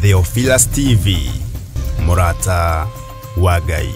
Theophilus TV, Murata wa Ngai.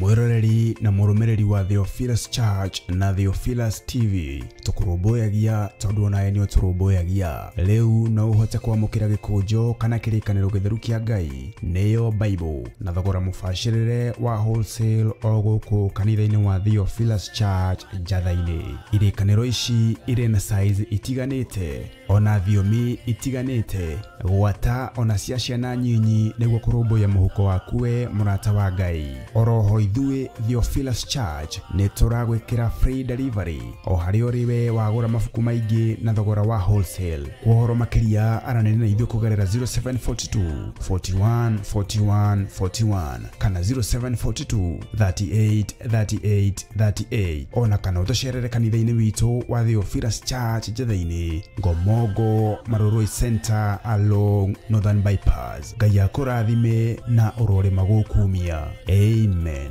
Mwiroreri na murumireri wa Theophilus Church na Theophilus TV tukuruboyagia tondu naye ni turuboyagia leu no uhote kwamukira gikujo kana kirikaniro githeru kia Ngai neyo Bible na thogora mufashirire wa wholesale oguku kanitha-ini wa Theophilus Church Njatha-ini. Irikaniro ici iri na size itiganite ona thiomi itiganite gwata ona cia ciana nyinyi niguo kurumbuya muhuko wakuwe murata wa Ngai. Oroho ithuĩ Theophilus Church ni turagwikira free delivery o hari oriwe wagura mabuku maingi na thogora wa wholesale. Kuhoro makiria aranene na ithuĩ kugerera 0742 41 41 41 kana 0742 38 38 38 ona kana utocerere kanitha-ini witu wa Theophilus Church Njatha-ini Ngomongo Maroroi Center along Northern Bypass. Ngai akurathime na urore magukumia. Amen.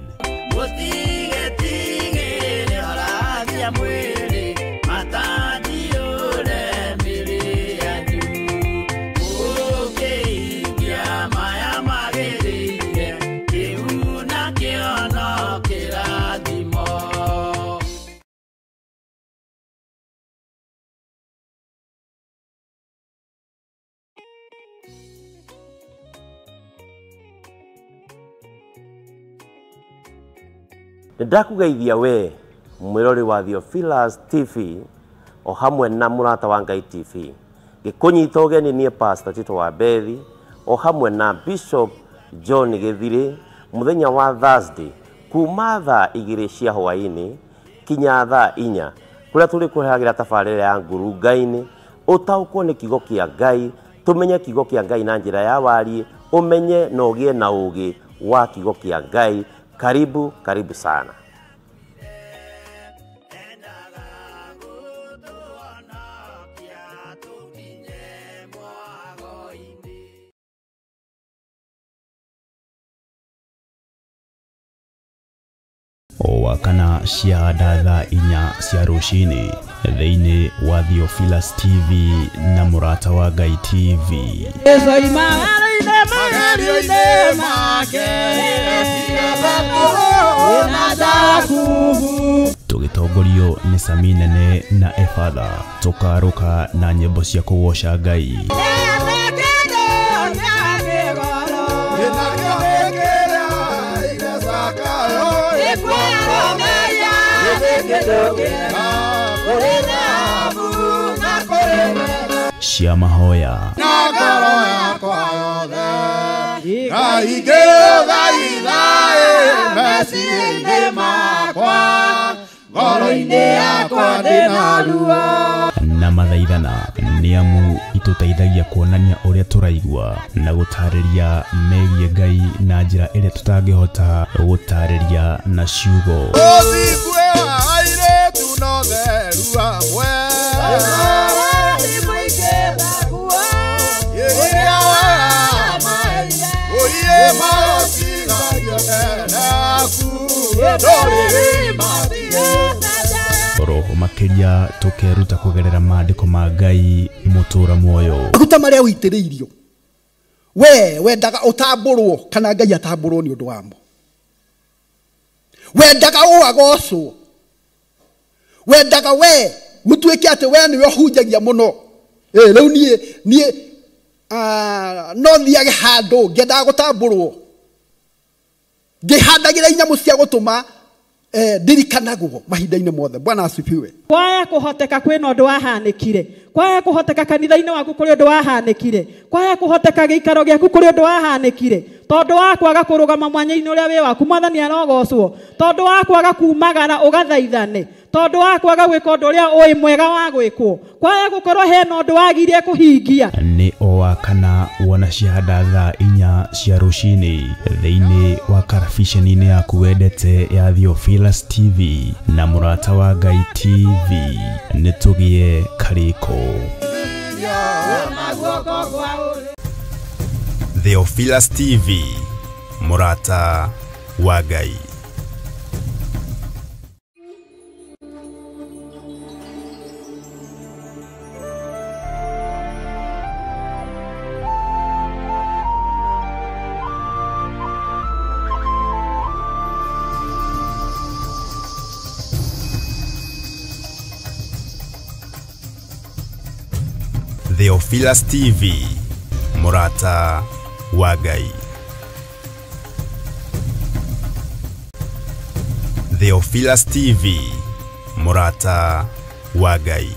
Ndakugeithia we mwirori wa Theophilus TV o hamwe na Murata wa Ngai TV. Gikunyita ugeni nie Pastor Tito wa Bethi o hamwe na Bishop John Githiri muthenya wa Thursday kuma thaa 2 cia hwaini kinya thaa 4 kuria tuli kuhagira tafarire ya nguru Ngai-ini utaukwo ni kigo kia Ngai tumenye kigo kia Ngai na njira ya wari umenye na ugie na ugi wa kigo kia Ngai. Karibu sana. Wakana ciada thaa 4 cia rucini thiini wa Theophilus TV na Murata wa Ngai TV. Tugitongorio ni Saminene na Efadha tukaruka na nyimbo cia kugoca Ngai. Cia mahoya na ngoro yakwa yothe Ngai ngĩthaithaĩ meciria-inĩ makwa ngoro-inĩ yakwa ndĩna ruo na mathaithana ni amu ituteithagia kuonania uria turaigua na gutariria megie Ngai na njira iria tutangihota gutariria na ciugo. Ũthikwe wa airĩtu no theru amwe Roho makiria tukeruta kugerera maandiko ma Ngai mutura muoyo. Ruta maria uitiriirio. Wendaga utamburwo kana Ngai atamburwo ni undu wamo. Wendaga uagocwo. Wendaga mutuike ate niwe hunjagia muno. Riu nie no thiage handu ngendaga gutamburwo. Ngihandagira inyamu cia gutuma ndirikanagwo mahinda-inĩ mothe. Bwana asifiwe. Kwaya kuhoteka kwina undu wahanikire, kwaya kuhoteka kanitha-inĩ waku kuri undu wahanikire, kwaya kuhoteka giikaro giaku kuri undu wahanikire, tondu wa kwaga kurugama mwanya-inĩ uria wi waku. Mwathani arogocwo. Tondu wa kwaga kumagara ugathaithane, tondu wa kwaga gwika undu uria ui mwega wa gwikwo, kwaya gukorwo hena undu wagirie kuhingia. Nĩ o wakana wona ciahanda thaa 4 cia rũcinĩ thĩinĩ wa karabiceni-inĩ yaku wendete ya Theophilus TV na Mũrata wa Ngai TV. Nĩ tũgie karĩko. Theophilus TV, Mũrata wa Ngai. Theophilus TV, Mũrata wa Ngai. Theophilus TV, Mũrata wa Ngai.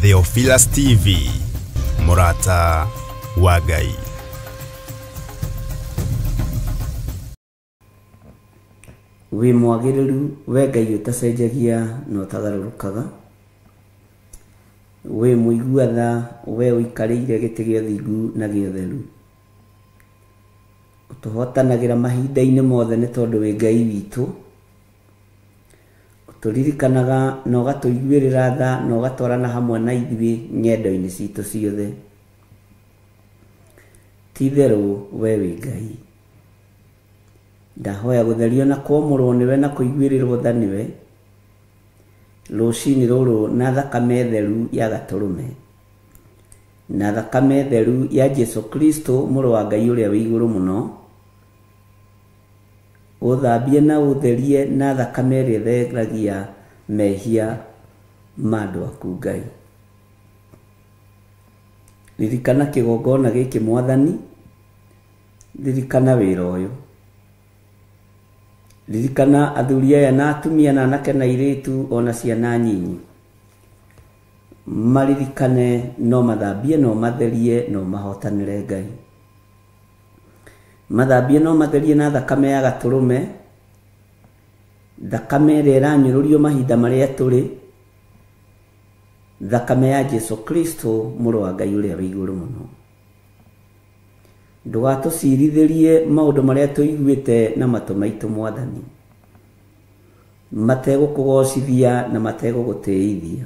Theophilus TV, Mũrata wa Ngai. Wi mwagĩrĩru we Ngai utacenjagia no tagarũrũkaga, we mũiguatha we ũikarĩire gĩtĩ gĩa ũthingu na gĩa ũtheru, ũtũhotanagĩra mahinda-inĩ mothe nĩ tondũ wĩ Ngai witũ, turirikanaga na ũgatũiguĩrĩra tha na ũgatwarana hamwe na ithuĩ ng'endo-inĩ citũ ciothe. Ti itherũ we wĩ Ngai. Ndahoya gũtherio na kwamũrwo nĩwe na kũiguĩrĩrwo tha nĩwe rũcinĩ rũrũ na thakame theru ya Gatũrũme na thakame theru ya Jesu Kristo mũrũ wa Ngai ũrĩa wĩ igũrũ mũno, ũthambie na ũtherie na thakame ĩrĩa ĩtheragia mehia ma andũ aku Ngai. Ririkana kĩgongona gĩkĩ Mwathani, ririkana wĩra ũyũ, ririkana athuri aya na atumia na anake na airĩtu ona ciana nyinyi, maririkane no mathambie no matherie no mahotanĩre Ngai. Mathambie no matherie na thakame ya Gatũrũme, thakame ĩrĩa ĩranyũrũrio mahinda marĩa tũrĩ, thakame ya Jesu Kristo mũrũ wa Ngai ũrĩa wĩ igũrũ mũno. Ndũgatũcirithĩrie maũndũ marĩa tũiguĩte na matũ maitũ Mwathani, mategũkũgocithia na mategũgũtĩithia.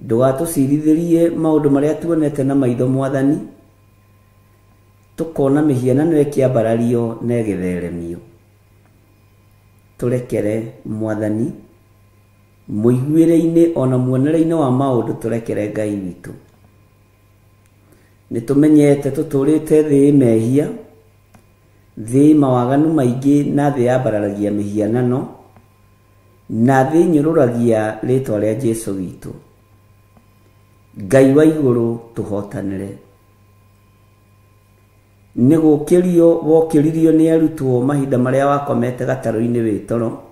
Ndũgatũcirithĩrie maũndũ marĩa tuonete na maitho Mwathani, tukona mihianano ĩkĩambarario na ĩgĩtheremio. Tũrekere Mwathani, mũiguĩre-inĩ ona muonere-inĩ wa maũndũ tũrekere Ngai witũ. Nĩtũmenyete tũtũrĩte thĩ mehia, thĩ mawaganu maingĩ na thĩ yambararagia mihianano, na thĩ nyũrũragia rĩtwa rĩa Jesu witũ. Ngai wa igũrũ tũhotanĩre. Nĩgũkĩrio wokĩririo nĩ arutwo mahinda marĩa wakomete gatarũ-inĩ wĩ toro,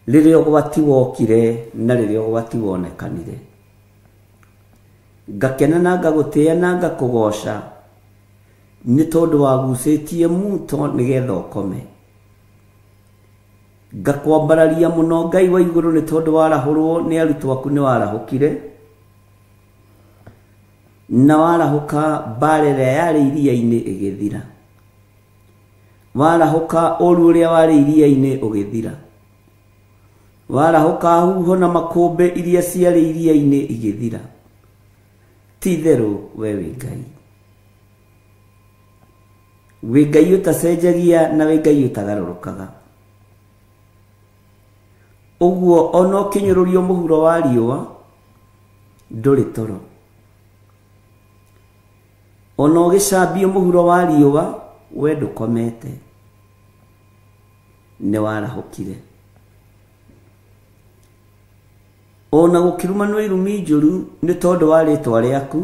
rĩrĩa ũgwati wokire na rĩrĩa ũgwati wonekanire. Ngakena na ngagũtĩĩa na ngakũgoca nĩ tondũ wagucĩtie muto nĩgetha ũkome. Ngakwambararia mũno Ngai wa igũrũ nĩ tondũ warahũrwo nĩ arutwo aku nĩ warahũkire, na warahũka mbara ĩrĩa yarĩ iria-inĩ ĩgĩthira, warahũka ũru ũrĩa warĩ iria-inĩ ũgĩthira, warahũka huho na makũmbĩ iria ciarĩ iria-inĩ igĩthira. Ti itherũ we wĩ Ngai. Wĩ Ngai ũtacenjagia na wĩ Ngai ũtagarũrũkaga. Uguo ono kinyururio muhuro wa riũa ndũrĩ toro. Ono gĩcambio muhuro wa riũa we ndũkomete, nĩ warahũkire. Ona gũkĩrumanwo irumi njũru nĩ tondũ wa rĩĩtwa rĩaku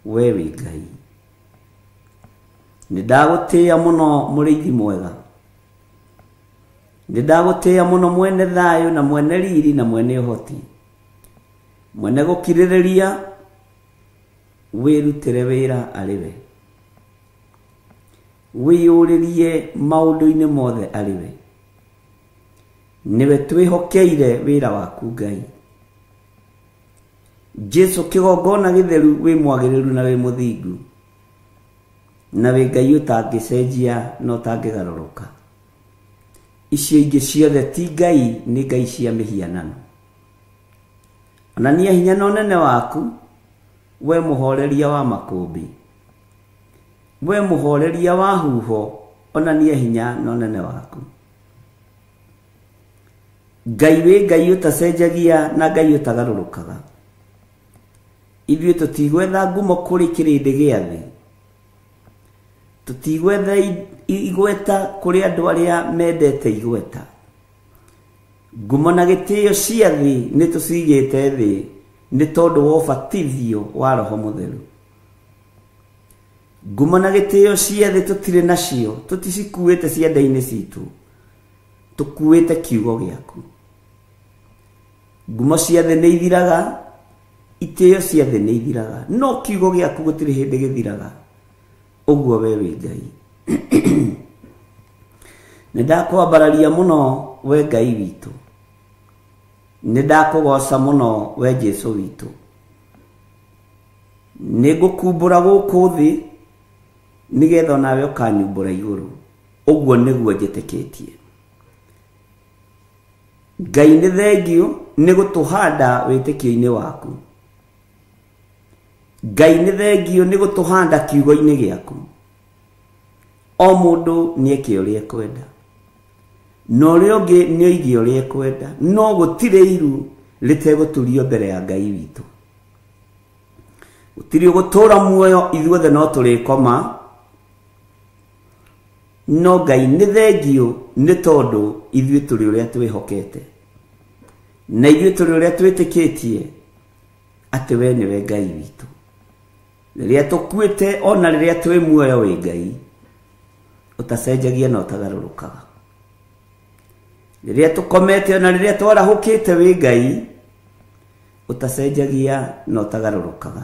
we wĩ Ngai. Nĩ ndagũtĩĩa mũno mũrĩithi mwega, nĩ ndagũtĩĩa mũno mwene thayũ na mwene riri na mwene ũhoti, mwene gũkirĩrĩria, wĩrutĩre wĩra arĩ we, wĩyũrĩrie maũndũ-inĩ mothe arĩ we. Nĩwe twĩhokeire wĩra waku Ngai. Jesu kĩgongona gĩtheru wĩ mwagĩrĩru na wĩ mũthingu, na wĩ Ngai ũtangĩcenjia na ũtangĩgarũrũka. Icio ingĩ ciothe ti Ngai, nĩ ngai cia mĩhianano. Onania hinya na ũnene waku, we mũhoreria wa makũmbĩ, we mũhoreria wa huho, onania hinya na ũnene waku. Ngai wĩ Ngai ũtacenjagia na Ngai ũtagarũrũkaga. Ithuĩ tũtigwetha ngumo kũrĩ kĩrĩndĩ gĩa thĩ, tũtigwetha igweta kũrĩ andũ arĩa mendete igweta. Ngumo na gĩtĩo cia thĩ nĩ tũcigĩte thĩ nĩ tondũ wa ũbatithio wa Roho Mũtheru. Ngumo na gĩtĩo cia thĩ tũtirĩ nacio, tũticikuĩte ciande-inĩ citũ, tũkuĩte kiugo gĩaku. Ngumo cia thĩ nĩ ithiraga, itĩo cia thĩ nĩ ithiraga, no kiugo gĩaku gũtirĩ hĩndĩ gĩthiraga. Ũguo we wĩ Ngai. Nĩ ndakwambararia mũno we Ngai witũ, nĩ ndakũgoca mũno we Jesu witũ. Nĩ ngũkumbũra gũkũ thĩ nĩgetha onawe ũkanyumbũra igũrũ. Ũguo nĩguo njĩtĩkĩtie. Ngai nĩ thengio nĩ gũtũhanda wĩtĩkio-inĩ waku. Ngai nĩ thengio nĩ gũtũhanda kiugo-inĩ gĩaku. O mũndũ nĩ eke ũrĩa ekwenda, na ũrĩa ũngĩ nĩ oige ũrĩa ekwenda, no gũtirĩ iru rĩtegũturio mbere ya Ngai witũ. Gũtirĩ ũgũtũũra muoyo, ithuothe no tũrĩkoma, no Ngai nĩ thengio nĩ tondũ ithuĩ tũrĩ ũrĩa twĩhokete, na ithuĩ tũrĩ ũrĩa twĩtĩkĩtie atĩ we nĩwe Ngai witũ. Rĩrĩa tũkuĩte ona rĩrĩa twĩ muoyo wĩ Ngai ũtacenjagia na ũtagarũrũkaga. Rĩrĩa tũkomete ona rĩrĩa twarahũkĩte wĩ Ngai ũtacenjagia na ũtagarũrũkaga.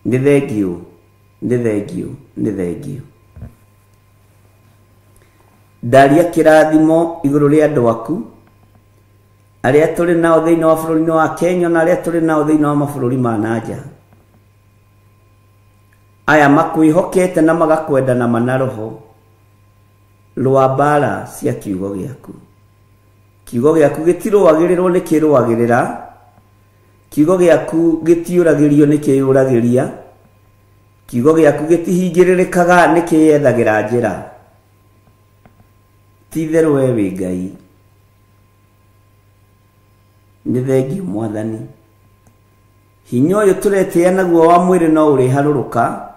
Nĩ thengio, nĩ thengio, nĩ thengio. Ndaria kĩrathimo igũrũ rĩa andũ aku arĩa tũrĩ nao thĩinĩ wa bũrũri-inĩ wa Kenya na arĩa tũrĩ nao thĩinĩ wa mabũrũri ma nanja. Aya makwĩhokete na magakwenda na mana roho rwa mbara cia kiugo gĩaku. Kiugo gĩaku gĩtirũagĩrĩrwo nĩ kĩrũagĩrĩra, kiugo gĩaku gĩtiũragĩrio nĩ kĩyũragĩria, kiugo gĩaku gĩtihingĩrĩrĩkaga nĩ kĩyethagĩra njĩra. Ti-itherũ we wĩ Ngai. Nĩ thengio Mwathani. Hinya ũyũ tũretĩĩa naguo wa mwĩrĩ no ũrĩharũrũka,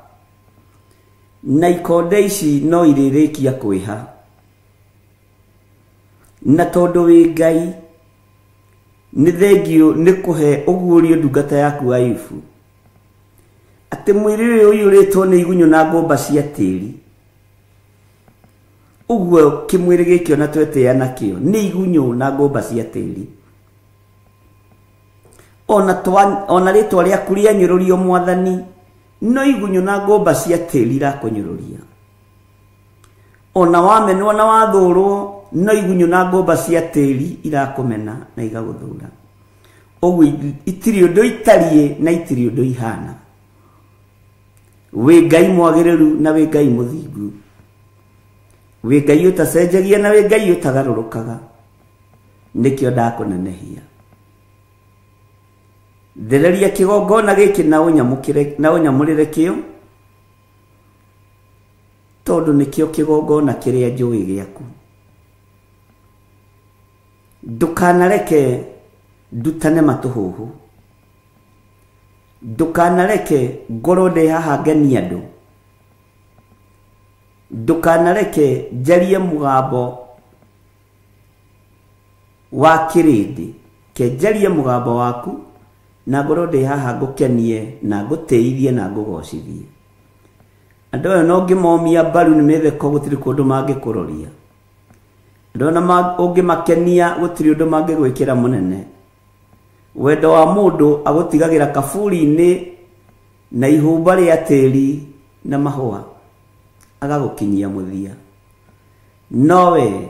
na ikonde ici no irĩrĩkia kwĩha. Na tondũ wĩ Ngai, nĩ thengio nĩ kũhe ũguũrio ndungata yaku Ayubu atĩ mwĩrĩ ũyũ ũiyũrĩtwo nĩ igunyũ na ngũmba cia tĩĩri. Ũguo kĩmwĩrĩ gĩkĩ ona twetĩĩa nakĩo nĩ igunyũ na ngũmba cia tĩĩri. Ona rĩtwa rĩaku rĩanyũrũrio Mwathani, no igunyũ na ngũmba cia tĩĩri irakũnyũrũria. Ona wamenwo na wathũũrwo, no igunyũ na ngũmba cia tĩĩri irakũmena na igagũthũũra. Ũguo itirĩ ũndũ itariĩ na itirĩ ũndũ ihana. Wĩ Ngai mwagĩrĩru na wĩ Ngai mũthingu. Wĩ Ngai ũtacenjagia na wĩ Ngai ũtagarũrũkaga. Nĩkĩo ndakũnenehia. Thereria kĩgongona gĩkĩ na ũnyamũrĩre kĩo, tondũ nĩkĩo kĩgongona kĩrĩa njũĩ gĩaku. Ndukanareke ndutane matuhuhu. Ndukanareke ngorode haha ngeni andu. Ndukanareke njarie mugambo wa kirindi. Ke njarie mugambo waku na ngorode haha ngukenie na nguteithie na ngugocithie. Andu ayo no ngimomia mbaru ni metheko gutiri kundu mangikuroria. Ndona ungimakenia gutiri undu mangigwikira munene. Wendo wa mundu agutigagira kaburi-ini na ihumba ria tiri na mahua agagukinyia muthia. Nowe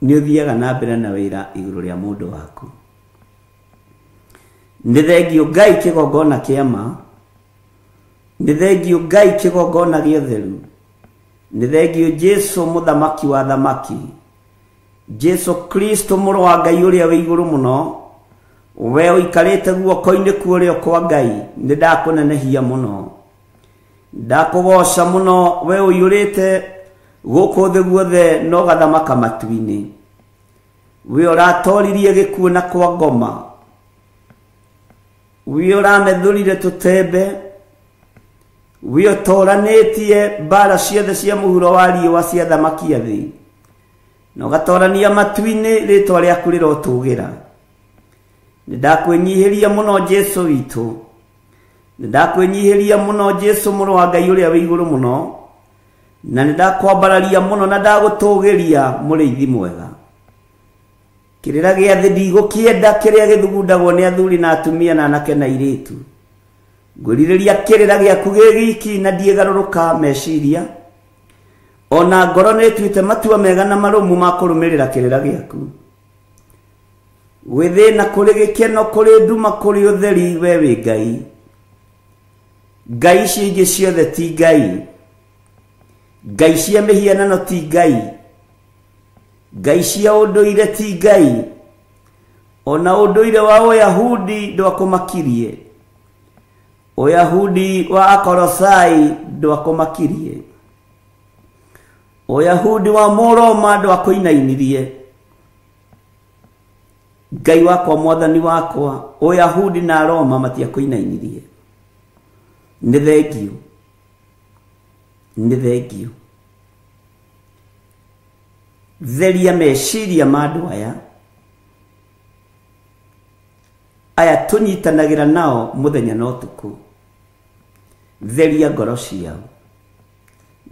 ni uthiaga na mbere na wira iguru ria mundu waku. Nĩ thengio Ngai kigongona kiama. Nĩ thengio Ngai kigongona gĩa ũtheru. Nĩ thengio Jesu muthamaki wa thamaki. Jesu Kristo mũrũ wa Ngai ũrĩa wĩ igũrũ mũno. We ũikarĩte guoko-inĩ kuorio kwa Ngai. Nĩ ndakũnenehia mũno. Ndakũgoca mũno we ũiyũrĩte gũkũ thĩ guothe no gathamaka matu-inĩ. We ũratoririe gĩkuũ na kwa ngoma. We ũramethũrire tũtembe. We ũtoranĩtie mbara ciothe cia mũhuro wa riũa cia thamaki a thĩ. Na ũgatorania matu-inĩ rĩtwa rĩaku rĩrotũgĩra. Nĩ ndakwĩnyihĩria mũno Jesu witũ. Nĩ ndakwĩnyihĩria mũno Jesu mũrũ wa Ngai ũrĩa wĩ igũrũ mũno. Na nĩ ndakwambararia mũno na ndagũtũgĩria mũrĩithi mwega. Kĩrĩra gĩa thĩ ndigũkĩenda kĩrĩa gĩthugundagwo nĩ athuri na atumia na anake na airĩtu. Ngwĩrirĩria kĩrĩra gĩaku gĩ giki na ndiĩgarũrũka meciria. Ona ngoro nĩ ĩtuĩte matua mega na marũmu ma kũrũmĩrĩra kĩrĩra gĩaku. Gwĩthĩna kũrĩ gĩkeno kũrĩ nduma kũrĩ ũtheri we wĩ Ngai. Ngai ici ingĩ ciothe ti Ngai. Ngai cia mĩhianano ti Ngai. Ngai cia ũndũire ti Ngai. Ona ũndũire wa Ũyahudi ndwakũmakirie. Ũyahudi wa Akolosai ndwakũmakirie. Ũyahudi wa Mũroma ndwakũinainirie. Ngai wakwa mwathani wakwa Ũyahudi na Roma matiakũinainirie. Nĩ thengio. Nĩ thengio. Theria meciria ma andũ aya tũnyitanagĩra nao mũthenya na ũtukũ. Theria ngoro ciao.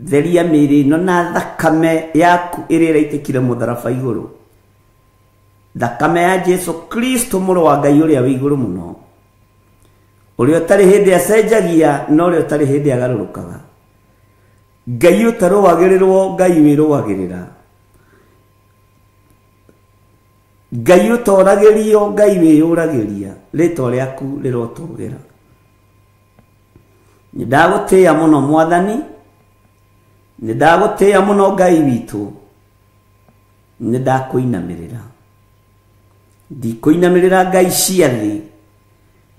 Theria mĩĩrĩ ĩno na thakame yaku ĩrĩa ĩraitĩkire mũtharaba igũrũ. Thakame ya Jesu Kristo mũrũ wa Ngai ũrĩa wĩ igũrũ mũno. Ũrĩa ũtarĩ hĩndĩ acenjagia no ũrĩa ũtarĩ hĩndĩ agarũrũkaga. Ngai ũtarũagĩrĩrwo Ngai wĩrũagĩrĩra. Ngai ũtoragĩrio Ngai wĩyũragĩria. Rĩtwa rĩaku rĩrotũgĩra. Nĩ ndagũtĩĩa mũno Mwathani. Nĩ ndagũtĩĩa mũno Ngai witũ. Nĩ ndakũinamĩrĩra. Ndikũinamĩrĩra ngai cia thĩ.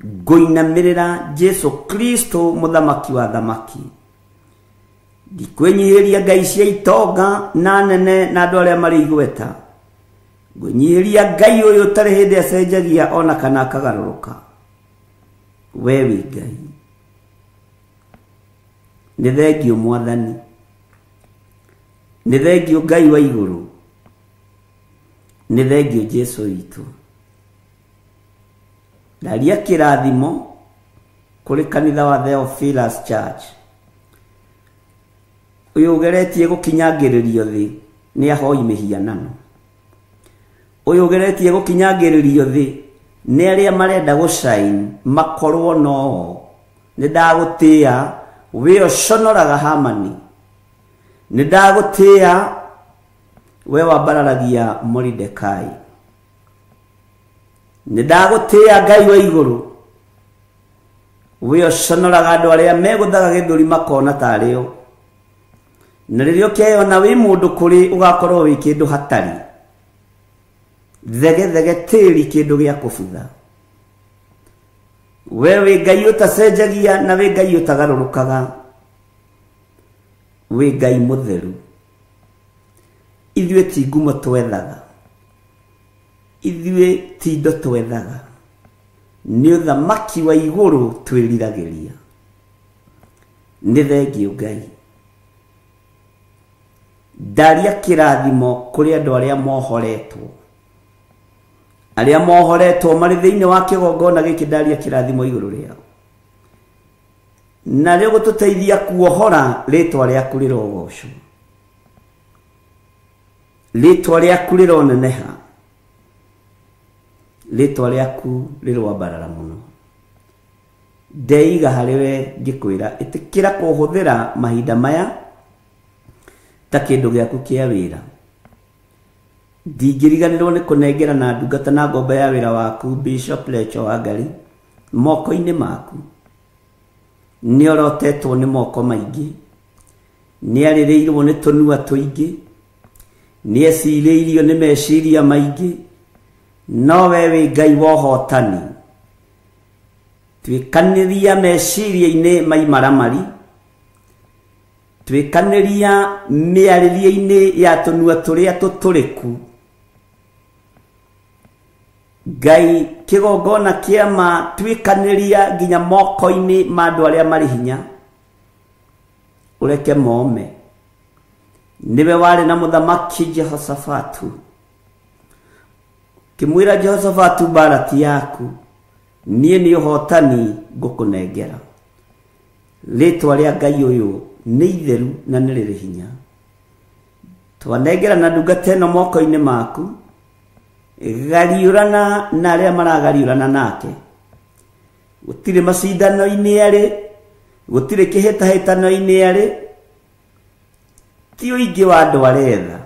Ngũinamĩrĩra Jesu Kristo mũthamaki wa thamaki. Ndikwĩnyihĩria ngai cia itonga na nene na andũ arĩa marĩ igweta. Ngũnyihĩria Ngai ũyũ ũtarĩ hĩndĩ acenjagia ona kana akagarũrũka. We wĩ Ngai. Nĩ thengio Mwathani. Nĩ thengio Ngai wa igũrũ. Nĩ thengio Jesu witũ. Ndaria kĩrathimo kũrĩ kanitha wa Theophilus Church. Ũyũ ũgeretie gũkinyangĩrĩrio thĩ nĩ ahoi mĩhianano. Ũyũ ũgeretie gũkinyangĩrĩrio thĩ nĩ arĩa marenda gũcaini makorwo no. Nĩ ndagũtĩĩa we ũconoraga Hamani. Nĩ ndagũtĩĩa we wambararagia Moridekai. Nĩ ndagũtĩĩa Ngai wa igũrũ. We ũconoraga andũ arĩa megũthaga gĩthũri makona tarĩo. Na rĩrĩa ũkeyona wĩ mũndũ kũrĩ ũgakorwo wĩ kĩndũ hatarĩ. Thege thege tĩri kĩndũ gĩa kũbutha. We wĩ Ngai ũtacenjagia na wĩ Ngai ũtagarũrũkaga. Wĩ Ngai mũtheru. Ithuĩ ti ngumo twethaga. ithuĩ ti indo twethaga, nĩ ũthamaki wa igũrũ twĩriragĩria. Nĩ thengiũ Ngai. Ndaria kĩrathimo kũrĩ andũ arĩa mohoretwo, arĩa mohoretwo marĩ thĩinĩ wa kĩgongona gĩkĩ. Ndaria kĩrathimo igũrũ rĩao, na rĩo gũtũteithia kuohora. Rĩtwa rĩaku rĩrogocwo, rĩtwa rĩaku rĩroneneha, rĩtwa rĩaku rĩrwambarara mũno. Ndeiga harĩ we ngĩkwĩra, ĩtĩkĩra kũhũthĩra mahinda maya ta kĩndũ gĩaku kĩa wĩra. Ndingĩriganĩrwo nĩ kũnengera na ndungata na ngombo ya wĩra waku Bishop Lecho Wangari moko-inĩ maku. Nĩ orotetwo nĩ moko maingĩ, nĩ arĩrĩirwo nĩ tũnua tũingĩ, nĩ ecirĩirio nĩ meciria maingĩ, no we wĩ Ngai wa ũhotani. Twĩkanĩria meciria-inĩ maimaramari, twĩkanĩria mĩarĩrie-inĩ ya tũnua tũrĩa tũtũrĩku. Ngai kĩgongona kĩama, twĩkanĩria nginya moko-inĩ ma andũ arĩa marĩ hinya, ũreke mome. Nĩwe warĩ na mũthamaki Jehoshafatu, kĩmwĩra Jehoshafatu, mbara ti yaku, niĩ nĩ ũhotani ngũkũnengera. Rĩtwa rĩa Ngai ũyũ nĩ itheru na nĩ rĩrĩ hinya. Twanengera na ndungata ĩno moko-inĩ maku, gariũrana na arĩa maragariũrana nake. Gũtirĩ macindano-inĩ arĩ, gũtirĩ kĩhĩtahĩtano-inĩ arĩ, ti ũingĩ wa andũ aretha.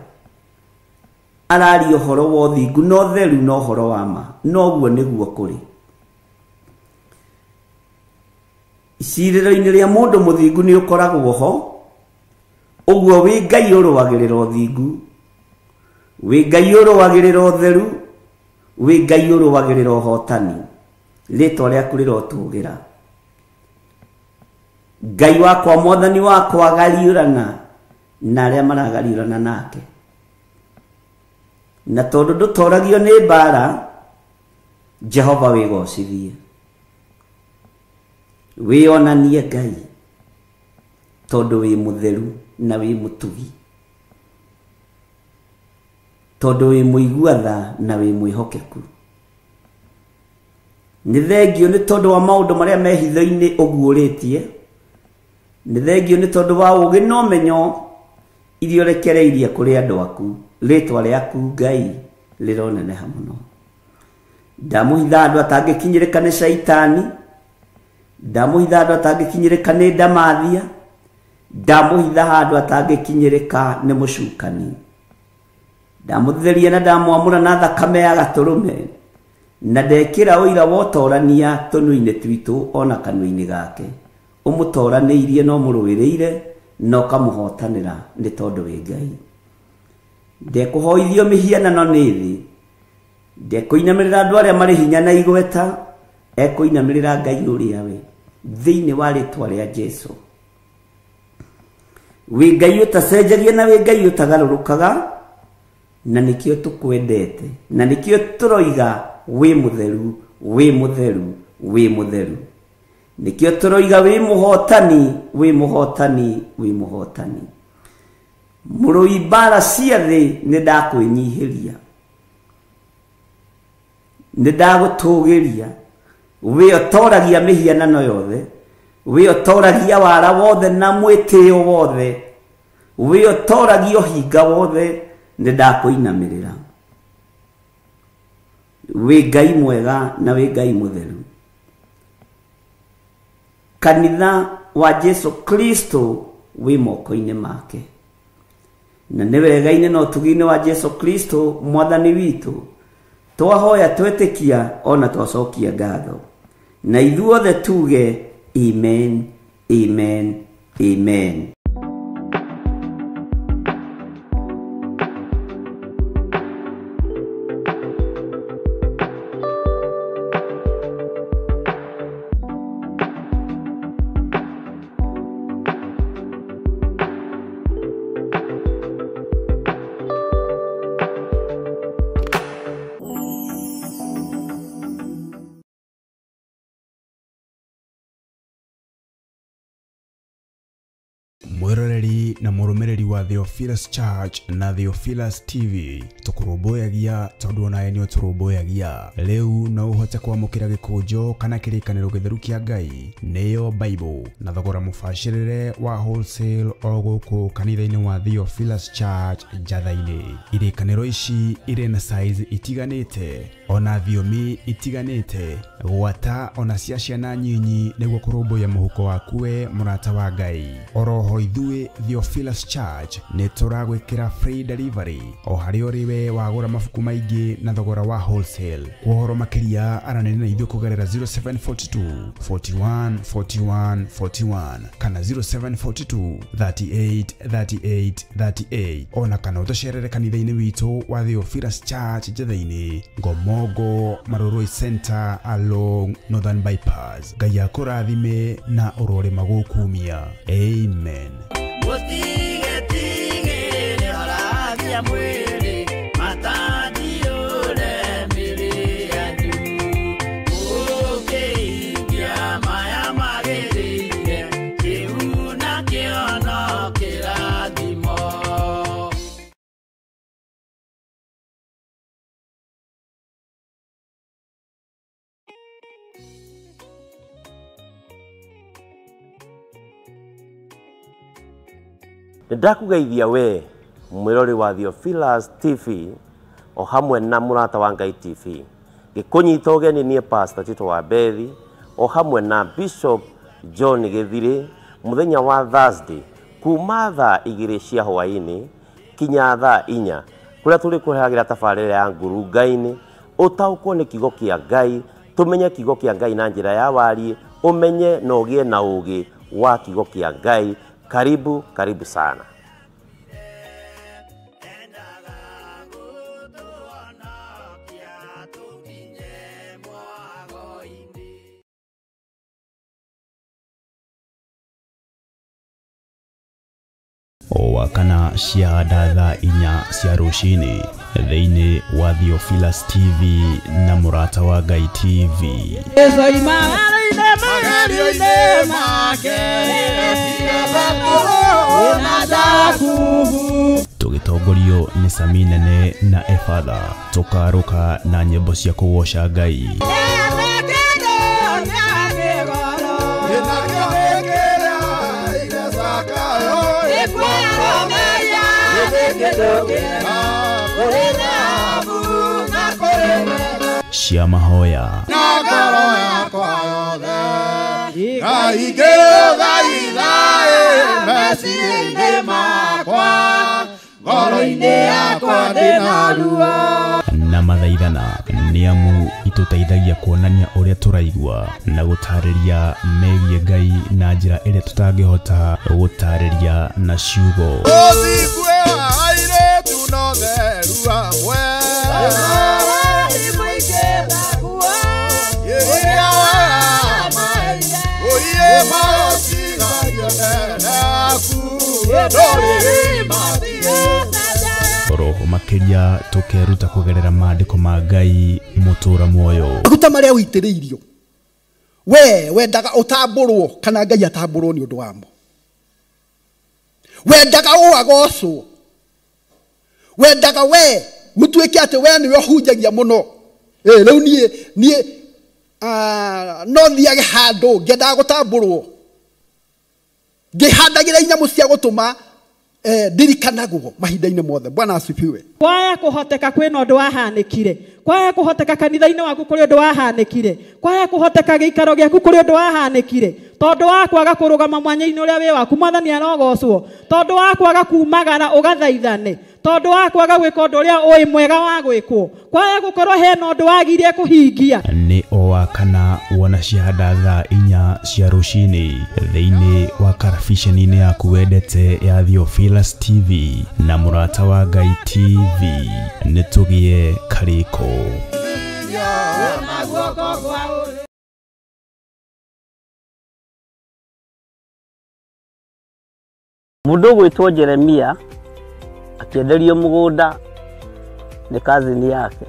Araria ũhoro wa ũthingu na ũtheru na ũhoro wa ma, noguo nĩguo kũrĩ. Icirĩro-inĩ rĩa mũndũ mũthingu nĩ ũkoragwo ho, ũguo wĩ Ngai ũrũagĩrĩra ũthingu, wĩ Ngai ũrũagĩrĩra ũtheru, wĩ Ngai ũrũagĩrĩra ũhotani. Rĩtwa rĩaku rĩrotũgĩra. Ngai wakwa, mwathani wakwa, gariũrana na arĩa maragariũrana nake. Na tondũ ndũtoragio nĩ mbara, Jehova wĩgocithie, wĩonanie Ngai, tondũ wĩ mũtheru na wĩ mũtugi, tondũ wĩ mũigua-tha na wĩ mwĩhokeku. Nĩ thengio nĩ tondũ wa maũndũ marĩa me hitho-inĩ ũguũrĩtie. Nĩ thengio nĩ tondũ wa ũũgĩ na ũmenyo iria ũrekereirie kũrĩ andũ aku. Rĩtwa rĩaku Ngai rĩroneneha mũno. Ndamũhitha andũ atangĩkinyĩrĩka nĩ Shaitani, ndamũhitha andũ atangĩkinyĩrĩka nĩ ndamathia, ndamũhitha andũ atangĩkinyĩrĩka nĩ mũcukani. Ndamũtheria na ndamwamũra na thakame ya gatũrũme, na ndekĩra ũira wa ũtorania tũnua-inĩ twitũ ona kanua-inĩ gake. Ũmũtoranĩirie na ũmũrũĩrĩire na ũkamũhotanĩra nĩ tondũ wĩ Ngai. Ndekũhoithio mĩhianano nĩ thĩ, ndekũinamĩrĩra andũ arĩa marĩ hinya na igweta, ekũinamĩrĩra Ngai ũrĩa we, thĩinĩ wa rĩtwa rĩa Jesũ. Wĩ Ngai ũtacenjagia na wĩ Ngai ũtagarũrũkaga, na nĩkĩo tũkwendete, na nĩkĩo tũroiga wĩ mũtheru, wĩ mũtheru, wĩ mũtheru. Nĩkĩo tũroiga wĩ mũhotani, wĩ mũhotani, wĩ mũhotani. Mũrũi mbara cia thĩ nĩ ndakwĩnyihĩria, nĩ ndagũtũgĩria. Wĩ ũtoragia mĩhianano yothe, wĩ ũtoragia wara wothe na mwĩtĩo wothe, wĩ ũtoragia ũhinga wothe, nĩ ndakwĩinamĩrĩra. Wĩ Ngai mwega na wĩ Ngai mũtheru. Kanitha wa Jesu Kristo wĩ moko-inĩ make, na nĩ wega-inĩ na ũtugi-inĩ wa Jesu Kristo mwathani witũ, twahoya twetĩkia ona twacokia ngatho, na ithuothe tuge amen, amen, amen. mwiroreri na murumireri wa Theophilus Church na Theophilus TV tukuruboyagia tondu onaye ni turuboyagia riu no uhote kwamukira gikujo kana kirikaniro githeru kia Ngai neyo Bible na thogora mufashirire wa wholesale oguku kanitha-ini wa Theophilus Church Njatha-ini. Irikaniro ici iri na size itiganite ona thiomi itiganite gwata ona cia ciana nyinyi niguo kurumbuya muhuko wakuwe murata wa Ngai. Oroho ithuĩ Theophilus Church ni turagwikira free delivery o hari uriwe wagura mabuku maingi na thogora wa wholesale. Kuhoro makiria aranene na ithuĩ kugerera 0742 41 41 41 kana 0742 38 38 38 ona kana utocerere kanitha-ini witu wa Theophilus Church Njatha-ini Ngomongo Maroroi Center along Northern Bypass. Ngai akurathime na urore magukumia. Amen. Ndakugeithia we mwirori wa Theophilus TV o hamwe na murata wa Ngai TV. Gikunyita ugeni nie Pastor Tito wa Bethi o hamwe na Bishop John Githiri muthenya wa Thursday kuma thaa 2 cia hwaini kinya thaa 4 kuria tuli kuheagira tabarĩra ya nguru Ngai-ini utaukwo ni kigo kia Ngai tumenye kigo kia Ngai na njira ya wari umenye na ugie na ugi wa kigo kia Ngai. Karibu sana. Wakana cia thaa 4 cia rucini thiini wa Theophilus TV na murata wa Ngai TV. Tugitongorio ni Saminene na Efadha tukaruka na nyimbo cia kugoca Ngai. Cia mahoya na ngoro yakwa yothe Ngai ngĩgũthaithaĩ meciria-inĩ makwa ngoro-inĩ yakwa ndĩna ruo na mathaithana niamu ituteithagia kuonania uria turaigua na gutariria megie Ngai na njira iria tutangihota gutariria na ciugo. Ũthikwe wa airĩtu no theru amwe Roho makiria tukeruta kugerera maandiko ma Ngai mutura muoyo. Maguta maria uitiriirio we wendaga utamburwo kana Ngai atamburwo ni undu wamo. Wendaga uagocwo, wendaga we gutuike ati we ni hunjagia muno. Riu nie no thiage handu ngendaga gutamburwo ngihandagira inyamu cia gutuma ndirikanagwo mahinda-inĩ mothe. Bwana asifiwe. Kwaya kuhoteka kwina undu wahanikire, kwaya kuhoteka kanitha-inĩ waku kuri undu wahanikire, kwaya kuhoteka giikaro giaku kuri undu wahanikire tondu wa kwaga kurugama mwanya-inĩ uria wi waku Mwathani arogocwo, tondu wa kwaga kumagara ugathaithane, tondu wa kwaga gwika undu uria ui mwega wa gwikwo, kwaya gukorwo hena undu wagirie kuhingia. Ni o wakana wona ciahanda thaa 4 cia rucini thiini wa karabiceni-inĩ yaku wendete ya Theophilus TV na murata wa Ngai TV. Nitugie kariko. Mundu gwitwo Jeremia akienderio mugunda ni kazini yake.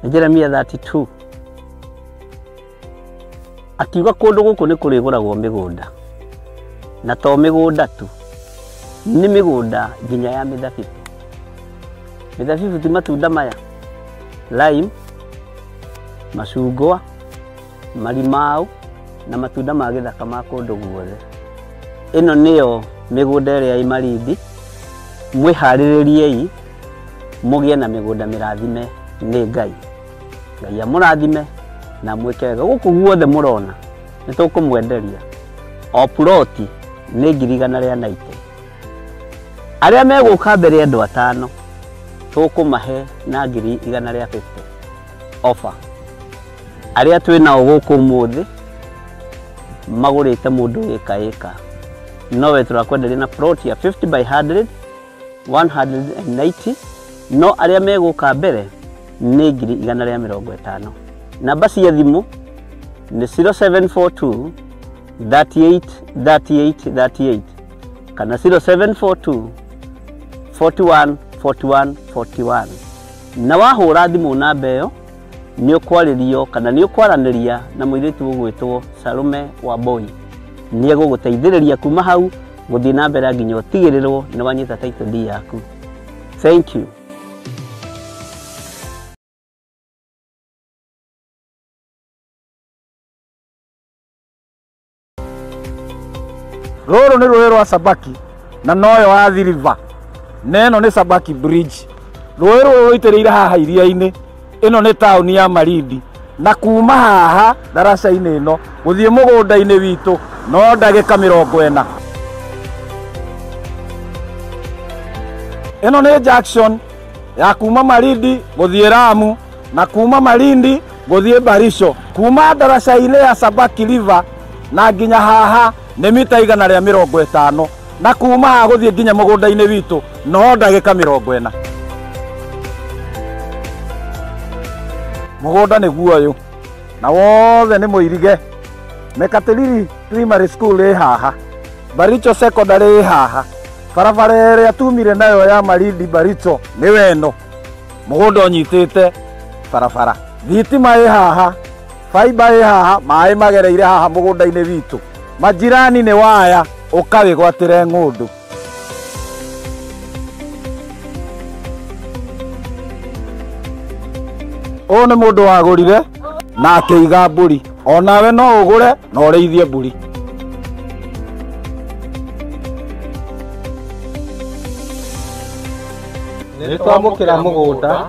Jeremia 32 akiuga kundu guku ni kuriguragwo migunda na to mĩgũnda tu nĩ mĩgũnda nginya ya mĩthabibũ. Mĩthabibũ ti matunda maya, lime, macungwa, marimau na matunda ma gĩthaka ma kũndũ guothe. Ĩno nĩyo mĩgũnda ĩrĩa ĩ Malindi. Mwĩharĩrĩriei mũgĩe na mĩgũnda mĩrathime nĩ Ngai. Ngai amũrathime na mwĩke wega. Gũkũ guothe mũrona nĩ tũkũmwenderia. O ploti nĩ 190. Arĩa megũka mbere andũ 5 tũkũmahe na 150 offer. Arĩa twĩnao gũkũ mũthĩ magũrĩte mũndũ ĩka nowe turakwenderia na plot ya 50 by 100 190. No arĩa megũka mbere nĩ 150. Namba cia thimũ nĩ 0742 38 38 38 kana 0742 41 41 41. Na wahũra thimũ namba ĩyo nĩ ũkwarĩrio kana nĩ ũkwaranĩria na mũirĩtu ũgwĩtwo Salome Wamboi. Nĩ egũgũteithĩrĩria kuma hau gũthiĩ na mbere nginya ũtigĩrĩrwo nĩ wanyita title deed yaku. Thank you. Rũrũ nĩ rũĩ rwa Sabaki na noyo wa River. Neno nĩ Sabaki Bridge. Rũĩ rũrũ rũitĩrĩire haha iria-inĩ. Ĩno nĩ taũni ya Malindi. Na kuma haha daraca-inĩ ĩno gũthiĩ mũgũnda-inĩ witũ no ndagĩka 40. Ĩno nĩ junction ya kuma Malindi gũthiĩ Lamu na kuma Malindi gũthiĩ Barisho. Kuma daraca-inĩ ya Sabaki River na nginya haha nĩ mita 150 na kuma haha gũthiĩ nginya mũgũnda-inĩ witũ no ndagĩka 40. Mũgũnda nĩ guoyũ na wothe nĩ mũirige. Mekatilili Primary School ĩ haha, Baricho Secondary ĩ haha, barabara ĩrĩa tumire nayo ya Malindi Baricho nĩ weno. Mũgũnda ũnyitĩte barabara. Thitima ĩ haha, fiber ĩ haha, maĩ magereire haha mũgũnda-inĩ witũ. Majirani nĩ waya ũkawĩgwatĩre ng'ũndũ. Ũyũ nĩ mũndũ wagũrire na akĩiga mbũri. Onawe no ũgũre na ũrĩithie mbũri. Nĩ twamũkĩra mũgũnda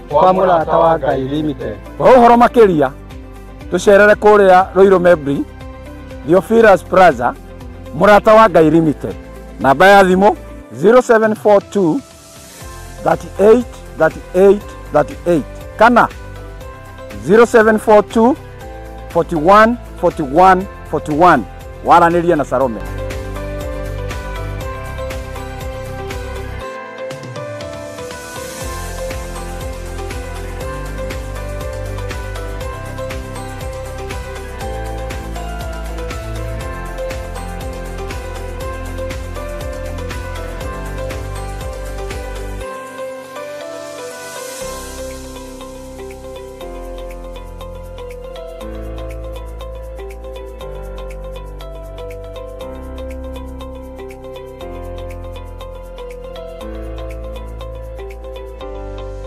kwa mũrata wa Ngai Limited. Ũhoro makĩria tũcerere kũrĩa Ruiru Mebri, Theophilus Plaza, mũrata wa Ngai Limited. Namba ya thimũ 0742 38 38 38 kana 0742 41 41 41. Waranĩria na Salome.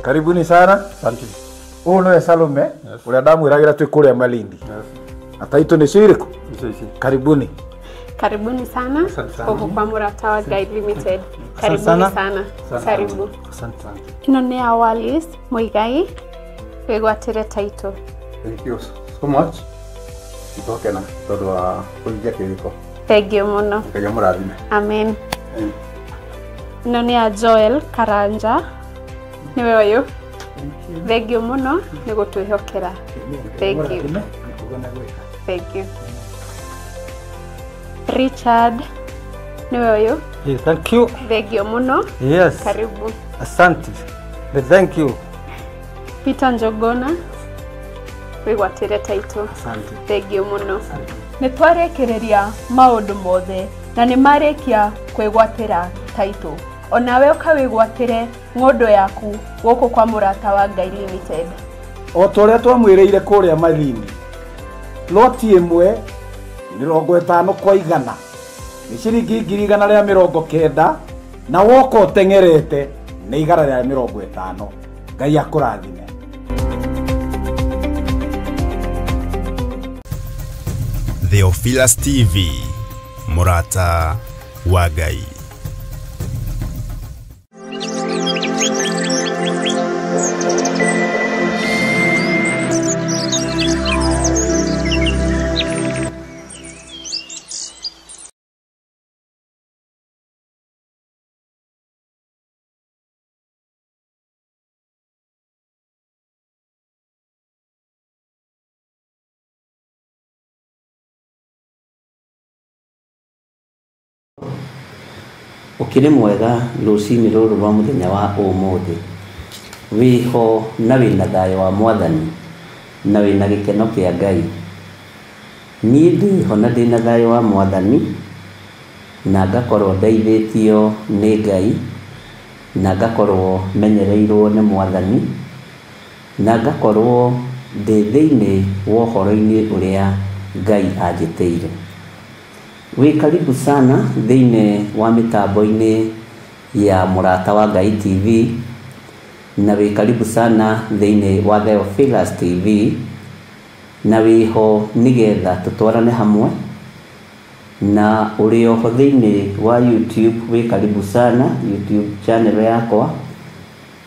Karibuni sana. Asante. Huyu ndio Salome. Ule ndamwiragira twi kuria Malindi. Na title ni ciriko? Karibuni. Karibuni sana. Huko kwa mũrata wa Ngai Limited. Karibuni sana. Karibu. Asante sana. Ino ni Awalis Muigai wĩgwatĩre title. Thank you so much. Itokena tondũ wa kũhingia kĩrĩko. Thank you mũno. Ngai amũrathime. Amen. Ino ni ya Joel Karanja. Niwe ũyũ. Thank you mũno nĩ gũtwĩhokera. Thank you. Thank you. Richard niwe ũyũ. Yes, thank you. Thank you mũno. Yes. Karibu. Asante. Thank you. Peter Njogona wĩgwatĩre title. Asante. Thank you mũno. Nĩ twarĩkĩrĩria maũndũ mothe na nĩ marĩkia kwĩgwatĩra title. Onawe ũkawĩgwatĩre ng'ũndũ yaku gũkũ kwa mũrata wa Ngai Limited. O tũrĩa twamwĩrĩire kũrĩa Malindi, loti ĩmwe 50 kwa 100 nĩ ciringi 190 na woka ũteng'erete nĩ igara rĩa 50. Ngai akũrathime. Theophilus TV, Murata wa Ngai. Ukiri mwega rucini ruru rwa muthenya wa umuthi wiho na wina thayo wa Mwathani na wina gikeno kia Ngai. Ni ndiho na ndina thayo wa Mwathani na ngakorwo ndeithĩtio nĩ Ngai na ngakorwo menyereirwo nĩ Mwathani na ngakorwo ndĩ thĩinĩ wa ũhoro-inĩ ũrĩa Ngai anjĩtĩire. Wĩ karibu sana thĩinĩ wa mitambo-inĩ ya Murata wa Ngai TV na wĩ karibu sana thĩinĩ wa Theophilus TV na wĩho nĩgetha tũtwarane hamwe, na ũrĩ oho thĩinĩ wa YouTube wĩ karibu sana YouTube channel yakwa,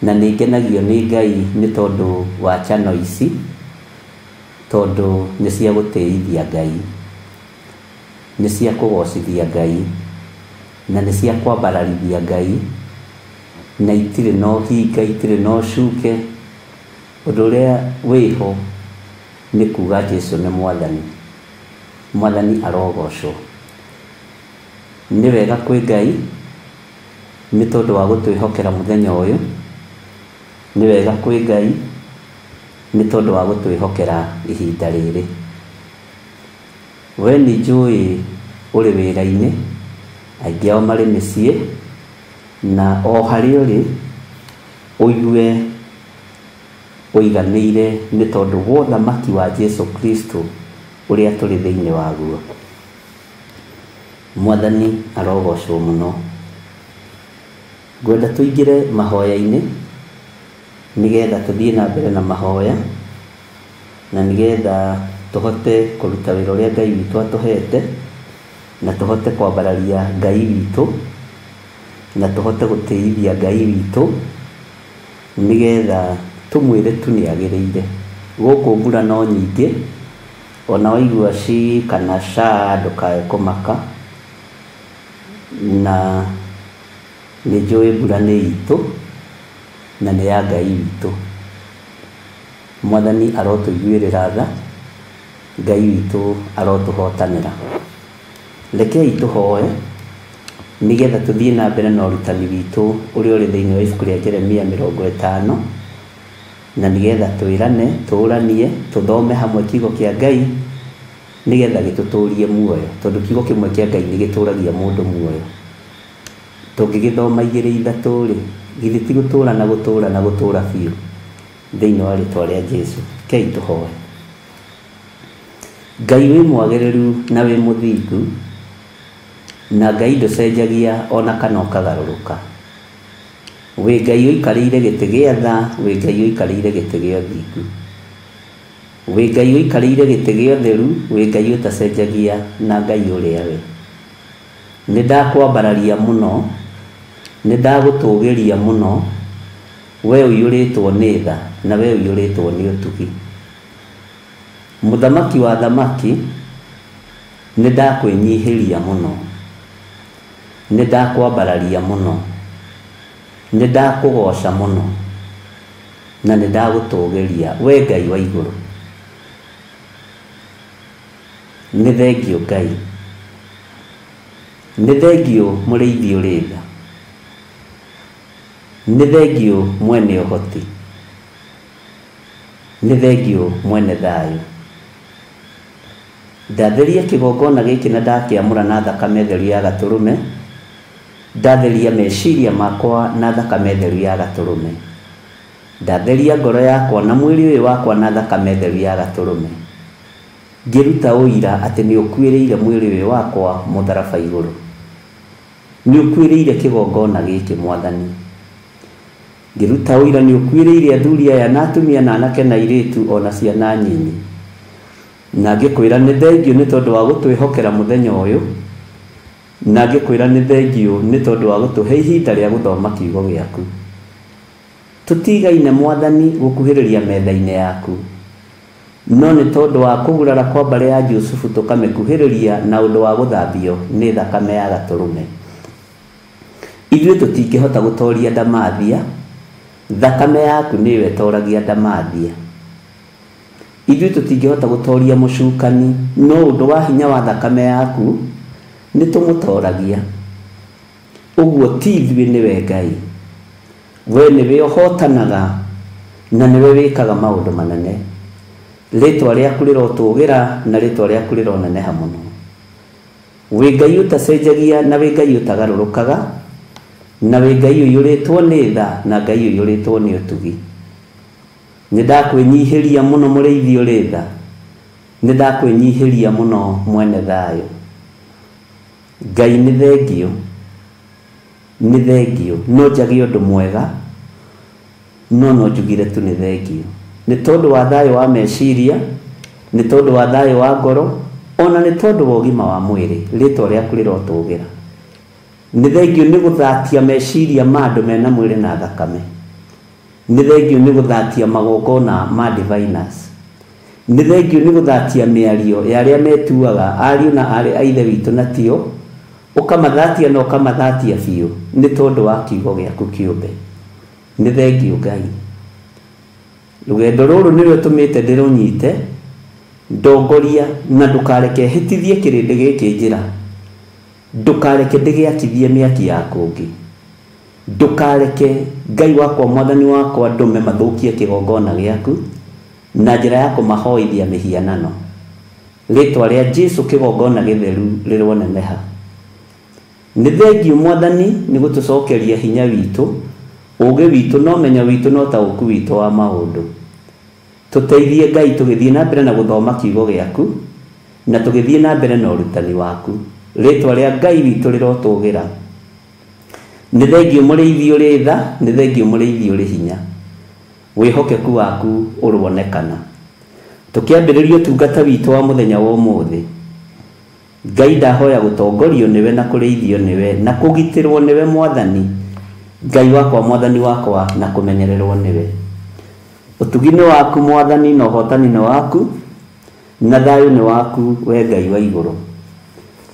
na nĩ ngenagio nĩ Ngai nĩ tondũ wa channel ici, tondũ nĩ cia gũtĩithia Ngai, nĩ cia kũgocithia Ngai na nĩ cia kwambararithia Ngai, na itirĩ no hinga, itirĩ no cuke. Ũndũ ũrĩa wĩho nĩ kuga Jesũ nĩ Mwathani, Mwathani arogocwo. Nĩ wega kwĩ Ngai nĩ tondũ wa gũtwĩhokera mũthenya ũyũ, nĩ wega kwĩ Ngai nĩ tondũ wa gũtwĩhokera ihinda rĩrĩ. We nĩ njũĩ ũrĩ wĩra-inĩ, aingĩ ao marĩ mĩciĩ, na o harĩa ũrĩ ũigue ũiganĩire nĩ tondũ wa ũthamaki wa Jesũ Kristo ũrĩa tũrĩ thĩinĩ waguo. Mwathani arogocwo mũno. Ngwenda tũingĩre mahoya-inĩ nĩgetha tũthiĩ na mbere na mahoya, na nĩgetha tũhote kũruta wĩra ũrĩa Ngai witũ atũhete, na tũhote kwambararia Ngai witũ, na tũhote gũtĩithia Ngai witũ, nĩgetha tũmwĩre tu nĩ agĩrĩire. Gũkũ mbura no nyingĩ, ona waigua ci kana ca ndũkae kũmaka, na nĩ njũĩ mbura nĩ itũ na nĩ ya Ngai witũ. Mwathani arotũiguĩrĩra tha, Ngai witũ arotũhotanĩra. Rekei tũhoe nĩgetha tũthiĩ na mbere na ũrutani witũ ũrĩa ũrĩ thĩinĩ wa ibuku rĩa Jeremia 50, na nĩgetha twĩrane, tũũranie, tũthome hamwe kiugo kĩa Ngai nĩgetha gĩtũtũrie muoyo, tondũ kiugo kĩmwe kĩa Ngai nĩ gĩtũragia mũndũ muoyo. Tũngĩgĩthoma igĩrĩ ithatũ rĩ, githĩ ti gũtũũra na gũtũũra na gũtũũra biũ thĩinĩ wa rĩĩtwa rĩa Jesũ. Kei tũhoe. Ngai wĩ mwagĩrĩru na wĩ mũthingu, na Ngai ndũcenjagia ona kana ũkagarũrũka. Wĩ Ngai ũikarĩire gĩtĩ gĩa tha, wĩ Ngai ũikarĩire gĩtĩ gĩa ũthingu, wĩ Ngai ũikarĩire gĩtĩ gĩa ũtheru, wĩ Ngai ũtacenjagia na Ngai ũrĩa we. Nĩ ndakwambararia mũno, nĩ ndagũtũũgĩria mũno, we ũiyũrĩtwo nĩ tha na we ũiyũrĩtwo nĩ ũtugi. Mũthamaki wa thamaki, nĩ ndakwĩnyihĩria mũno, nĩ ndakwambararia mũno, nĩ ndakũgoca mũno, na nĩ ndagũtũũgĩria we Ngai wa igũrũ. Nĩ thengio Ngai, nĩ thengio mũrĩithi ũrĩ tha, nĩ thengio mwene ũhoti, nĩ thengio mwene thayũ. Ndatheria kĩgongona gĩkĩ na ndakĩamũra na thakame theru ya gatũrũme, ndatheria meciria makwa na thakame theru ya gatũrũme, ndatheria ngoro yakwa na mwĩrĩ ũyũ wakwa na thakame theru ya gatũrũme, ngĩruta ũira atĩ nĩ ũkuĩrĩire mwĩrĩ ũyũ wakwa mũtharaba igũrũ. nĩ ũkwĩrĩire kĩgongona gĩkĩ Mwathani. Ngĩruta ũira nĩ ũkwĩrĩire athuri aya na atumia na anake na airĩtu ona ciana nyinyi, na ngĩkwĩra nĩ thengio nĩ tondũ wa gũtwĩhokera mũthenya ũyũ, na ngĩkwĩra nĩ thengio nĩ tondũ wa gũtũhe ihinda rĩa gũthoma kiugo gĩaku. Tũtigaine Mwathani gũkuhĩrĩria metha-inĩ yaku, no nĩ tondũ wa kũgurara kwa mbarĩ ya Jusufu tũkamĩkuhĩrĩria na ũndũ wa gũthambio nĩ thakame ya Gatũrũme. Ithuĩ tũtingĩhota gũtoria ndamathia, thakame yaku nĩyo ĩtoragia ndamathia. Ithuĩ tũtingĩhota gũtoria mũcukani, no ũndũ wa hinya wa thakame yaku nĩ tũmũtoragia. Ũguo ti ithuĩ nĩwe Ngai, we nĩwe ũhotanaga na nĩwe wĩkaga maũndũ manene. Rĩtwa rĩaku rĩrotũgĩra na rĩtwa rĩaku rĩroneneha mũno. Wĩ Ngai ũtacenjagia na wĩ Ngai ũtagarũrũkaga, na wĩ Ngai ũiyũrĩtwo nĩ tha na Ngai ũiyũrĩtwo nĩ ũtugi. Nĩ ndakwĩnyihĩria mũno mũrĩithi ũrĩ tha, nĩ ndakwĩnyihĩria mũno mwene thayũ. Ngai nĩ thengio, nĩ thengio, no njagie ũndũ mwega, no njugire tu nĩ thengio. Nĩ tondũ wa thayũ wa meciria, nĩ tondũ wa thayũ wa ngoro, ona nĩ tondũ wa ũgima wa mwĩrĩ, rĩtwa rĩaku rĩrotũgĩra. Nĩ thengio nĩ gũthatia meciria ma andũ mena mwĩrĩ na thakame. Nĩ thengio nĩ gũthatia magongona ma diviners. Nĩ thengio nĩ gũthatia mĩario ya arĩa metuaga ariũ na arĩ a ithe witũ na tio, ũkamathatia na ũkamathatia biũ nĩ tondũ wa kiugo gĩaku kĩũmbe. Nĩ thengio Ngai. Rũgendo rũrũ nĩrũo tũmĩte ndĩrũnyite, ndongoria na ndũkareke hĩtithie kĩrĩndĩ gĩkĩ njĩra, ndũkareke ndĩgĩakithie mĩaki ya kũngĩ, ndũkareke Ngai wakwa Mwathani wakwa ndũme mathũkie kĩgongona gĩaku na njĩra ya kũmahoithia mĩhianano. Rĩtwa rĩa Jesũ kĩgongona gĩtheru rĩroneneha. Nĩ thengio Mwathani nĩ gũtũcokeria hinya witũ, ũũgĩ witũ na ũmenyo witũ na ũtaũku witũ wa maũndũ. Tũteithie Ngai tũgĩthiĩ na mbere na gũthoma kiugo gĩaku, na tũgĩthiĩ na mbere na ũrutani waku. Rĩtwa rĩa Ngai witũ rĩrotũgĩra. Nĩ thengio mũrĩithi ũrĩ tha, nĩ thengio mũrĩithi ũrĩ hinya. Wĩhokeku waku ũronekana. Tũkĩambĩrĩria ũtungata witũ wa mũthenya wa ũmũthĩ, Ngai ndahoya gũtongorio nĩwe na kũrĩithio nĩwe na kũgitĩrwo nĩwe Mwathani, Ngai wakwa Mwathani wakwa na kũmenyererwo nĩwe. Ũtugi nĩ waku Mwathani na ũhotani nĩ waku, na thayũ nĩ waku we Ngai wa igũrũ.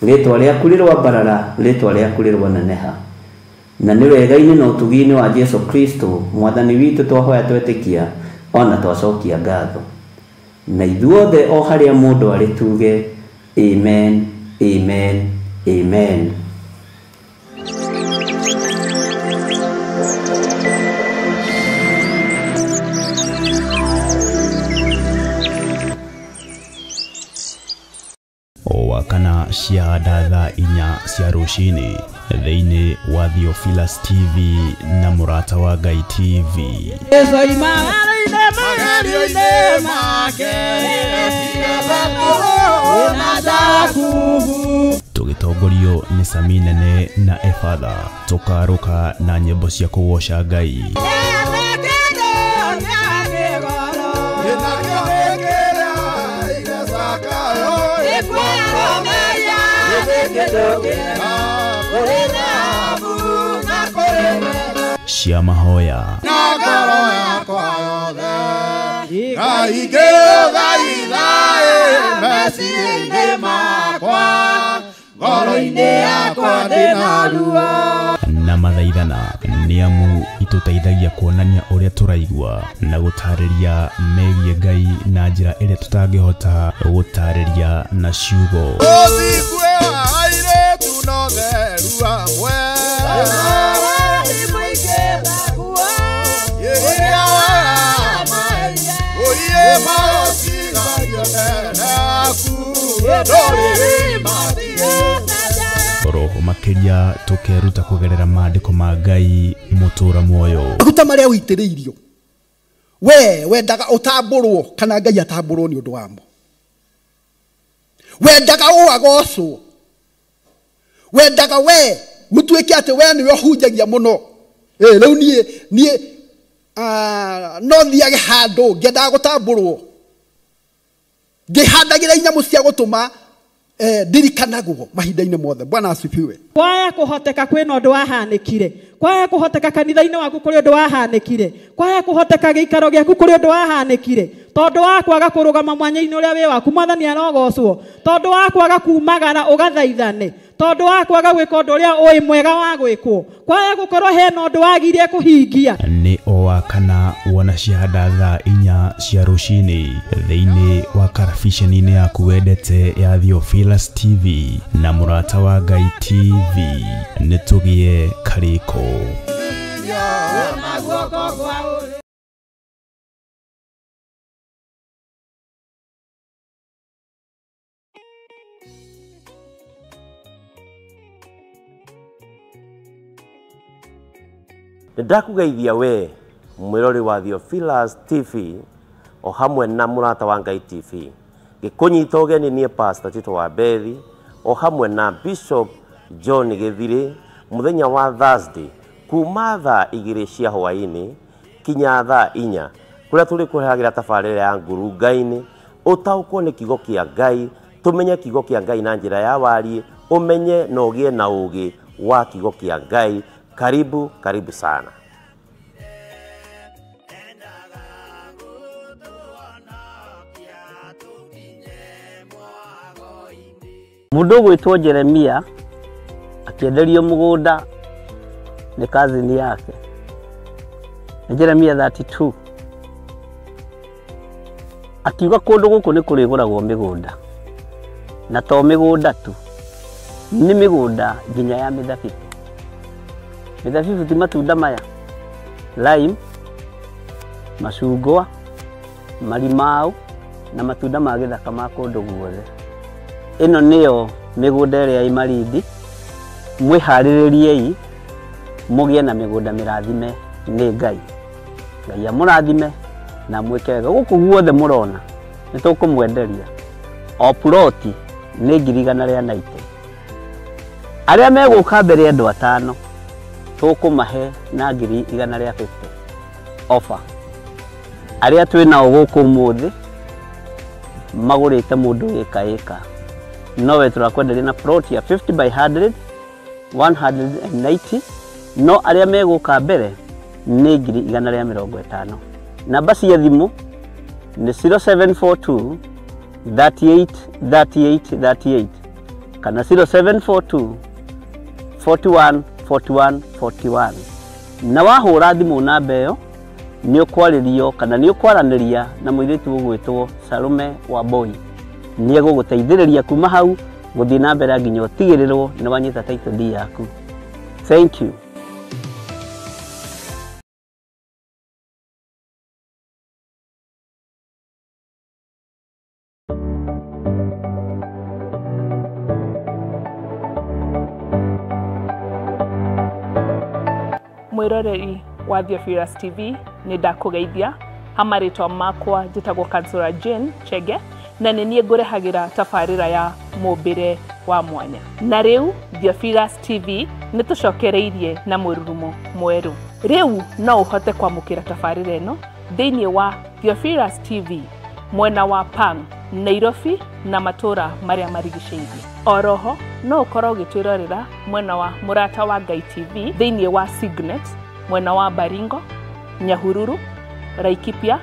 Rĩtwa rĩaku rĩroambarara, rĩtwa rĩaku rĩroneneha. Na nĩ wega-inĩ na ũtugi-inĩ wa Jesũ Kristo Mwathani witũ twahoya twetĩkia ona twacokia ngatho. Na ithuothe o harĩa mũndũ arĩ tuge amen, amen, amen. Wakana cia thaa 4 cia rũcinĩ thĩinĩ wa Theophilus TV na Mũrata wa Ngai TV. Tũgĩtongorio nĩ Sami Nene na Efatha, tũkarũka na nyĩmbo cia kũgoca Ngai. Cia mahoya na mathaithana nĩ amu itũteithagia kuonania ũrĩa tũraigua na gũtarĩria megiĩ Ngai na njĩra ĩrĩa tũtangĩhota gũtarĩria na ciugo. Roho makĩria tũkeruta kũgerera maandĩko ma Ngai mũtũũra muoyo. Maguta marĩa ũitĩrĩirio we wendaga ũtambũrwo kana Ngai atambũrwo nĩ ũndũ wamo. Wendaga ũagocwo, wendaga we gutuike ate we ni we hunjagia muno riu nie no thiage handu ngenda gutamburwo ngihandagira inyamu cia gutuma ndirikanagwo mahinda-inĩ mothe. Bwana asifiwe. Kwaya kuhoteka kwina undu wahanikire, kwaya kuhoteka kanitha-inĩ waku kuri undu wahanikire, kwaya kuhoteka giikaro giaku kuri undu wahanikire, tondu wa kwaga kurugama mwanya-inĩ uria wi waku. Mwathani arogocwo. Tondu wa kwaga kumagara ugathaithane, tondu wa kwaga gwika undu uria ui mwega wa gwikwo, kwaya gukorwo hena undu wagirie kuhingia. Ni o wakana wona ciahanda thaa 4 cia rucini thiini wa karabiceni-inĩ yaku wendete ya Theophilus TV na Murata wa Ngai TV. Nitugie kariko. Ndakugeithia we mwirori wa Theophilus TV o hamwe na Murata wa Ngai TV. Gikunyita ugeni nie Pastor Tito wa Bethi o hamwe na Bishop John Githiri muthenya wa Thursday kuma thaa 2 cia hwaini kinya thaa 4 kuria tuli kuheagira tabarĩra ya nguru Ngai-inĩ utaukwo ni kigo kia Ngai, tumenye kigo kia Ngai na njira ya wari, umenye na ugie na ugi wa kigo kia Ngai. Karibu sana. Mundu gwitwo Jeremia akienderio mugunda ni kazini yake. Jeremia 32 akiuga kundu guku ni kuriguragwo migunda, na to migunda tu, ni migunda nginya ya mithabibu. Mithabibu ti matunda maya, lime, macungwa, marimau na matunda ma githaka ma kundu guothe. Ino niyo migunda ĩrĩa ĩ Malindi. Mwiharĩrĩriei mugie na migunda mirathime ni Ngai. Ngai amurathime na mwike wega. Guku guothe murona ni tukumwenderia o ploti ni 190. Aria meguka mbere andu 5 tukumahe na 150 offer. Aria twinao guku muthi magurite mundu ika nowe turakwenderia na plot ya 50 by 100 180. No aria meguka mbere ni 150. Namba cia thimu ni 0742 38 38 38 kana 0742 41 41 41. Na wahura thimu namba iyo ni ukwaririo kana ni ukwaraniria na muiritu ugwitwo Salome Wambui. Ni eguguteithiriria kuma hau guthii na mbere nginya utigirirwo ni wanyita title deed yaku. Thank you. Mwiroreri wa Theophilus TV ni ndakugeithia. Hamaritwa makwa njitagwo Kansura Jane Chege na nie ngurehagira tabarĩra ya mũmbĩre wa mwanya. Na riu Theophilus TV ni tucokereirie na mũrurumo mweru. Riu no uhote kwamukira tabarĩra ĩno thĩinĩ wa Theophilus TV mwena wa Pang, Nairobi na matura maria marigicĩirie. Oroho no ukorwo gitwirorera mwena wa Murata wa Ngai TV thĩinĩ wa Signet mwena wa Baringo, Nyahururu, Laikipia,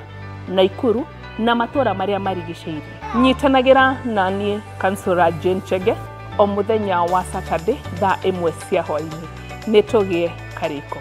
Naikuru na matura maria marigicĩirie. Nyitanagira na nie Kansura Jane Chege o muthenya wa Saturday thaa 1 cia hwainĩ. Nitugie kariko.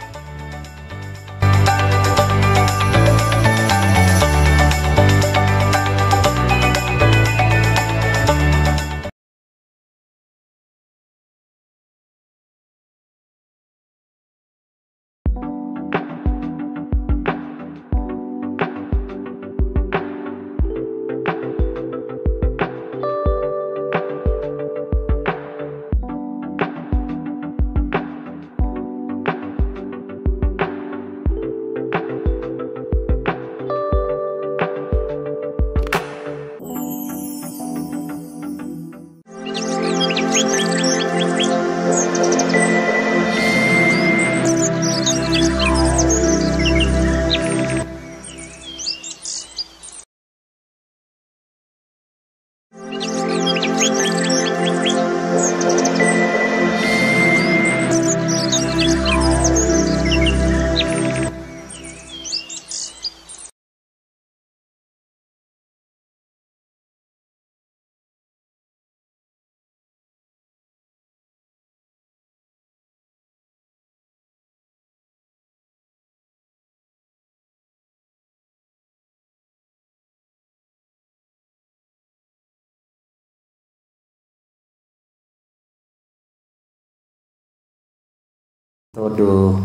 tondu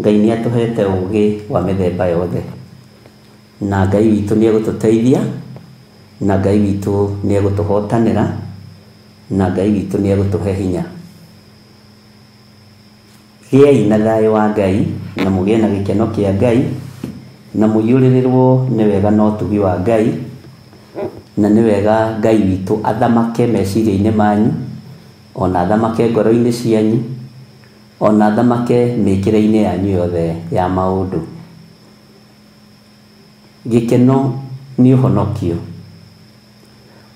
Ngai nĩ atuhete ũgĩ wa mĩthemba yothe, na Ngai witũ nĩ egũtũteithia, na Ngai witũ nĩ egũtũhotanĩra, na Ngai witũ nĩ egũtũhe hinya. Gĩai na thayũ wa Ngai na mũgĩe na gĩkeno kĩa Ngai, na mũiyũrĩrĩrwo nĩ wega na ũtugi wa Ngai, na nĩ wega Ngai witũ athamake meciria-inĩ manyu, ona athamake ngoro-inĩ cianyu, ona athamake mĩkĩre-inĩ yanyu yothe ya maũndũ. Gĩkeno nĩ ũhonokio,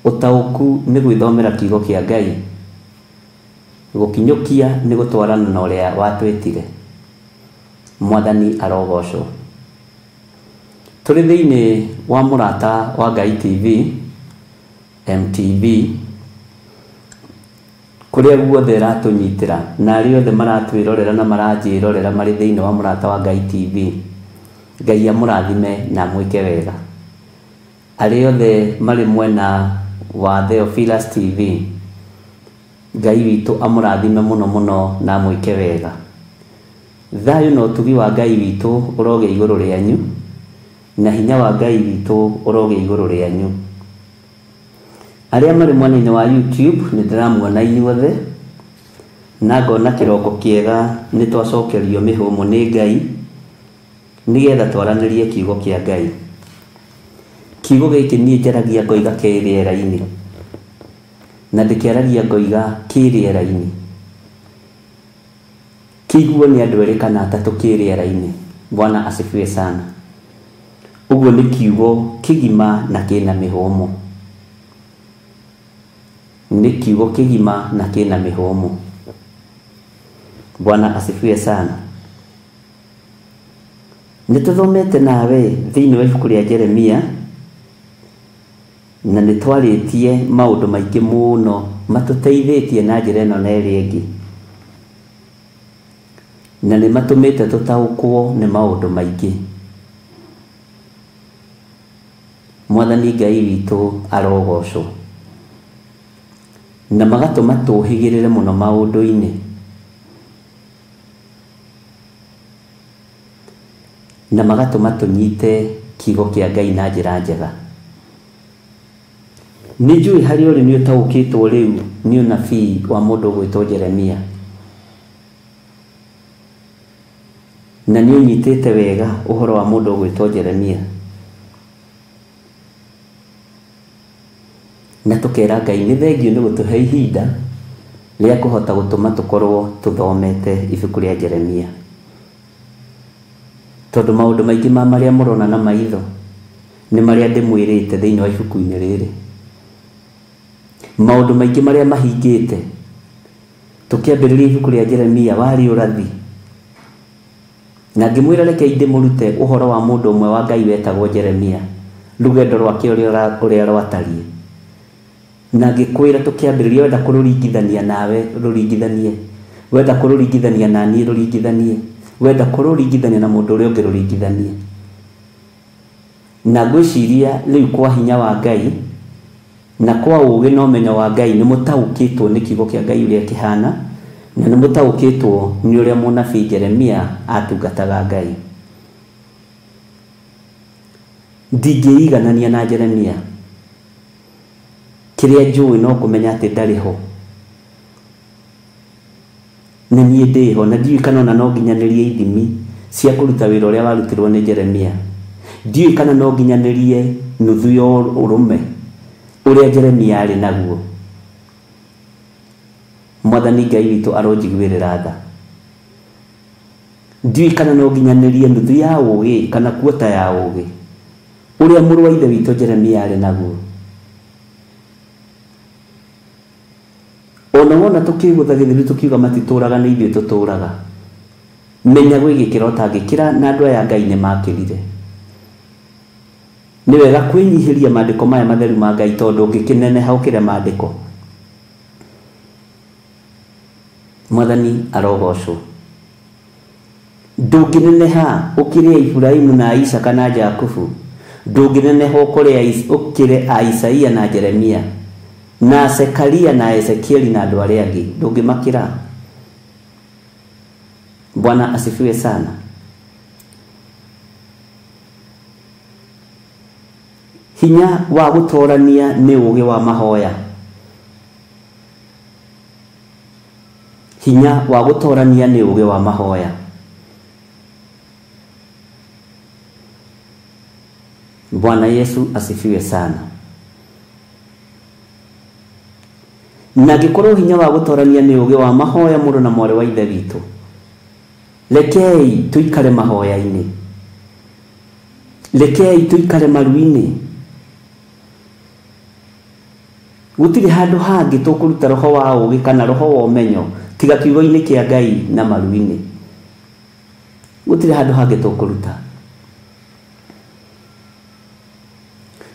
ũtaũku nĩ gwĩthomera kiugo kĩa Ngai, gũkinyũkia nĩ gũtwarana na ũrĩa watwĩtire. Mwathani arogocwo. Tũrĩ thĩinĩ wa mũrata wa Ngai TV, MTV, kũrĩa guothe ratũnyitĩra na arĩa othe maratwĩrorera na maranjĩrorera marĩ thĩinĩ wa mũrata wa Ngai TV, Ngai amũrathime na mwĩke wega. Arĩa othe marĩ mwena wa Theophilus TV, Ngai witũ amũrathime mũno mũno na mwĩke wega. Thayũ na ũtugi wa Ngai witũ ũroge igũrũ rĩanyu, na hinya wa Ngai witũ ũroge igũrũ rĩanyu. Arĩa marĩ mwena-inĩ wa YouTube nĩ ndĩramuona inyuothe, na ngona kĩroko kĩega nĩ twacokerio mĩhũmũ nĩ Ngai, nĩgetha twaranĩrie kiugo kĩa Ngai. Kiugo gĩkĩ niĩ njaragia ngoiga kĩ rĩera-inĩ, na ndĩkĩaragia ngoiga kĩ rĩera-inĩ, kĩiguo nĩ andũ erĩ kana atatũ kĩ rĩera-inĩ. Bwana asifiwe sana. Ũguo nĩ kiugo kĩgima na kĩna mĩhũmũ, nĩ kiugo kĩgima na kĩna mĩhũmũ. Bwana asifiwe sana. Nĩtũthomete nawe thĩinĩ wa ibuku rĩa Jeremia, na nĩtwarĩtie maũndũ maingĩ mũno matũteithĩtie na njĩra ĩno na ĩrĩa ĩngĩ, na nĩ matũmĩte tũtaũkwo nĩ maũndũ maingĩ. Mwathani Ngai witũ arogocwo, na magatũma tũhĩgĩrĩre mũno maũndũ-inĩ, na magatũma tũnyite kiugo kĩa Ngai na njĩra njega. Nĩ njũĩ harĩ ũrĩ nĩ ũtaũkĩtwo rĩu nĩ ũnabii wa mũndũ ũgwĩtwo Jeremia, na nĩ ũnyitĩte wega ũhoro wa mũndũ ũgwĩtwo Jeremia, na tũkera Ngai nĩ thengio nĩ gũtũhe ihinda rĩa kũhota gũtũma tũkorwo tũthomete ibuku rĩa Jeremia, tondũ maũndũ maingĩ ma marĩa mũrona na maitho nĩ marĩa ndĩmwĩrĩte thĩinĩ wa ibuku-inĩ rĩrĩ. Maũndũ maingĩ marĩa mahingĩte tũkĩambĩrĩria ibuku rĩa Jeremia warĩ ũrathi, na ngĩmwĩra rekei ndĩmũrute ũhoro wa mũndũ ũmwe wa Ngai wetagwo Jeremia, rũgendo rwake ũrĩa rwatariĩ, na ngĩkwĩra tũkĩambĩrĩria wenda kũrũringithania nawe rũringithanie, wenda kũrũringithania na niĩ rũringithanie, wenda kũrũringithania na mũndũ ũrĩa ũngĩ rũringithanie. Na ngwĩciria rĩu kwa hinya wa Ngai na kwa ũũgĩ na ũmenyo wa Ngai nĩ mũtaũkĩtwo nĩ kiugo kĩa Ngai ũrĩa kĩhana, na nĩ mũtaũkĩtwo nĩ ũrĩa mũnabii Jeremia atungataga Ngai. Ndingĩiganania na Jeremia, kĩrĩa njũĩ no kũmenya atĩ ndarĩ ho, na niĩ ndĩ ho, na ndiũĩ kana ona no nginyanĩrie ithimi cia kũruta wĩra ũrĩa warutirwo nĩ Jeremia. Ndiũĩ kana no nginyanĩrie nuthu ya ũrũme ũrĩa Jeremia arĩ naguo. Mwathani Ngai witũ aronjiguĩrĩra tha. Ndiũĩ kana no nginyanĩrie nuthu ya ũũgĩ kana kuota ya ũũgĩ ũrĩa mũrũ wa ithe witũ Jeremia arĩ naguo. ona wona tukigutha githiri tukiuga matituraga na ithuĩ tuturaga menya gwĩgĩkĩra ũtangĩkĩra na andũ aya Ngai nĩ makĩrire nĩ wega kwĩnyihĩria maandĩko maya matheru ma Ngai tondũ ũngĩkĩneneha ũkĩre maandĩko Mwathani arogocwo ndũngĩneneha ũkĩre Ibrahimu na Isaka na Jakubu ndũngĩneneha ũkĩre Isaia na Jeremia na Zekaria na Ezekieli na andũ arĩa angĩ ndũngĩmakĩra. Bwana asifiwe sana. Hinya wa gũtorania nĩ ũũgĩ wa mahoya. Hinya wa gũtorania nĩ ũũgĩ wa mahoya. Bwana Yesu asifiwe sana. Na gĩkorwo hinya wa gũtorania nĩ ũũgĩ wa mahoya mũndũ na mwarĩ wa ithe witũ. Rekei tuikare mahoya-inĩ. Rekei tuikare maru-inĩ. Gũtirĩ handũ hangĩ tũkũruta roho wa ũũgĩ kana roho wa ũmenyo tiga kiugo-inĩ kĩa Ngai na maru-inĩ. Gũtirĩ handũ hangĩ tũkũruta.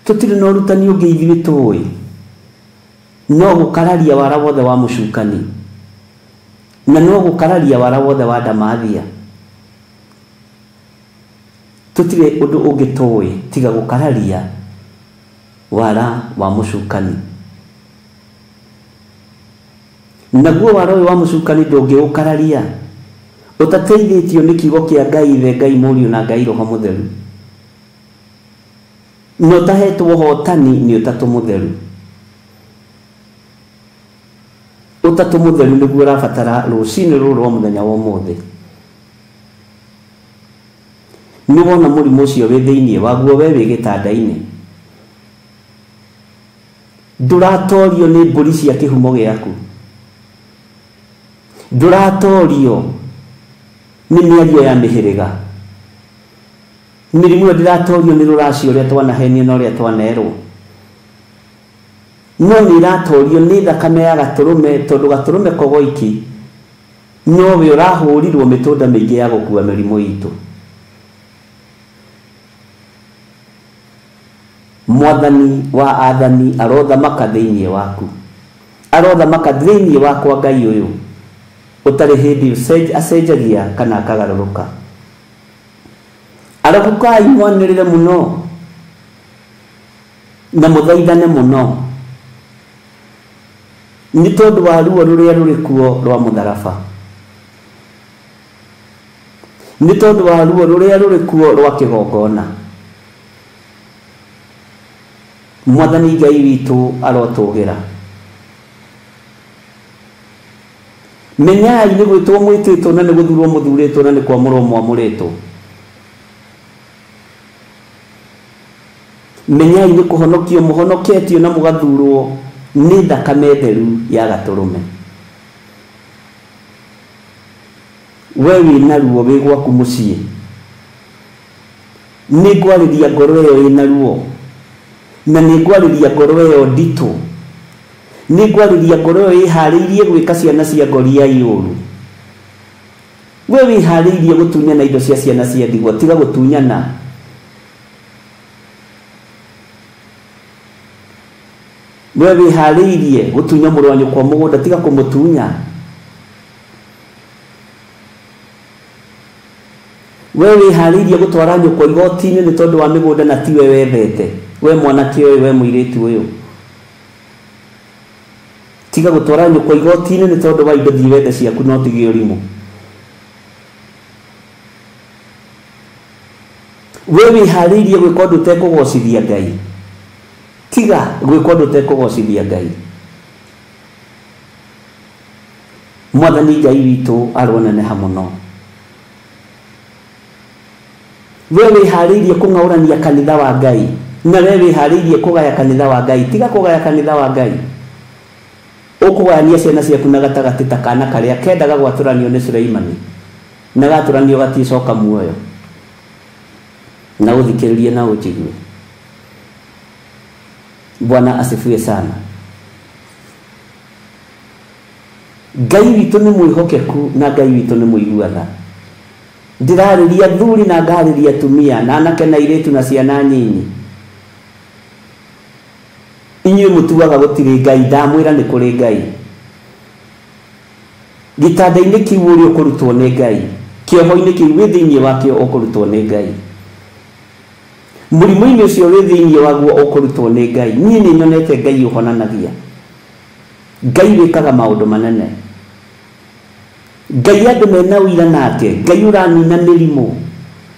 Tũtirĩ na ũrutani ũngĩ ithuĩ tũĩ. No gũkararia wara wothe wa mũcukani. Na no gũkararia wara wothe wa ndamathia. Tũtirĩ ũndũ ũngĩ tũĩ tiga gũkararia wara wa mũcukani. Naguo wara ũyũ wa mũcukani ndũngĩũkararia ũtateithĩtio nĩ kiugo kĩa Ngai Ithe, Ngai Mũriũ na Ngai Roho Mũtheru. Na ũtahetwo ũhotani nĩ Ũtatũ Mũtheru. Ũtatũ Mũtheru nĩguo ũrabatara rũcinĩ rũrũ rwa mũthenya wa ũmũthĩ. Nĩ wona mũrimũ ũcio wĩ thĩinĩ waguo we wĩ gĩtanda-inĩ. Ndũratorio nĩ mbũri cia kĩhumo gĩaku. Ndũratorio nĩ mĩario ya mĩhĩrĩga. Mĩrimũ ĩyo ndĩratorio nĩ rũracio ũrĩa twanahenio na ũrĩa twanerwo. No nĩ iratorio nĩ thakame ya gatũrũme tondũ gatũrũme kogoiki nowe ũrahũrirwo mĩtũnda mĩingĩ ya gũkua mĩrimũ itũ. Mwathani wa athani arothamaka thĩinĩ waku. Arothamaka thĩinĩ wakwa Ngai ũyũ ũtarĩ hĩndĩ acenjagia kana akagarũrũka. Arabukai mwanĩrĩre mũno na mũthaithane mũno nĩ tondũ wa ruo rũrĩa rũrĩ kuo rwa mũtharaba. Nĩ tondũ wa ruo rũrĩa rũrĩ kuo rwa kĩgongona. Mwathani Ngai witũ arotũgĩra. Menyai nĩ gwĩtwo mwĩtĩtwo na nĩ gũthurwo mũthurĩtwo na nĩ kwamũrwo mwamũrĩtwo. Menyai nĩ kũhonokio mũhonoketio na mũgathurwo nĩ thakame theru ya gatũrũme. We wĩna ruo wĩ gwaku mũciĩ. Nĩ ngwarĩria ngoro ĩyo ĩna ruo na nĩ ngwarĩria ngoro ĩyo nditũ. Nĩ ngwarĩria ngoro ĩyo ĩharĩirie gwĩka ciana cia ngoria iũru. We wĩharĩirie gũtunyana indo cia ciana cia ndigwa tiga gũtunyana. We wĩharĩirie gũtunya mũrũ wa nyũkwa mũgũnda tiga kũmũtunya. We wĩharĩirie gũtwara nyũkwa igoti-inĩ nĩ tondũ wa mĩgũnda na tiwe wethete. We mwanake ũyũ, we mũirĩtu ũyũ, tiga gũtwara nyũkwa igoti-inĩ nĩ tondũ wa indo thiwethe ciaku no tige ũrimũ. We wĩharĩirie gwĩka ũndũ ũtekũgocithia Ngai. Tiga gwĩka ũndũ ũtekũgocithia Ngai. Mwathani Ngai witũ aroneneha mũno. We wĩharĩirie kũng'aũrania kanitha wa Ngai na we wĩharĩirie kũgaya kanitha wa Ngai. Tiga kũgaya kanitha wa Ngai. Ũkũgayania ciana ciaku na gatagatĩ ta kana karĩa kendaga gwatũranio nĩ Suleimani na gatũranio gaticoka muoyo. Na ũthikĩrĩrie na ũnjigue. Bwana asifiwe sana. Ngai witũ nĩ mwĩhokeku na Ngai witũ nĩ mũiguatha. Ndirarĩria thuri na ngarĩria atumia na anake na airĩtu na ciana nyinyi. Inyuĩ mũtuaga gũtirĩ Ngai, ndamwĩra nĩ kũrĩ Ngai. Gĩtanda-inĩ kĩu ũrĩ ũkũrutwo nĩ Ngai, kĩoho-inĩ kĩu wĩ thĩinĩ wakĩo ũkũrutwo nĩ Ngai, mũrimũ-inĩ ũcio wĩ thĩinĩ waguo ũkũrutwo nĩ Ngai. Niĩ nĩ nyonete Ngai ũhonanagia. Ngai wĩkaga maũndũ manene. Ngai andũ mena ũira nake. Ngai ũranina mĩrimũ,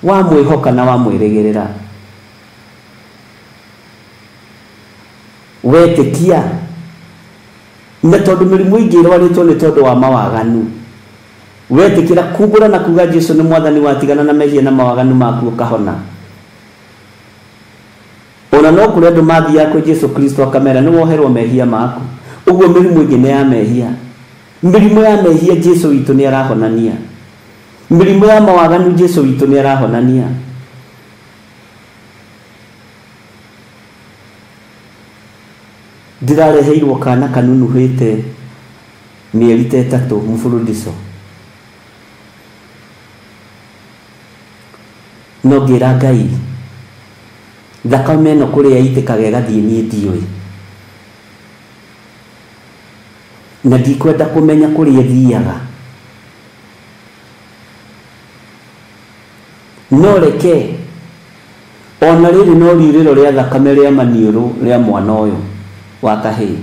wa mwĩhoka na wa mwĩrĩgĩrĩra. Wetĩkia. Na tondũ mĩrimũ ĩngĩ ĩrwarĩtwo nĩ tondũ wa mawaganu, wetĩkĩra kumbũra na kuga Jesũ nĩ mwathani, watigana na mehia na mawaganu maku ũkahona. Ona no kũrĩ andũ mathiaga kwĩ Jesũ Kristo akamera nĩ woherwo mehia maku. Ũguo mĩrimũ ĩngĩ nĩ ya mehia. Mĩrimũ ya mehia Jesũ witũ nĩ arahonania. Mĩrimũ ya mawaganu Jesũ witũ nĩ arahonania. Ndirareheirwo kana kanunuhĩte mĩeri ta 3 mfululizo. No ngĩra Ngai, thakame ĩno kũrĩa yaitĩkaga ĩgathiĩ niĩ ndiũĩ, na ndikwenda kũmenya kũrĩa ĩthiaga. No reke ona rĩrĩ no riurĩro rĩa thakame rĩa maniũrũ rĩa mwana ũyũ wa kahĩĩ.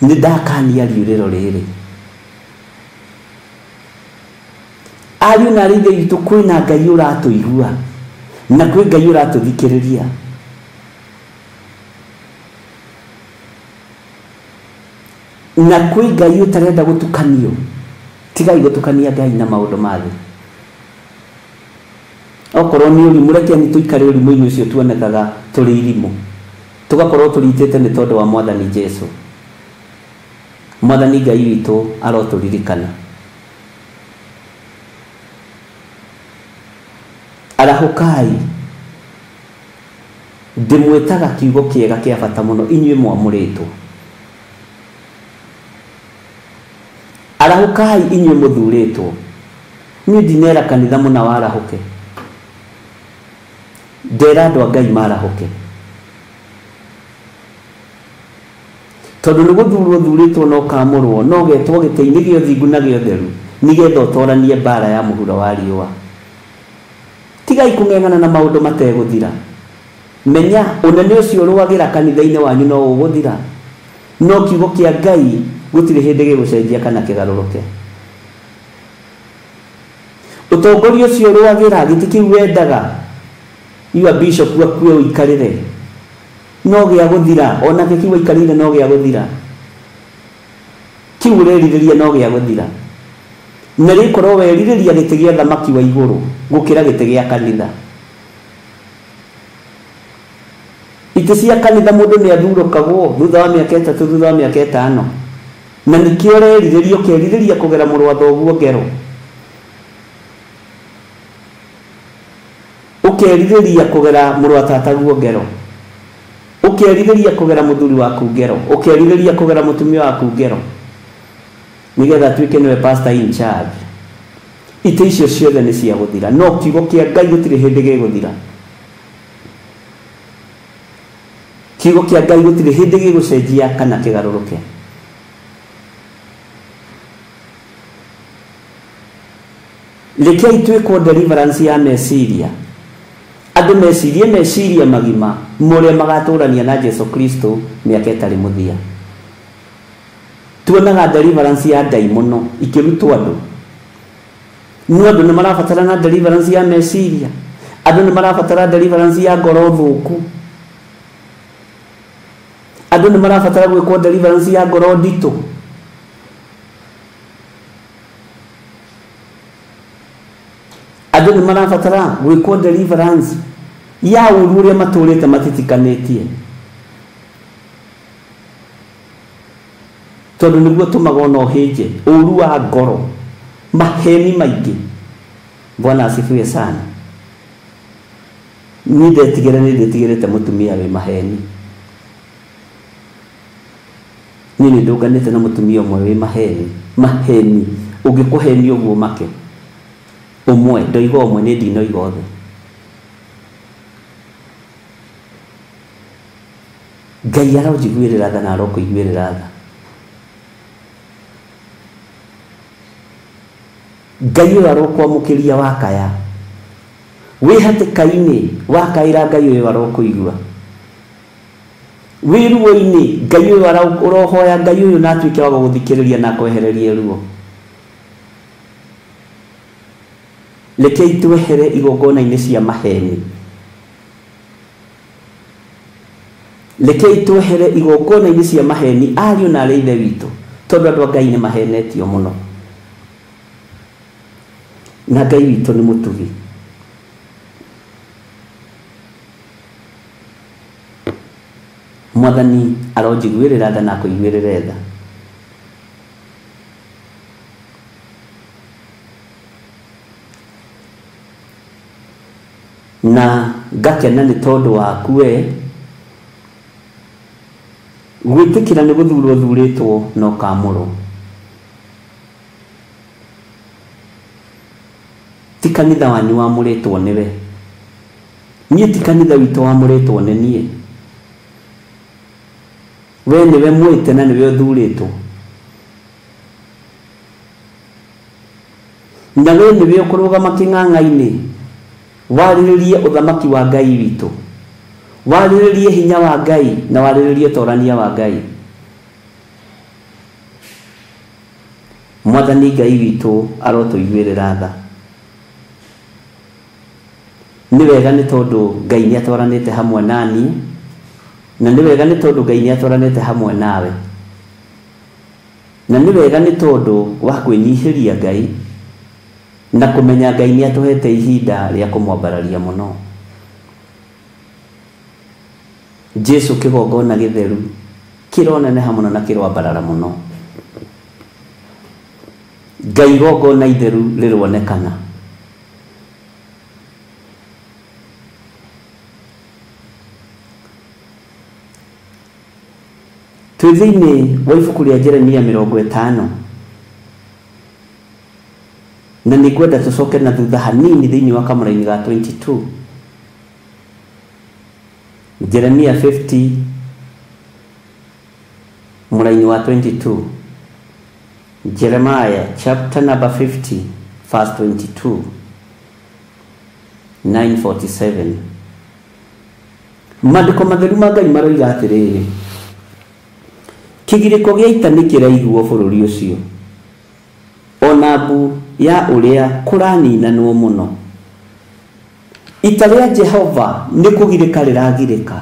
Nĩ ndakania riurĩro rĩrĩ. Ariũ na airĩtu aitũ, kwĩna Ngai ũratũigua na kwĩ Ngai ũratũthikĩrĩria. Na kwĩ Ngai ũtarenda gũtukanio. Tigai gũtukania Ngai na maũndũ ma thĩ. Okorwo nĩ ũrimũ, reke nĩ tũikare ũrimũ-inĩ ũcio tuonekaga tũrĩ irimũ, tũgakorwo tũritĩte nĩ tondũ wa Mwathani Jesũ. Mwathani Ngai witũ arotũririkana. Arahũkai. Ndĩmwĩtaga kiugo kĩega kĩa bata mũno, inyuĩ mwamũrĩtwo. Arahũkai inyuĩ mũthurĩtwo. Niĩ ndinera kanitha mũna warahũke. Ndera andũ a Ngai marahũke. Tondũ nĩ gũthurwo thurĩtwo no kamũrwo, no getwo gĩtĩ-inĩ gĩa ũthingu na gĩa ũtheru, nĩgetha ũtwaranie mbara ya mũhuro wa riũa. Tigai kũng'eng'ana na maũndũ mategũthira. Menya ũnene ũcio ũrũagĩra kanitha-inĩ wanyu no ũgũthira. No kiugo kĩa Ngai gũtirĩ hĩndĩ gĩgũcenjia kana kĩgarũrũke. Ũtongoria ũcio ũrũagĩra, gĩtĩ kĩu wendaga iwa bishop akue ũikarĩre, no gĩa gũthira. Ona kĩu ũikarĩire no gĩa gũthira. Kiu ũrerirĩria no gĩa gũthira. Na rĩkorwo werirĩria gĩtĩ gĩa thamaki wa igũrũ gũkĩra gĩtĩ gĩa kanitha. Itĩ cia kanitha mũndũ nĩ athurũkagwo thutha wa mĩaka 3, thutha wa mĩaka 5. Na nĩkĩo ũrerirĩria ũkerirĩria kũgera mũrũ wa thoguo ngero, ũkerirĩria kũgera mũrũ wa tataguo ngero, ũkerirĩria kũgera mũthuri waku ngero, ũkerirĩria kũgera mũtumia waku ngero, nĩgetha atuĩke nĩwe pastor in charge. Itĩ icio ciothe nĩ cia gũthira. No kiugo kĩa Ngai gũtirĩ hĩndĩ gĩgũthira. Kiugo kĩa Ngai gũtirĩ hĩndĩ gĩgũcenjia kana kĩgarũrũke. Rekei twĩkwo deliverance ya meciria. Andũ meciria magima mũrĩa magatũrania na Jesũ Kristo mĩaka ĩtarĩ mũthia. Tuonaga deliverance ya daimono ikĩrutwo andũ. Andũ nĩ marabatara na deliverance ya meciria. Andũ nĩ marabatara deliverance ya ngoro thũku. Andũ nĩ marabatara gwĩkwo deliverance ya ngoro nditũ. Andũ nĩ marabatara gwĩkwo deliverance ya ũru ũrĩa matũrĩte matitikanĩtie. Tondũ nĩguo tũmaga na ũhĩnje ũru wa ngoro, maheni maingĩ. Bwana asifiwe sana. Nĩ ndetigĩrĩte mũtumia wĩ maheni. nini nduganite na mutumia umwe wi maheni ungikuheni uguo make umwe ndoiga umwe ni ndinoiga othe Ngai arojiguirira tha na arokuiguirira tha Ngai uyu arokwamukiria wakaya wihatikaini wakaira Ngai uyu arokuigua wiruo-ini Ngai uyu urohoya Ngai uyu na atuike wa guthikiriria na kwehereria ruo rekei twehere igongona-ini cia maheni rekei twehere igongona-ini cia maheni ariũ na arĩa ithe witũ tondũ andũ a Ngai nĩ mahenetio mũno na Ngai witũ nĩ mũtugi Mwathani aronjiguĩrĩra tha na kũiguĩrĩra tha na ngakena nĩ tondũ waku we gwĩtĩkĩra nĩ gũthurwo thurĩtwo no kamũrũ ti kanitha wanyu wamũrĩtwo nĩwe niĩ ti kanitha witũ wamũrĩtwo nĩ niĩ we nĩwe mwĩte na nĩwe ũthurĩtwo na we nĩwe ũkũrũgama kĩng'ang'a-inĩ warĩrĩrie ũthamaki wa Ngai witũ warĩrĩrie hinya wa Ngai na warĩrĩrie ũtorania wa Ngai Mwathani Ngai witũ arotũiguĩrĩra tha nĩ wega nĩ tondũ Ngai nĩ atwaranĩte hamwe naniĩ na nĩ wega nĩ tondũ Ngai nĩ atwaranĩte hamwe nawe na nĩ wega nĩ tondũ wa kwĩnyihĩria Ngai na kũmenya Ngai nĩ atũhete ihinda rĩa kũmwambararia mũno Jesu kĩgongona gĩtheru kĩroneneha mũno na kĩrwambarara mũno Ngai igongona itheru rĩronekana twĩ thĩinĩ wa ibuku rĩa Jeremia 50 na nĩ ngwenda tũcoke na thutha hanini thĩinĩ wa kamũra-inĩ ga 22 Jeremia 50 mũra-inĩ wa 22 Jeremiah chapter number 50 verse 22 947 Maandĩko matheru ma Ngai maroiga atĩrĩrĩ kĩgirĩko gĩa ita nĩ kĩraiguo bũrũri ũcio ona mbu ya ũrĩa kũraninanwo mũno ita rĩa Jehova nĩ kũgirĩka rĩragirĩka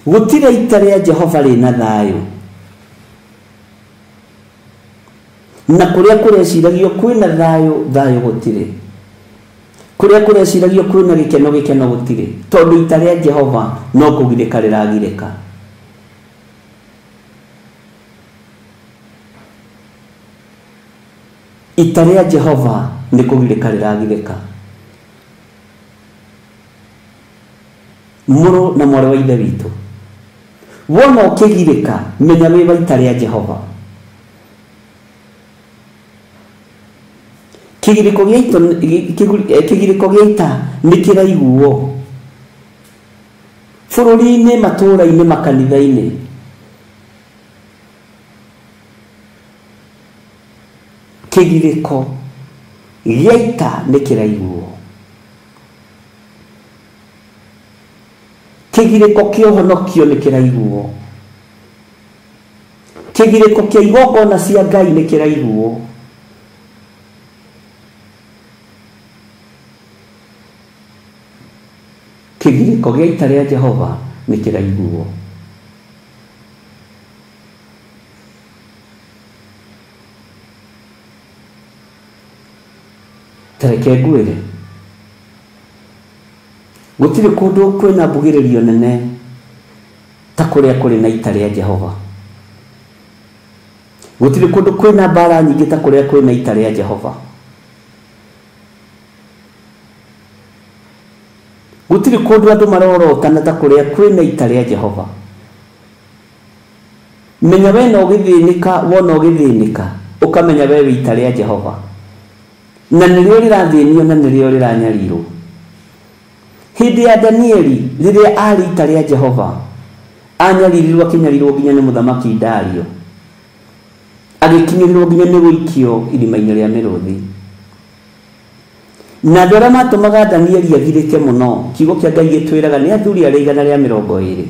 gũtirĩ ita rĩa Jehova rĩna thayũ na kũrĩa kũreciragio kwĩna thayũ gũtirĩ kũrĩa kũreciragio kwĩna gĩkeno gũtirĩ tondũ ita rĩa Jehova no kũgirĩka rĩragirĩka ita rĩa Jehova nĩ kũgirĩka rĩragirĩka mũrũ na mwarĩ wa ithe witũ wona ũkĩgirĩka menya wĩ ita rĩa Jehova kĩgirĩko gĩa ita nĩ kĩraiguo bũrũri-inĩ matũũra-inĩ makanitha-inĩ kĩgirĩko gĩa ita nĩ kĩraiguo kĩgirĩko kĩa ũhonokio nĩ kĩraiguo kĩgirĩko kĩa igongona cia Ngai nĩ kĩraiguo kĩgirĩko gĩa ita rĩa Jehova nĩ kĩraiguo tareke ngwĩre gũtirĩ kũndũ kwĩna mbugĩrĩrio nene ta kũrĩa kũrĩ na ita rĩa Jehova gũtirĩ kũndũ kwĩna mbara nyingĩ ta kũrĩa kwĩna ita rĩa Jehova gutiri kundu andu marorotana ta kuria kwina ita ria Jehova. Menya we no githinika, wona githinika ukamenya we ita ria Jehova, na nirio rirathinio na nirio riranyarirwo. Hindi ya Danieli riria ari ita ria Jehova anyaririrwo akinyarirwo nginya ni muthamaki Dario, agikinyirirwo nginya ni guikio irima-ini ria miruthi. Na ndora matumaga Danieli agirike muno, kiugo kia Ngai gitwiraga ni athuri aria 120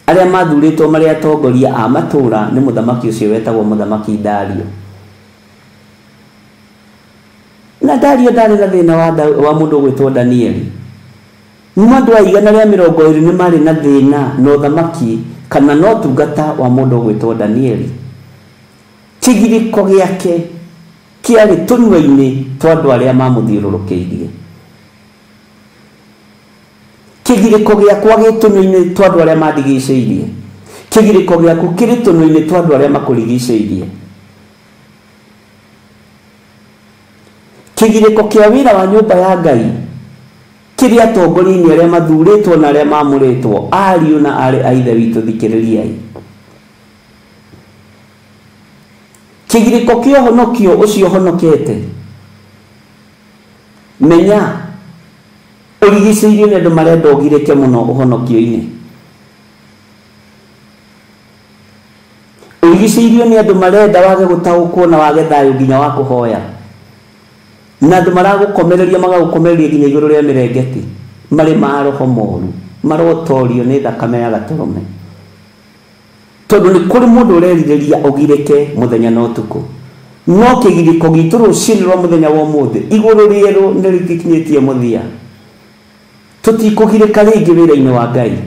aria mathuritwo mari atongoria a matura ni muthamaki ucio wetagwo muthamaki Dario. Na Dario ndari na thina wa mundu gwitwo Danieli. Mundu wa 120 ni mari na thina no thamaki kana no tungata wa mundu gwitwo Danieli. Kigiriko giake kiari tunwa-ini twa andu aria mamuthiururukiirie. Kigiriko giakwa gi tunwa-ini twa andu aria mandigicĩirie. Kigiriko giaku kiri tunwa-ini twa andu aria makurigicĩirie. Kigiriko kia wira wa nyumba ya Ngai kiri atongoria-ini aria mathuritwo na aria mamuritwo, ariu na ari a ithe witu thikiririai. Kigiriko kia honokio ucio honokete, menya urigicĩirio ni andu marenda ugirike muno uhonokio-ini. Urigicĩirio ni andu marenda wage gutaukwo na wage thayu nginya wa kuhoya, na andu maragukomereria magagukomereria nginya iguru ria mirengeti, mari ma roho moru marotorio ni thakame ya gaturume. Tondu ni kuri mundu urerireria ugirike muthenya na utuku, no kigiriko gitu rucini rwa muthenya wa umuthi iguru rieru ni ritikinyitie muthia. Tutikugirika ringi wira-ini wa Ngai,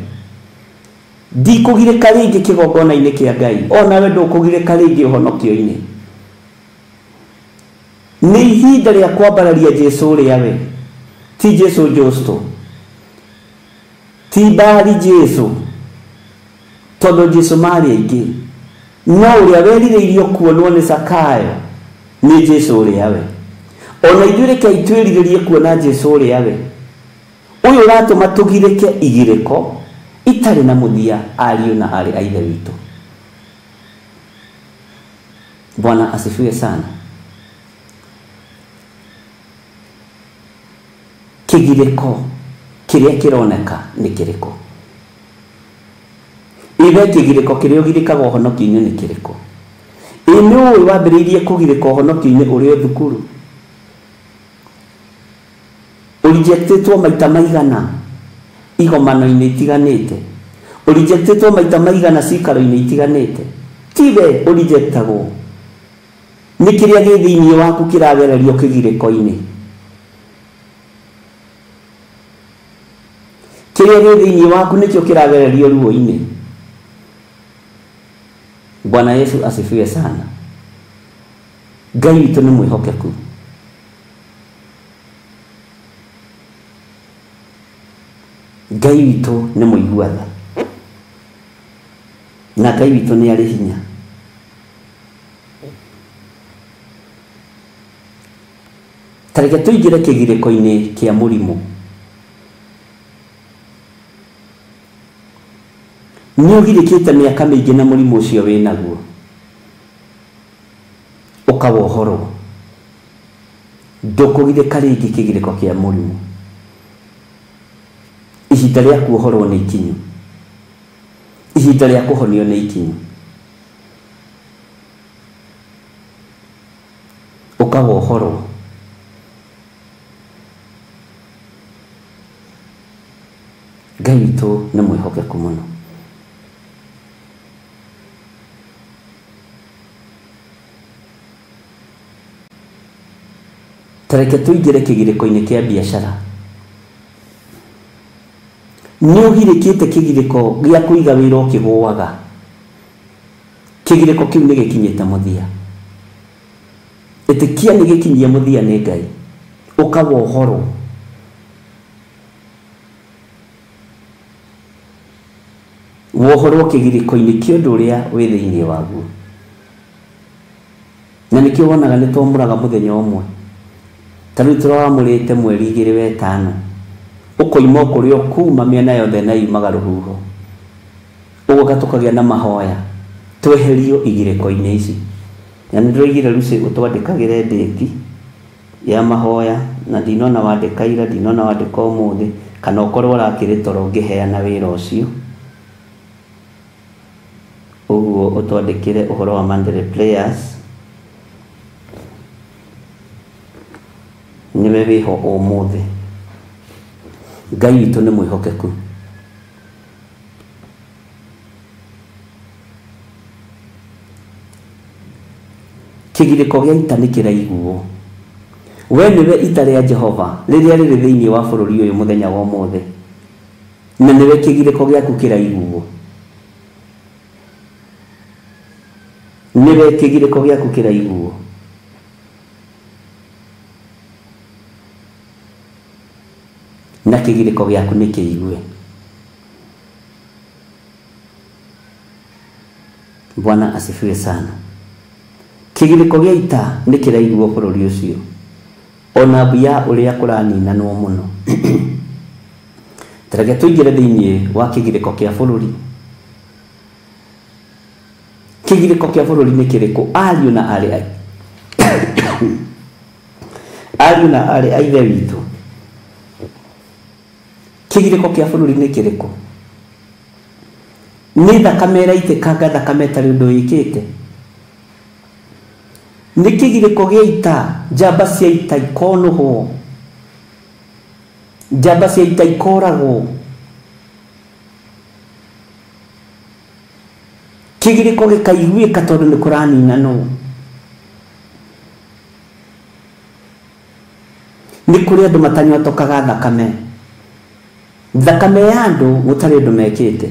ndikugirika ringi kigongona-ini kia Ngai, ona we ndukugirika ringi uhonokio-ini. Ni ihinda ria kwambararia Jesu uria we, ti Jesu Justo, ti Bari Jesu, tondu Jesu mari aingi, no uria werirĩirio kuonwo ni Zakayo ni Jesu uria we. Ona ithuĩ reke twĩrirĩrie kuona Jesu uria we, uyu uratuma tugirike igiriko itari na muthia, ariu na ari a ithe witu. Bwana asifiwe sana. Kigiriko kiria kironeka ni kiriko? Iwe kigiriko kiria ugirikaga uhonokio-ini ni kiriko? Ino uyu wambiriirie kugirika uhonokio-ini uri thukuru, urijectitwo maita maigana igomano-ini itiganite, urijectitwo maita maigana cikaro-ini itiganite. Tiwe urijectagwo ni kiria gi thiini waku kiragererio kigiriko-ini, kiria gi thiini waku nikio kiragererio ruo-ini. Bwana Yesu asifiwe sana. Ngai witu ni mwihokeku. Ngai witu ni muiguatha, na Ngai witu ni ari hinya. Tareke tuigire kigiriko-ini kia murimu. Ni ugirikite miaka mingi na murimu ucio winaguo, ukawohorwo, ndukugirika ringi kigiriko kia murimu. Ihinda ria kuohorwo ni ikinyu, ihinda ria kuhonio ni ikinyu. Ukawohorwo. Ngai witu ni mwihokeku muno. Tareke tuigire kigiriko-ini kia biashara. Ni ugirikite kigiriko gia kuiga wira ukiguaga, kigiriko kiu ni gikinyite muthia. Etikia ni gikinyie muthia ni Ngai, ukawohorwo. Wohorwo kigiriko-ini kia undu uria wi thiini waguo. Na nikio wonaga ni twamuraga muthenya umwe. Tariu turawamurite mweri 2/5 ukoima kurio kuma miena yothe na imaga ruhuho ugoka tukagia na mahoya tweherio igireko-ini ici na ndirigire ruci utwandikagire ndeti ya mahoya na ndinona wandika ira ndinona wandika umuthi kana ukorwo urakire toro ngiheana wira ucio uguo utwandikire uhoro wa Mandere Players niwe wiho umuthi Ngai witũ nĩ mwĩhokeku kĩgirĩko gĩa ita nĩ kĩraiguo we nĩwe ita rĩa Jehova rĩrĩa rĩrĩ thĩinĩ wa bũrũri ũyũ mũthenya wa ũmũthĩ na nĩwe kĩgirĩko gĩaku kĩraiguo nĩwe kĩgirĩko gĩaku kĩraiguo na kĩgirĩko gĩaku nĩ kĩigue. Bwana asifiwe sana. Kĩgirĩko gĩa ita nĩ kĩraiguo bũrũri ũcio ona mbia ũrĩa kũraninanwo mũno. Tareke tũingĩre thĩinĩ wa kĩgirĩko kĩa bũrũri. Kĩgirĩko kĩa bũrũri nĩ kĩrĩkũ? Ariũ na arĩ ariũ na arĩ a ithe witũ, kĩgirĩko kĩa bũrũri nĩ kĩrĩkũ? Nĩ thakame ĩraitĩkanga thakame tarĩ ũndũ wĩkĩte? Nĩ kĩgirĩko gĩa ita, njamba cia ita ikonũhwo, njamba cia ita ikoragwo? Kĩgirĩko gĩkaiguĩka tondũ nĩ kũraninanwo? Nĩ kũrĩ andũ matanyotokaga thakame, thakame ya andũ gũtarĩ ũndũ mekĩte.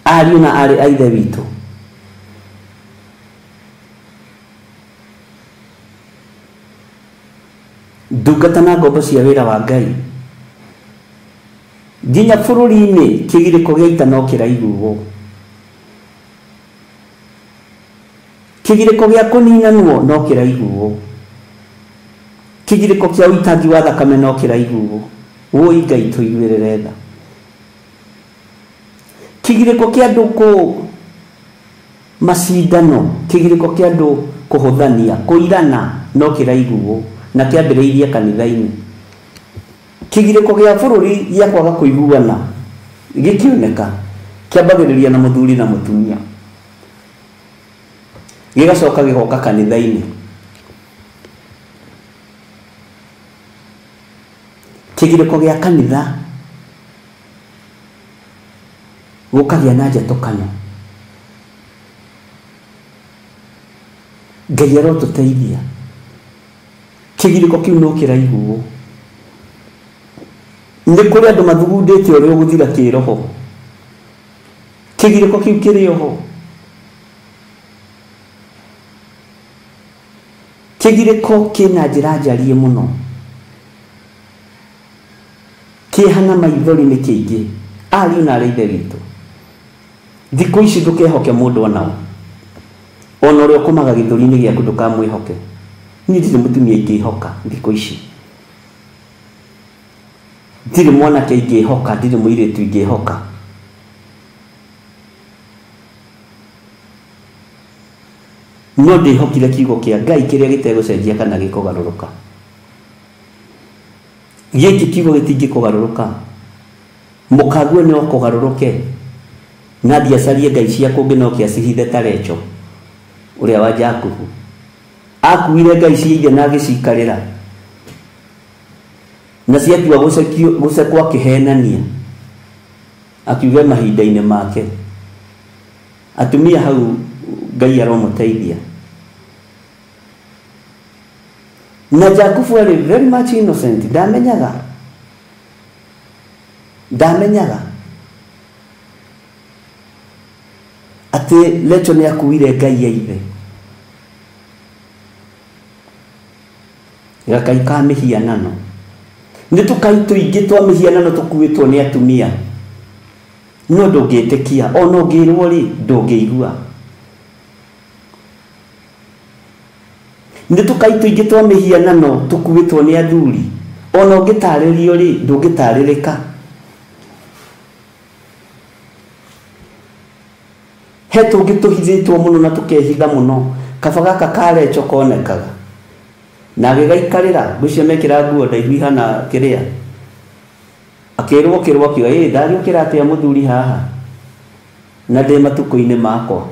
Ariũ na arĩ a ithe witũ, ndungata na ngombo cia wĩra wa Ngai, nginya bũrũri-inĩ kĩgirĩko gĩa ita no kĩraiguo. Kĩgirĩko gĩa kũninanwo no kĩraiguo. Kĩgirĩko kĩa ũitangi wa thakame no kĩraiguo. Woi Ngai tũiguĩrĩre tha. Kĩgirĩko kĩa andũ macindano, kĩgirĩko kĩa andũ kũhũthania, kũirana no kĩraiguo na kĩambĩrĩirie kanitha-inĩ. Kĩgirĩko gĩa bũrũri gĩa kwaga kũiguana gĩkĩoneka kĩambagĩrĩria na mũthuri na mũtumia, gĩgacoka gĩgoka kanitha-inĩ. Kĩgirĩko gĩa kanitha gũkagĩa na njatũkano. Ngai arotũteithia. Kĩgirĩko kĩu no kĩraiguo. Nĩ kũrĩ andũ mathugundĩte ũrĩa ũgũthira kĩroho. Kĩgirĩko kĩu kĩrĩ oho. Kĩgirĩko kĩna njĩra njariĩ mũno, kĩhana maithori nĩ kĩingĩ. Ariũ na arĩ ithe witũ, thikũ ici ndũkehoke mũndũ onao, ona ũrĩa ũkomaga gĩthũri-inĩ gĩaku ndũkamwĩhoke. Niĩ ndirĩ mũtumia ingĩhoka thikũ ici, ndirĩ mwanake ingĩhoka, ndirĩ mũirĩtu ingĩhoka. No ndĩhokire kiugo kĩa Ngai kĩrĩa gĩtegũcenjia kana gĩkũgarũrũka. Gĩkĩ kiugo gĩtingĩkũgarũrũka. Mũkague no kũgarũrũke, na thiacarie ngai cia kũngĩ no kĩacihithe ta Recho ũrĩa wa Jakubu. Akuire ngai cia ithe na agĩcikarĩra, na ciatua gũcekwo akĩhenania, akiuga mahinda-inĩ make. Atumia hau Ngai aromũteithia. Na Jakubu arĩ very much innocent, ndamenyaga atĩ Recho nĩ akuire ngai ya ithe. Gakai ka mĩhianano. Nĩ tũkai tũingĩ twa mĩhianano tũkuĩtwo nĩ atumia, no ndũngĩtĩkia, ona ũngĩrwo rĩ ndũngĩigua. nĩ tũkai tũingĩ twa mĩhianano tũkuĩtwo nĩ athuri, ona ũngĩtarĩrio rĩ ndũngĩtarĩrĩka. He tũngĩ tũhithĩtwo mũno na tũkehitha mũno, kaba gaka karecho konekaga na gĩgaikarĩra gũcio mekĩra nguo ndaihu ihana kĩrĩa, akĩrwo kiuga ndari ũkĩra atĩa mũthuri haha na ndĩ matukũ-inĩ makwa.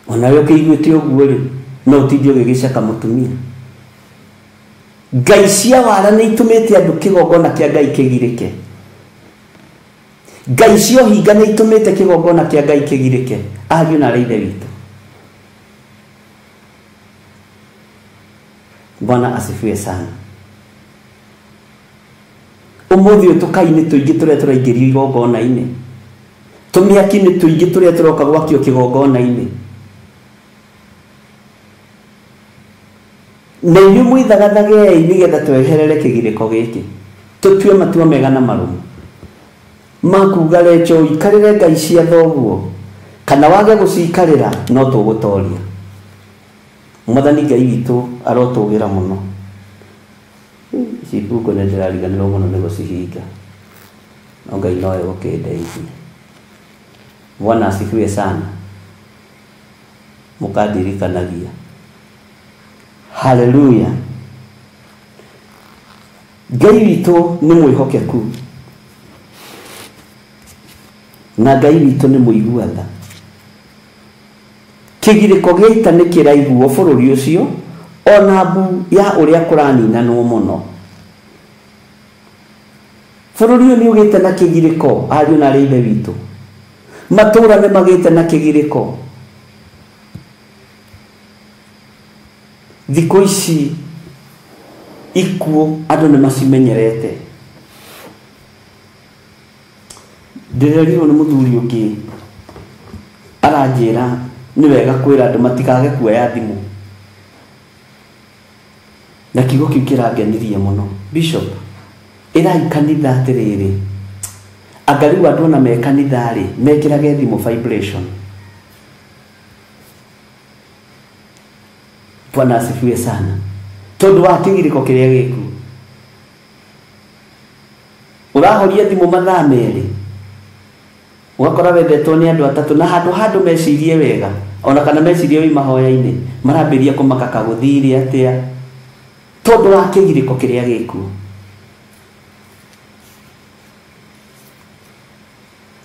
Ona yo kĩiguĩte ũguo rĩ no ũtithio gĩgĩcaka mũtumia. Ngai cia wara nĩ itũmĩte andũ kĩgongona kĩa Ngai kĩgirĩke. Ngai cio hinga nĩ itũmĩte kĩgongona kĩa Ngai kĩgirĩke. Ariũ na ithe witũ, Bwana asifiwe sana. Ũmũthĩ ũtũkai nĩ tũingĩ tũrĩa tũraingĩrio igongona-inĩ, tũmĩaki nĩ tũingĩ tũrĩa tũroka gwakio kĩgongona-inĩ. Na inyuĩ mwĩthagathagei nĩgetha tweherere kĩgirĩko gĩkĩ, tũtue matua mega na marũmu makuga recho ikarĩre Ngai cia thoguo, kana wage gũcikarĩra no tũgũtoria. Mwathani Ngai witũ arotũgĩra mũno. Cibuko nĩ ndĩrariganĩrwo mũno nĩ gũcihinga, no Ngai nowe gũkĩndeithia. Bwana asifiwe sana. Mũkandirikanagia. Haleluya. Ngai witũ nĩ mwĩhokeku na Ngai witũ nĩ mũiguatha. Kĩgirĩko gĩa ita nĩ kĩraiguo bũrũri ũcio ona mbu ya ũrĩa kũraninanwo mũno. Bũrũri ũyũ nĩ ũgĩte na kĩgirĩko, ariũ na ithe witũ. Matũũra nĩ magĩte na kĩgirĩko. Thikũ ici ikuũ andũ nĩ macimenyerete. Ndĩrerirwo nĩ mũthuri ũngĩ aranjĩra nĩ wega kwĩra andũ matikage kuoya thimũ, na kiugo kĩu kĩrangenirie mũno. Bishop, ĩrai kanitha atĩrĩrĩ, anga rĩu andũ ona me kanitha rĩ mekĩrage thimũ vibration. Bwana asifiwe sana. Tondũ wa kĩgirĩko kĩrĩa gĩkuo, ũrahoria thimũ mathaa merĩ, ũgakora wendetwo nĩ andũ atatũ, na handũ mecirie wega, ona kana mecirie wĩ mahoya-inĩ, marambĩrĩria kũmakaka gũthire atĩa, tondũ wa kĩgirĩko kĩrĩa gĩkuo.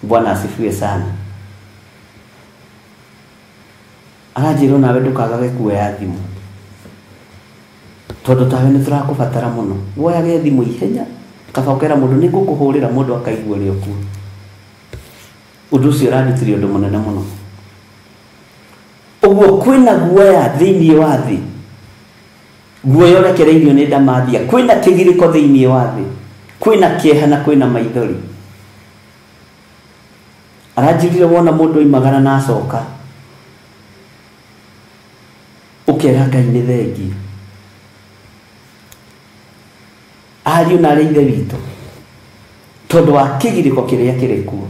Bwana asifiwe sana. Aranjĩra nawe ndũkagage kuoya thimũ, tondũ tawe nĩ tũrakũbatara mũno. Woyage thimũ ihenya, kaba ũkera mũndũ nĩ ngũkũhũrĩra, mũndũ akaigua ũrĩa ũkuo. Ũndũ ũcio ũrandutire ũndũ mũnene mũno. Ũguo kwĩna guoya thĩinĩ wa thĩ, guoya ũrekereirio nĩ ndamathia. Kwĩna kĩgirĩko thĩinĩ wa thĩ, kwĩna kĩeha na kwĩna maithori. Aranjĩrire wona mũndũ oimagara na acoka, ũkera Ngai nĩ thengiũ. Ariũ na ithe witũ, tondũ wa kĩgirĩko kĩrĩa kĩrĩ kuo,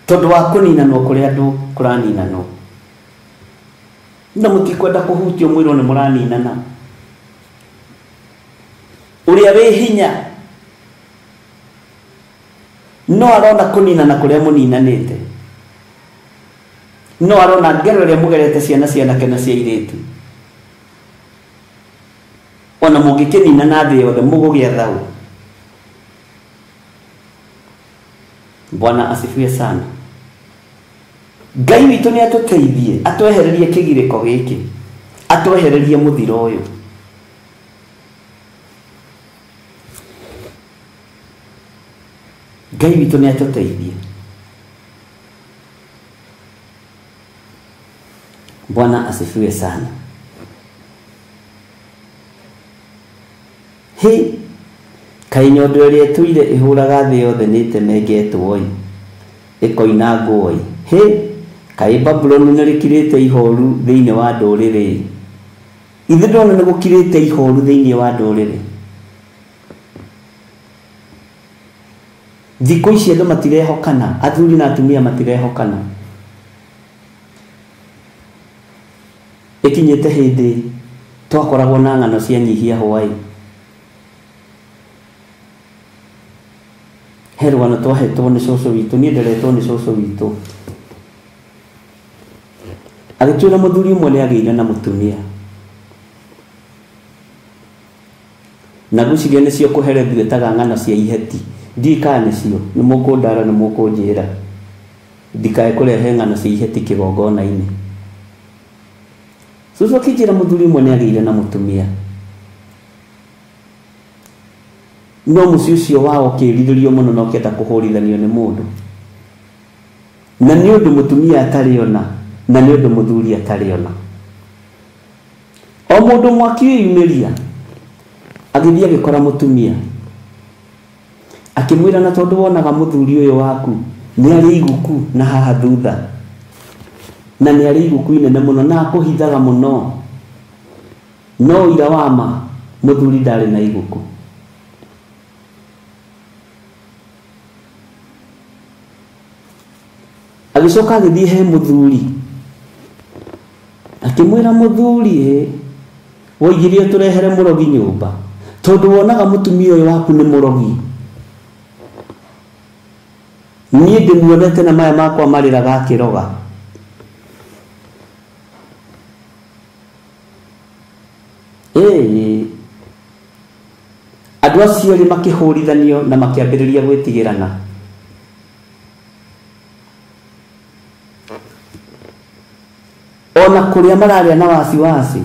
tondũ wa kũninanwo kũrĩa andũ kũraninanwo, na mũtikwenda kũhutio mwĩrwo nĩ mũraninana. Ũrĩa wĩ hinya no arona kũninana kũrĩa mũninanĩte, no arona ngero ĩrĩa mũgerete ciana cianake na cia airĩtu. Ona mũngĩkĩninana thĩ yothe mũgũgĩa thau. Bwana asifiwe sana. Ngai witũ nĩ atũteithie, atwehererie kĩgirĩko gĩkĩ, atwehererie mũthiro ũyũ. Ngai witũ nĩ atũteithie. Bwana asifiwe sana. Hĩ, kaĩ nyondo ĩrĩa ĩtũire ĩhũraga thĩ yothe nĩ ĩtemengetwo ĩ, ĩkoinangwo ĩ. Hĩ, kaĩ Babuloni nĩ rĩkirĩte ihoru thĩinĩ wa ndũrĩrĩ. Ithuĩ ndĩrona nĩ gũkirĩte ihoru thĩinĩ wa ndũrĩrĩ. Thikũ ici andũ matirehokana, athuri na atumia matirehokana. ikinyite hindi twakoragwo na ng'ano cia nyihia hwaĩ he rũgano twahetwo nĩ cũcũ witũ niĩ nderetwo nĩ cũcũ witũ agĩtwĩra mũthuri ũmwe nĩ agĩire na mũtumia na ngwĩciria nĩcio kũherethi gwĩtaga ng'ano cia iheti ndikaa nĩcio nĩ mũkũndara nĩ mũkũnjĩra ndikae kũrehe ng'ano cia iheti kĩgongona-inĩ cũcũ akĩnjĩra mũthuri ũmwe nĩ agĩire na mũtumia no mũciĩ ũcio wao kĩrirĩrio mũno na ũkĩenda kũhũrithanio nĩ mũndũ na nĩ ũndũ mũtumia atarĩ ona na nĩ ũndũ mũthuri atarĩ ona o mũndũ mwaki wĩyumĩria agĩthiĩ agĩkora mũtumia akĩmwĩra na tondũ wonaga mũthuri ũyũ waku nĩ arĩ iguku na haha thutha na nĩ arĩ iguku inene mũno na akũhithaga mũno no ira wa ma mũthuri ndarĩ na iguku agĩcoka agĩthiĩ he mũthuri akĩmwĩra mũthuri woigire ũtũrehere mũrogi nyũmba tondũ wonaga mũtumia ũyũ waku nĩ mũrogi niĩ ndĩmuonete na maya makwa marĩraga akĩroga andũ acio erĩ makĩhũrithanio na makĩambĩrĩria gwĩtigĩrana ona kũrĩa mararĩa na wasiwasi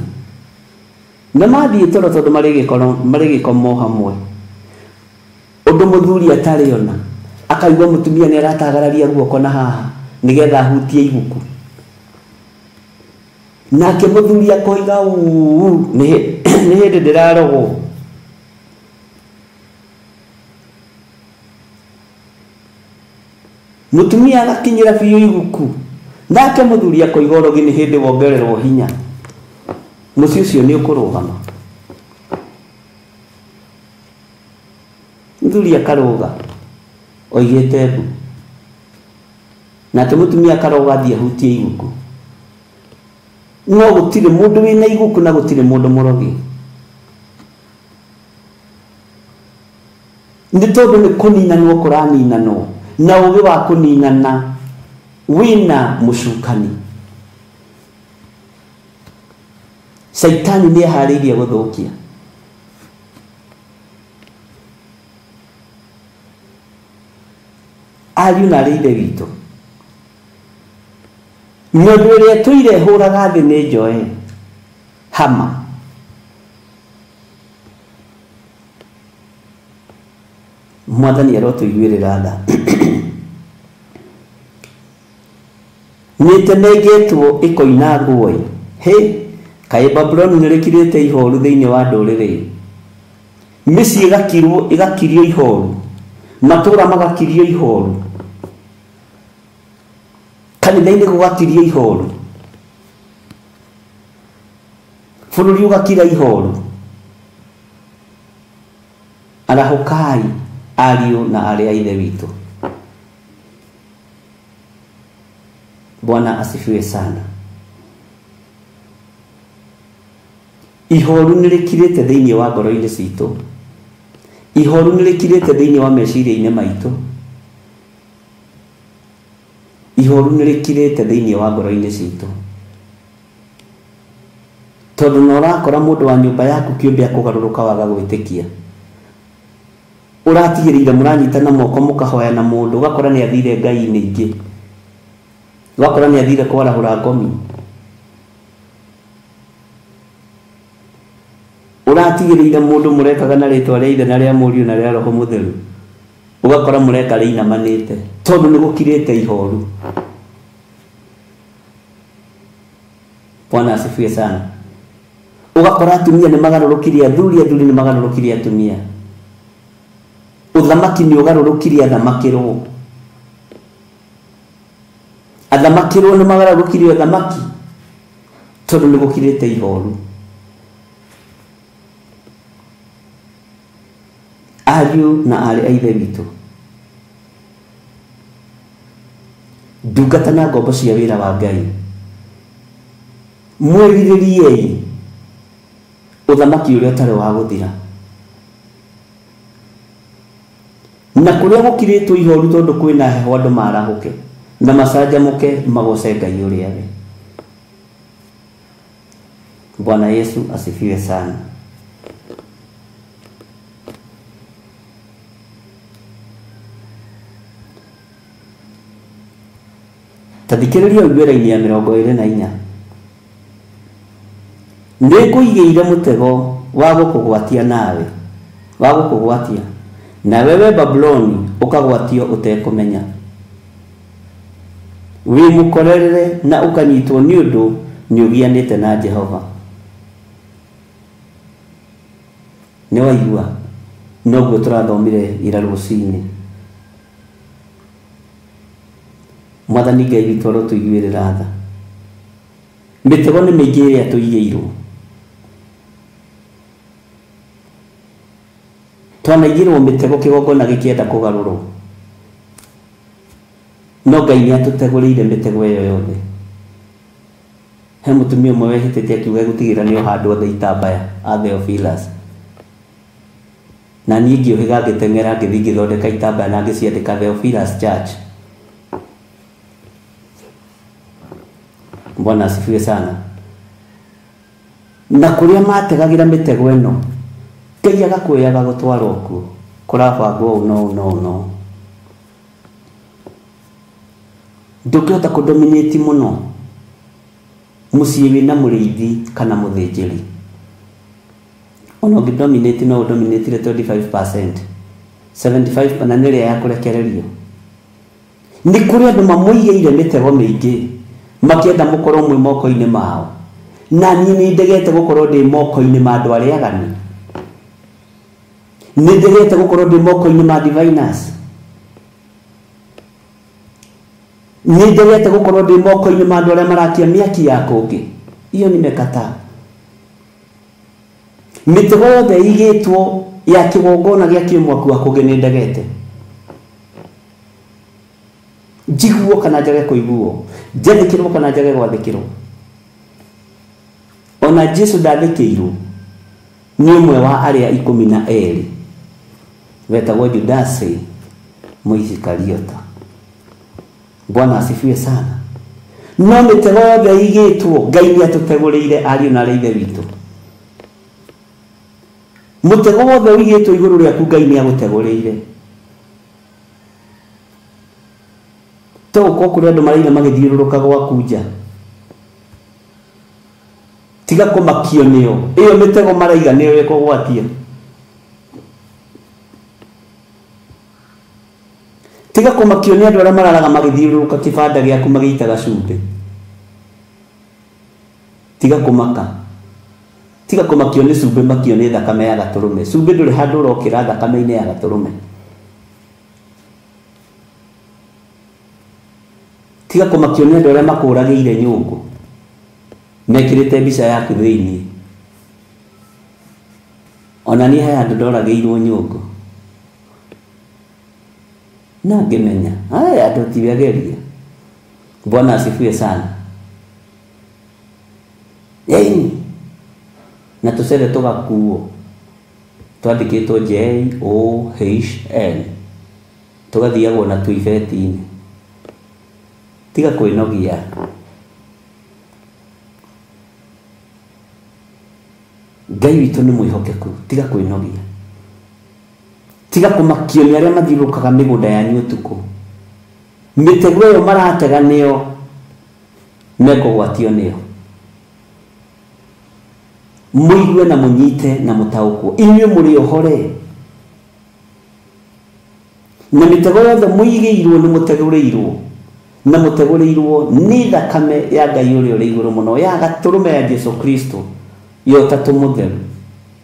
na mathiĩ toro tondũ marĩ gĩkomo hamwe ũndũ mũthuri atarĩ ona akaigua mũtumia nĩ aratagararia guoko na haha nĩgetha ahutie iguku nake mũthuri akoiga nĩ hĩndĩ ndĩrarogwo mũtumia agakinyĩra biũ iguku nake mũthuri akoiga ũrogi nĩ hĩndĩ wongererwo hinya mũciĩ ũcio nĩ ũkũrũgama mũthuri akarũga oigĩte mbu nake mũtumia akaroga athiĩ ahutie iguku no gũtirĩ mũndũ wĩna iguku na gũtirĩ mũndũ mũrogi nĩ tondũ nĩ kũninanwo kũraninanwo na ũgĩ wa kũninana wĩna mũcukani Saitani nĩ eharĩirie gũthũkia ariũ na arĩ ithe witũ nyũndũ ĩrĩa tũire hũraga thĩ nĩ njoe hama mwathani arotũiguĩrĩra tha nĩtenengetwo ĩkoina nguo kaĩ Babuloni nĩ rĩkirĩte ihoru thĩinĩ wa ndũrĩrĩ mĩciĩ ĩgakirio ihoru matũũra magakirio ihoru kanitha-inĩ gũgakirio ihoru bũrũri ũgakira ihoru arahũkai ariũ na arĩ a ithe witũ Bwana asifiwe sana ihoru nĩ rĩkirĩte thĩinĩ wa ngoro-inĩ citũ ihoru nĩ rĩkirĩte thĩinĩ wa meciria-inĩ maitũ ihoru nĩ rĩkirĩte thĩinĩ wa ngoro-inĩ citũ tondũ no ũrakora mũndũ wa nyũmba yaku kĩũmbe akũgarũrũka waga gwĩtĩkia ũratigĩrĩire mũranyitana moko mũkahoya na mũndũ ũgakora nĩ athire ngai-inĩ ingĩ ũgakora nĩ athire kwarahũra ngomi ũratigĩrĩire mũndũ mũrekaga na rĩtwa rĩa ithe na rĩa mũriũ na rĩa roho mũtheru ũgakora mũreka rĩinamanĩte tondũ nĩ gũkirĩte ihoru Bwana asifiwe sana ũgakora atumia nĩ magarũrũkirie athuri nĩ magarũrũkirie atumia ũthamaki nĩ ũgarũrũkirie athamakĩrwo athamakĩrwo nĩ magarũrũkirie ũthamaki tondũ nĩ gũkirĩte ihoru ariũ na arĩ a ithe witũ ndungata na ngombo cia wĩra wa Ngai mwĩrirĩriei ũthamaki ũrĩa ũtarĩ wa gũthira, na kũrĩa gũkirĩtwo ihoru tondũ kwĩna heho andũ marahũke na macanjamũke magoce Ngai ũrĩa we. Bwana Yesu asifiwe sana. Tathikĩrĩria Ũiguĩra-inĩ ya 24. Nĩngũigĩire mũtego wa gũkũgwatia nawe, wa gũkũgwatia na wewe Babuloni ũkagwatio ũtekũmenya, wĩ mũkorerere na ũkanyitwo nĩ ũndũ nĩũgianĩte na Jehova. Nĩ waigua noguo tũrathomire ira rũcinĩ. Mwathani Ngai witũ arotũiguĩrĩra tha. Mĩtego nĩ mĩingĩ ĩrĩa tũigĩirwo. Twanaigĩrwo mĩtego kĩgongona gĩkĩenda kũgarũrwo, no Ngai nĩatũtegũrĩire mĩtego ĩyo yothe. He mũtumia ũmwe wehĩtĩte akiuga gũtigĩra nĩ handũ othe itambaya a Theophilus, na niĩ ngĩũhĩga ngĩteng'era ngĩthiĩ ngĩthondeka itambaya na ngĩciandĩka Theophilus Church. Bwana asifiwe sana. Na kũrĩa mategagĩra mĩtego ĩno, Ngai agakwĩraga gũtwarwo kuo, kũrabangwo no. Ndũngĩhota kũdominate mũno mũciĩ wĩna mũrĩithi kana mũthĩnjĩri. Ona ũngĩdominate no ũdominate 25%, 75% na nĩrĩa ya kũrekererio. Nĩ kũrĩ andũ mamũigĩire mĩtego mĩingĩ makĩenda mũkorwo mwĩ moko-inĩ mao, na niĩ nĩndegete gũkorwo ndĩ moko-inĩ ma andũ arĩa agani. Nĩndegete gũkorwo ndĩ moko-inĩ ma diviners. Nĩndegete gũkorwo ndĩ moko-inĩ ma andũ arĩa marakia mĩaki ya kũngĩ. Iyo nimekataa. Mĩtego yothe ĩigĩtwo ya kĩgongona gĩa kĩmwaku wa kũngĩ nĩndegete. Njiguo kana njage kũiguo, njathĩkĩrwo kana njage gwathĩkĩrwo. Ona Jesu ndathĩkĩirwo nĩ ũmwe wa arĩa 12 wetagwo Judasi Mũisikariota. Bwana asifiwe sana. No mĩtego yothe ĩigĩtwo Ngai nĩatũtegũrĩire ariũ na ithe witũ. Mũtego wothe ũigĩtwo igũrũ rĩaku Ngai nĩagũtegũrĩire. Toko kũrĩ andũ maraina magĩthiũrũrũka gwaku nja. Tiga kũmakio nĩo. Ĩyo mĩtego maraiga nĩyo ĩkũgwatia. Tiga kũmakio nĩ andũ arĩa mararaga magĩthiũrũrũka kĩbanda gĩaku magĩitaga cumbĩ. Tiga kũmaka. Tiga kũmakio nĩ cumbĩ, makio nĩ thakame ya gatũrũme. Cumbĩ ndũrĩ handũ ũrokĩra thakame-inĩ ya gatũrũme. Tiga kũmakio nĩ andũ arĩa makũragĩire nyũngũ mekĩrĩte mbica yaku thĩinĩ. Ona niĩ he handũ ndoragĩirwo nyũngũ na ngĩmenya aya andũ tiageria. Bwana asifiwe sana. Na tũcere tũgakuo twandĩkĩtwo JOHN, tũgathiagwo na tũibeti-inĩ. Tiga kwĩnogia. Ngai witũ nĩ mwĩhokeku. Tiga kwĩnogia. Tiga kũmakio nĩ arĩa mathiũrũrũkaga mĩgũnda yanyu ũtukũ. Mĩtego ĩyo maratega nĩyo mekũgwatio nĩyo. Mũigue na mũnyite na mũtaũkwo. Inyuĩ mũrĩ ohore. Na mĩtego yothe mũigĩirwo nĩ mũtegũrĩirwo. Na mũtegũrĩirwo nĩ thakame ya Ngai ũrĩa ũrĩ igũrũ mũno, ya gatũrũme ya Jesu Kristo, yo Ũtatũ Mũtheru,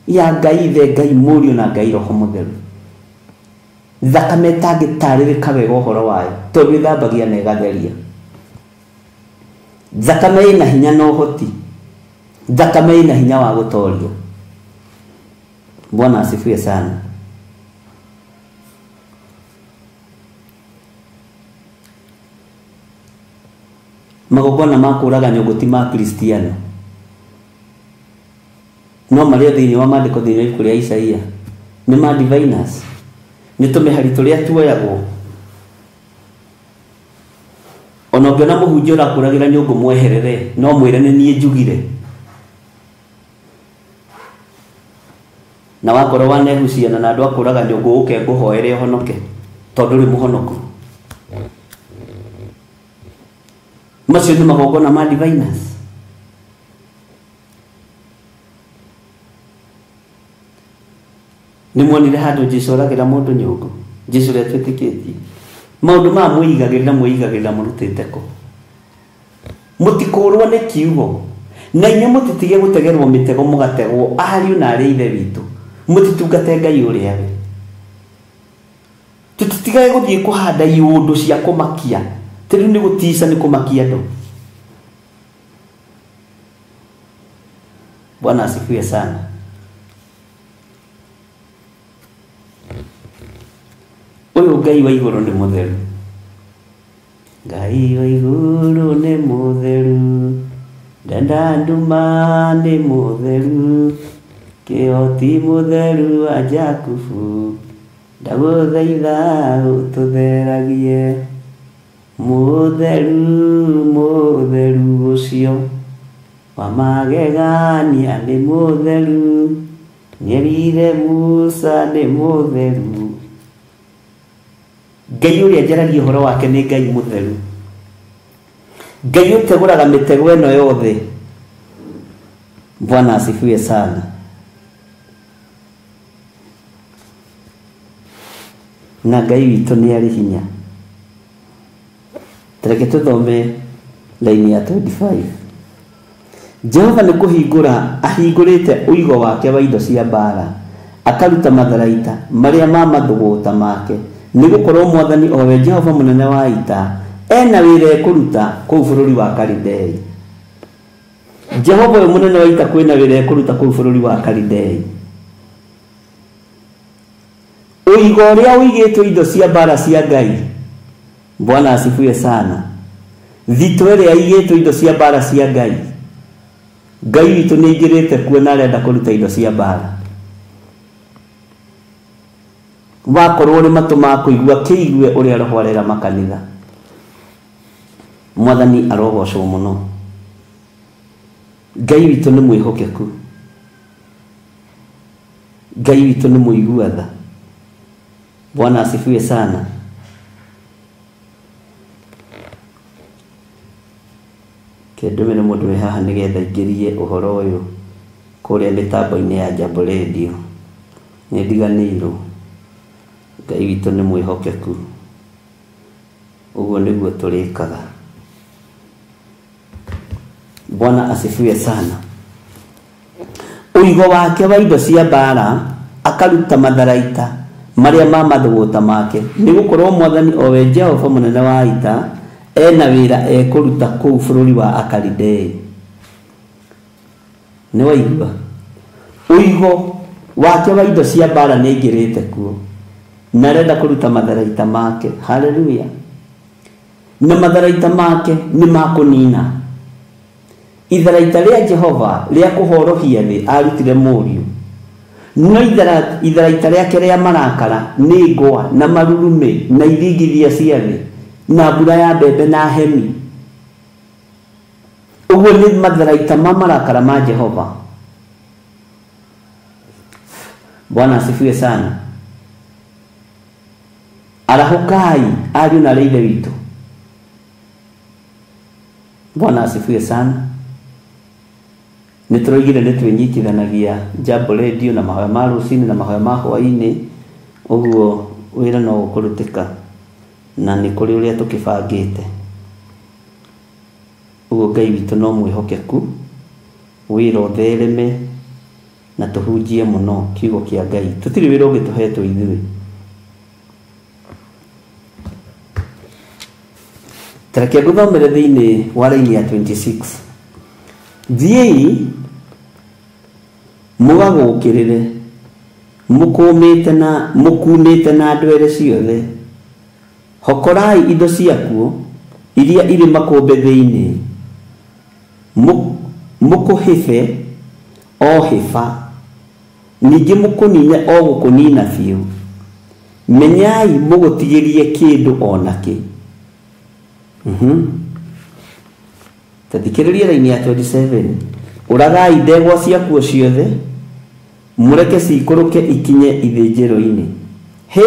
ya Ngai Ithe, Ngai Mũriũ na Ngai Roho Mũtheru. Thakame ĩtangĩtarĩrĩka wega ũhoro wayo, tondũ ĩthambagia na ĩgatheria. Thakame ĩna hinya na ũhoti. Thakame ĩna hinya wa gũtoria. Bwana asifiwe sana. Magongona ma kũraga nyũngũ ti ma Kristiano. no maria thiini wa mandiko thiini wa kuria Isaia ni ma diviners ni tumehari turia tuoyagwo ona ngena muhunjia urakuragira nyungu mweherere no mwire ni nie njugire na wakorwo wanehuciana na andu akuraga nyungu uke nguhoere honoke tondu ri muhonoku macio ni magongona ma diviners ni mwonire handu Jesu aragira mundu nyungu Jesu retwitikitie maundu ma mwigagirira murutite ko mutikurwo ni kiugo na inye mutitige gutegerwo mitego mugategwo ariu na ari ithe witu mutitungate Ngai uria we tutitigae guthie kuhanda iundu cia kumakia tiri ni gutisa ni kumakia ndo. Bwana asifiwe sana. Uyu Ngai wa iguru ni mutheru. Ngai wa iguru ni mutheru. Ndanda nduma ni mutheru. Kihoti mutheru wa Jakubu. Ndaguthaitha ututheragie. Mutheru mutheru ucio. Wa magegania ni mutheru. Nyerire Musa ni mutheru. Ngai uria njaragia uhoro wake ni Ngai mutheru. Ngai uteguraga mitego eno yothe. Bwana asifiwe sana. Na Ngai witu ni ari hinya. Tereke tuthome laini ya 25. Jehova ni kuhingura ahingurite uigo wake wa indo cia mbara akaruta matharaita maria ma mathuguta make ni gukorwo mwathani owe Jehova munene wa ita ena wire kuruta kuu bururi wa Kalidei. Jehova we munene wa ita kwina wire kuruta kuu bururi wa Kalidei. Uigo uria uigitwo indo cia mbara cia Ngai. Bwana asifiwe sana. Thito iria igitwo indo cia mbara cia Ngai. Ngai witu ni ingirite kuona arenda kuruta indo cia mbara. Wakorwo ri matu ma kuigua kiigue uria roho arera makanitha. Mwathani arogocwo muno. Ngai witu ni mwihokeku. Ngai witu ni muiguatha. Bwana asifiwe sana. Kedumene mundu we haha nigetha ingirie uhoro uyu kuria mitambo-ini ya Jambo Radio ni ndiganirwo. Ngai witu ni mwihokeku. Uguo niguo turikaga. Bwana asifiwe sana. Uigo wake wa indo cia mbara akaruta matharaita maria ma mathuguta make ni gukorwo mwathani owe Jehova munene wa ita ena wira ekuruta kuu bururi wa Akalidei. Ni waigua uigo wake wa indo cia mbara ni ingirite kuo na renda kuruta matharaita make. Haleluya. Na matharaita make ni makunina. Itharaita ria Jehova ria kuhorohia thi arutire muriu. No itharaita riake ria marakara ni ngwa na marurume na irigithia cia thi na mbura ya mbembe na hemi. Uguo ni matharaita ma marakara ma Jehova. Bwana asifiwe sana. Arahukai ariu na leithe witu. Bwana asifiwe sana. Nitroigire nitwinyitithanagia Jambo Radio na mahoya ma rucini na mahoya ma hwaini. Uguo wira no ukurutika na ni kuri uria tukibangite. Uguo Ngai witu no mwihokeku. Wira uthereme na tuhunjie muno kiugo kia Ngai. Tutiri wira ugituhetwo ithui. Tareke guthomere thiini wa laini ya 26. Thiei mugagukirire mukumite na andu ere ciothe. Hokorai indo ciakuo iria iri makombe thiini mukuhibe o hifa ningĩ mũkũnine o gũkũnina biũ menyai mũgũtigĩrie kĩndũ onakĩ. Tathikĩrĩria raini ya 27. Ũragai ndegwa ciakuo ciothe mũreke cikũrũke ikinye ithĩnjĩro-inĩ. Hĩ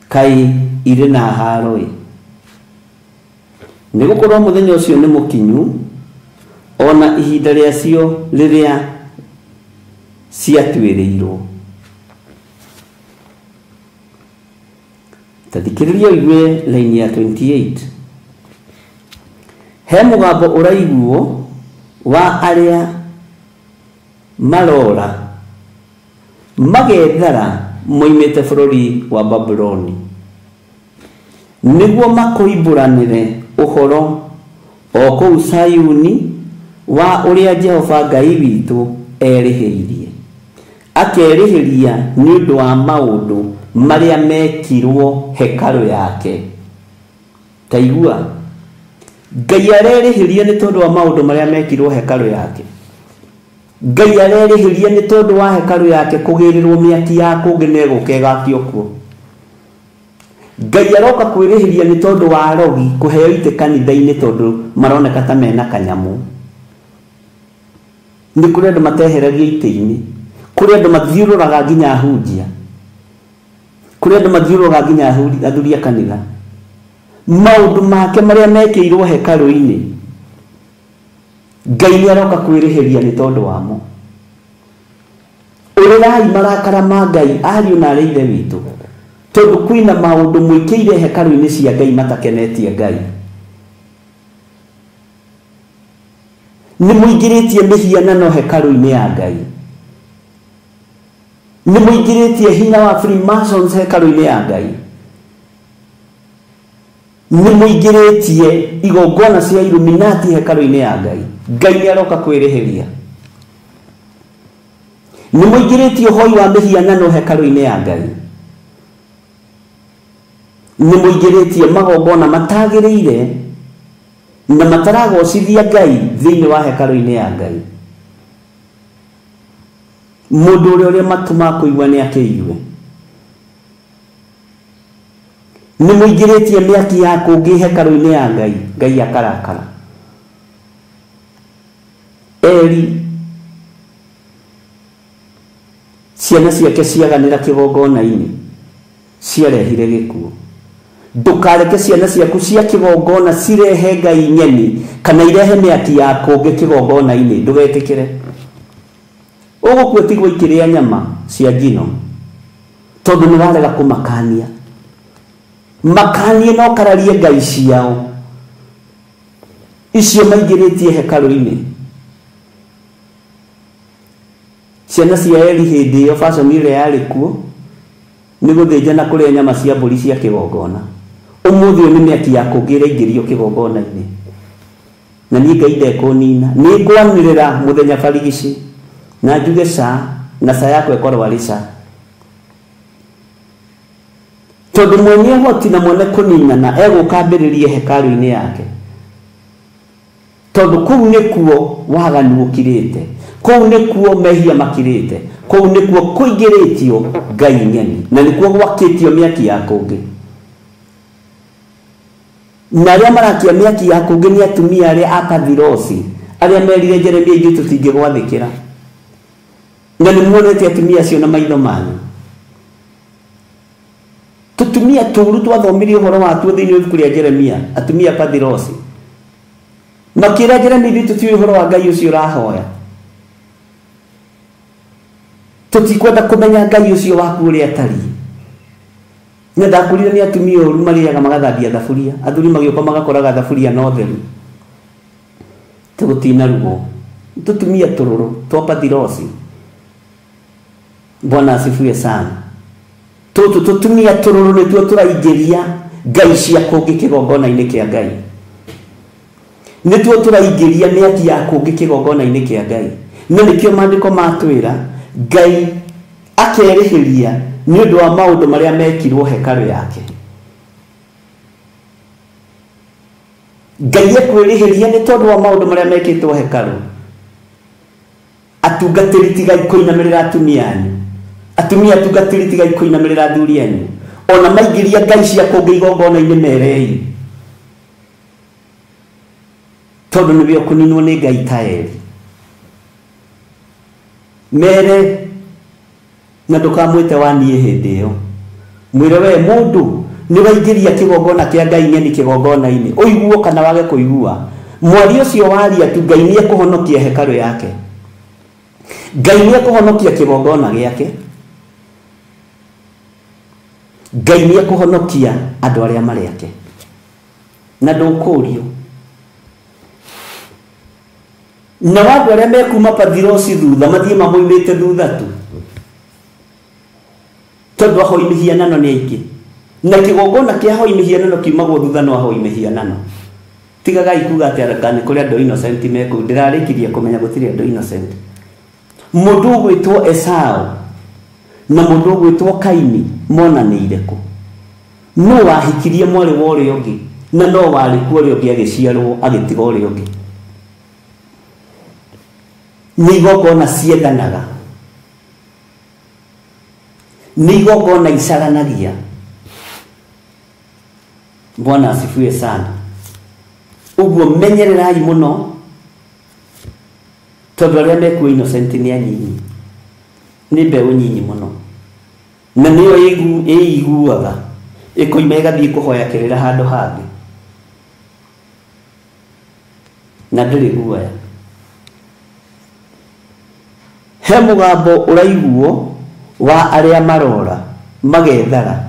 kai irĩ na haro-ĩ, nĩgũkorwo mũthenya ũcio nĩ mũkinyu, ona ihinda rĩacio rĩrĩa ciatuĩrĩirwo. Tathikĩrĩria igue raini ya 28. He mũgambo ũraiguo wa arĩa marora magethara moimĩte bũrũri wa Babuloni, nĩguo makũimbũranĩre ũhoro o kũu Sayuni wa ũrĩa Jehova Ngai witũ erĩhĩirie, akerĩhĩria nĩ ũndũ wa maũndũ marĩa mekirwo hekarũ yake. Taigua, Ngai arerĩhĩria nĩ tondũ wa maũndũ marĩa mekirwo hekarũ yake. Ngai arerĩhĩria nĩ tondũ wa hekarũ yake kũgĩrĩrwo mĩaki ya kũngĩ na ĩgũkegakio kuo. Ngai aroka kwĩrĩhĩria nĩ tondũ wa arogi kũheo itĩ kanitha-inĩ tondũ maroneka ta mena kanyamũ. Nĩ kũrĩ andũ mateheragia itĩ-inĩ, kũrĩ andũ mathiũrũraga nginya hunjia, kũrĩ andũ mathiũrũraga nginya athuri a kanitha. Maũndũ make marĩa mekĩirwo hekarũ-inĩ, Ngai nĩ aroka kwĩrĩhĩria nĩ tondũ wamo. Ũrĩrai marakara ma Ngai ariũ na arĩ ithe witũ, tondũ kwĩna maũndũ mwĩkĩire hekarũ-inĩ cia Ngai matakenetie Ngai. Nĩ mũingĩrĩtie mĩhianano hekarũ-inĩ ya Ngai. Nĩ mũingĩrĩtie hinya wa Freemasons hekarũ-inĩ ya Ngai. Nĩ mũingĩrĩtie igongona cia Illuminati hekarũ-inĩ ya Ngai. Ngai nĩ aroka kwĩrĩhĩria. Nĩ mũingĩrĩtie ũhoi wa mĩhianano hekarũ-inĩ ya Ngai. Nĩ mũingĩrĩtie magongona matagĩrĩire na mataragocithia Ngai thĩinĩ wa hekarũ-inĩ ya Ngai. Mũndũ ũrĩa matuma kũigua nĩ akĩigue. Nĩ mũingĩrĩtie mĩaki ya kũngĩ hekarũ-inĩ ya Ngai. Ngai akarakara. Eli ciana ciake ciaganĩra kĩgongona-inĩ ciarehire gĩkuũ. Ndũkareke ciana ciaku cia kĩgongona cirehe Ngai nyeni kana irehe mĩaki ya kũngĩ kĩgongona-inĩ. Ndũgetĩkĩre. Ũgũkua tigwo ikĩrĩa nyama cia njino tondũ nĩ warega kũmakania. Makanie no kararie Ngai ciao icio maingĩrĩtie hekarũ-inĩ. Ciana cia Eli hĩndĩ ĩyo fashion ĩrĩa yarĩ kuo nĩ gũthĩnja na kũrĩa nyama cia mbũri cia kĩgongona. Ũmũthĩ ũyũ nĩ mĩaki ya kũngĩ ĩraingĩrio kĩgongona-inĩ. Na niĩ Ngai ndekũnina. Nĩ ngwanĩrĩra mũthenya barigici na njuge na yakwa ĩkorwo arĩ tondũ mwenye ũhoti na mwene kũninana egũka ambĩrĩrie hekarũ-inĩ yake. Tondũ kũu nĩkuo waganu ũkirĩte, kũu nĩkuo mehia makirĩte, kũu nĩkuo kũingĩrĩtio Ngai nyeni, na nĩkuo gwakĩtio mĩaki ya kũngĩ. Na arĩa marakia mĩaki ya kũngĩ nĩ atumia arĩa a Pathirosi, arĩa merire Jeremia ithuĩ tũtingĩgwathĩkĩra. Na nĩ muonete atumia acio na maitho manyu. Tutumia tũru twathomirie ũhoro watuo thĩinĩ wa ibuku rĩa Jeremia, atumia Pathirosi. Makĩra Jeremia ithuĩ tũtiũĩ ũhoro wa Ngai ũcio ũrahoya. Tũtikwenda kũmenya Ngai ũcio waku ũrĩa atariĩ. Nĩ ndakorire nĩ atumia ũru marĩaga magathambia thaburia, athuri magĩũka magakoraga thaburia no theru. Tũgũtina rugo. Tũtumia tũrũrũ twa Pathirosi. Bwana asifiwe sana. Tũtumia tũrũrũ nĩtuo tũraingĩria Ngai cia kũngĩ kĩgongona-inĩ kĩa Ngai. Nĩtuo tũraingĩria mĩaki ya kũngĩ kĩgongona-inĩ kĩa Ngai. Na nĩkĩo maandĩko matwĩra Ngai akerĩhĩria nĩ ũndũ wa maũndũ marĩa mekirwo hekarũ yake. Ngai ekwĩrĩhĩria nĩ tondũ wa maũndũ marĩa mekĩtwo hekarũ. atungatĩri tigai kũinamĩrĩra atumia anyu, atumia atungatĩri tigai kũinamĩrĩra athuri anyu, ona maingĩria ngai cia kũngĩ igongona-inĩ merei, tondũ nĩwe ũkũninwo nĩ ngai ta eri. Mere na ndũkamwĩte waniĩ hĩndĩ ĩyo, mwĩre we mũndũ nĩ waingĩria kĩgongona kĩa ngai nyeni kĩgongona-inĩ, ũiguo kana wage kũigua, mwari ũcio waria tu ngai nĩ ekũhonokia hekarũ yake, ngai nĩ ekũhonokia kĩgongona gĩake, ngai nĩ ekũhonokia andũ arĩa marĩ ake, na ndũkũũrio. Na andũ arĩa mekuma Pathirosi thutha mathiĩ mamoimĩte thutha tu, tondũ ahoi mĩhianano nĩ aingĩ, na kĩgongona kĩa ahoi mĩhianano kiumagwo thutha no ahoi mĩhianano. Tigagai kuga atĩ nĩ kũrĩ andũ innocent mekũu, ndĩrarĩkirie kũmenya gũtirĩ andũ innocent. Mũndũ ũgwĩtwo Esau na mũndũ ũgwĩtwo Kaini monanĩire kũ? No wahikirie mwarĩ wa ũrĩa ũngĩ, na no warĩ kuo ũrĩa ũngĩ agĩciarwo agĩtiga ũrĩa ũngĩ. Nĩ igongona ciendanaga, nĩ igongona icaranagia. Bwana asifiwe sana. Uguo menyererai mũno, tondũ arĩa mekuo innocent nĩ anyinyi, nĩ mbeũ nyinyi mũno, na nĩyo ĩiguaga ĩkoima ĩgathiĩ kũhoya kĩrĩra handũ hangĩ, na ndĩrĩ guoya. He mũgambo ũraiguo wa arĩa marora magethara,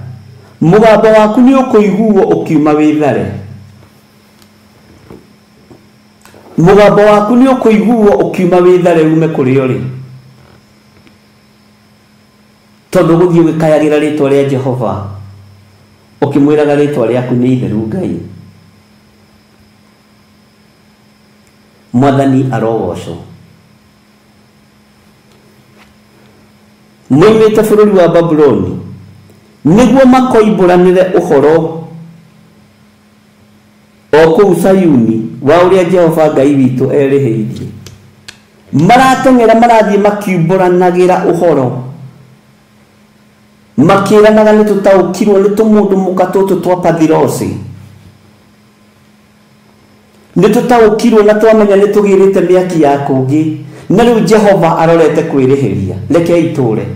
mũgambo waku nĩ ũkũiguo ũkiuma wĩthare, mũgambo waku nĩ ũkũiguo ũkiuma wĩthare ume kũrĩ ũrĩ, tondũ gũthiĩ ũgĩkayagĩra rĩtwa rĩa Jehova ũkĩmwĩraga rĩtwa rĩaku nĩ itheru Ngai. Mwathani arogocwo. Moimĩte bũrũri wa Babuloni nĩguo makoimbũranĩre ũhoro o kũu Sayuni wa ũrĩa Jehova Ngai witũ erĩhĩirie. Marateng'era marathiĩ makiumbũranagĩra ũhoro, makĩranaga nĩ tũtaũkirwo nĩ tũmũndũ mũka tũtũ twa Pathirosi, nĩ tũtaũkirwo na twamenya nĩ tũgĩrĩte mĩaki ya kũngĩ, na rĩu Jehova arorete kwĩrĩhĩria, rekei tũre.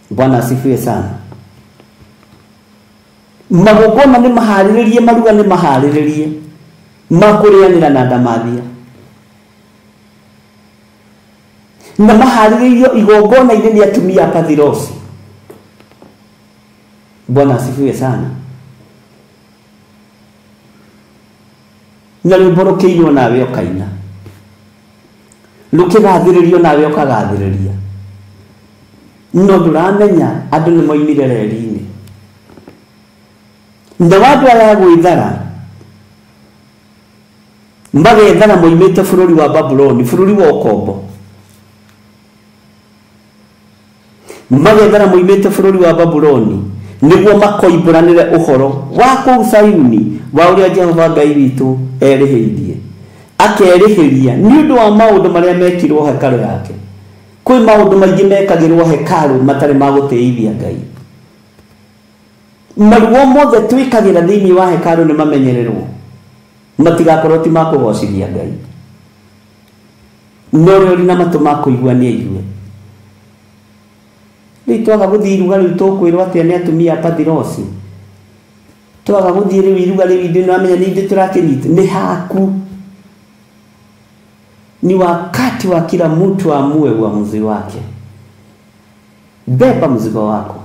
Bwana asifiwe sana. Magongona nĩ maharĩrĩrie, maruga nĩ maharĩrĩrie makũrĩanĩra na ndamathia, na maharĩrĩirio igongona-inĩ nĩ atumia a Pathirosi. Bwana asifiwe sana. Na rwĩmbo rũkĩinwo nawe ũkaina, rũkĩgathĩrĩrio nawe ũkagathĩrĩria, no ndũramenya andũ nĩ moimire reri-inĩ. Na andũ aya gwĩthara magethara moimĩte bũrũri wa Babuloni, bũrũri wa ũkombo, magethara moimĩte bũrũri wa Babuloni nĩguo makoimbũranĩre ũhoro wa kũu Sayuni wa ũrĩa Jehova Ngai witũ erĩhĩirie, akerĩhĩria nĩ ũndũ wa maũndũ marĩa mekirwo hekarũ yake. Kwĩ maũndũ maingĩ mekagĩrwo hekarũ matarĩ ma gũtĩithia Ngai. Maruo mothe twĩkagĩra thĩinĩ wa hekarũ nĩ mamenyererwo, matigakorwo ti ma kũgocithia Ngai. No rĩu ũrĩ na matũ ma kũigua nĩ aigue. Rĩu twaga gũthiĩ iruga rĩu tũkwĩrwo atĩa nĩ atumia a Pathirosi, twaga gũthiĩ rĩu iruga rĩu ithuĩ nĩwamenya nĩ ithuĩ tũrakĩnyita, nĩ haku. Ni wakati wa kila mtu amue uamuzi wake. Beba mzigo wako.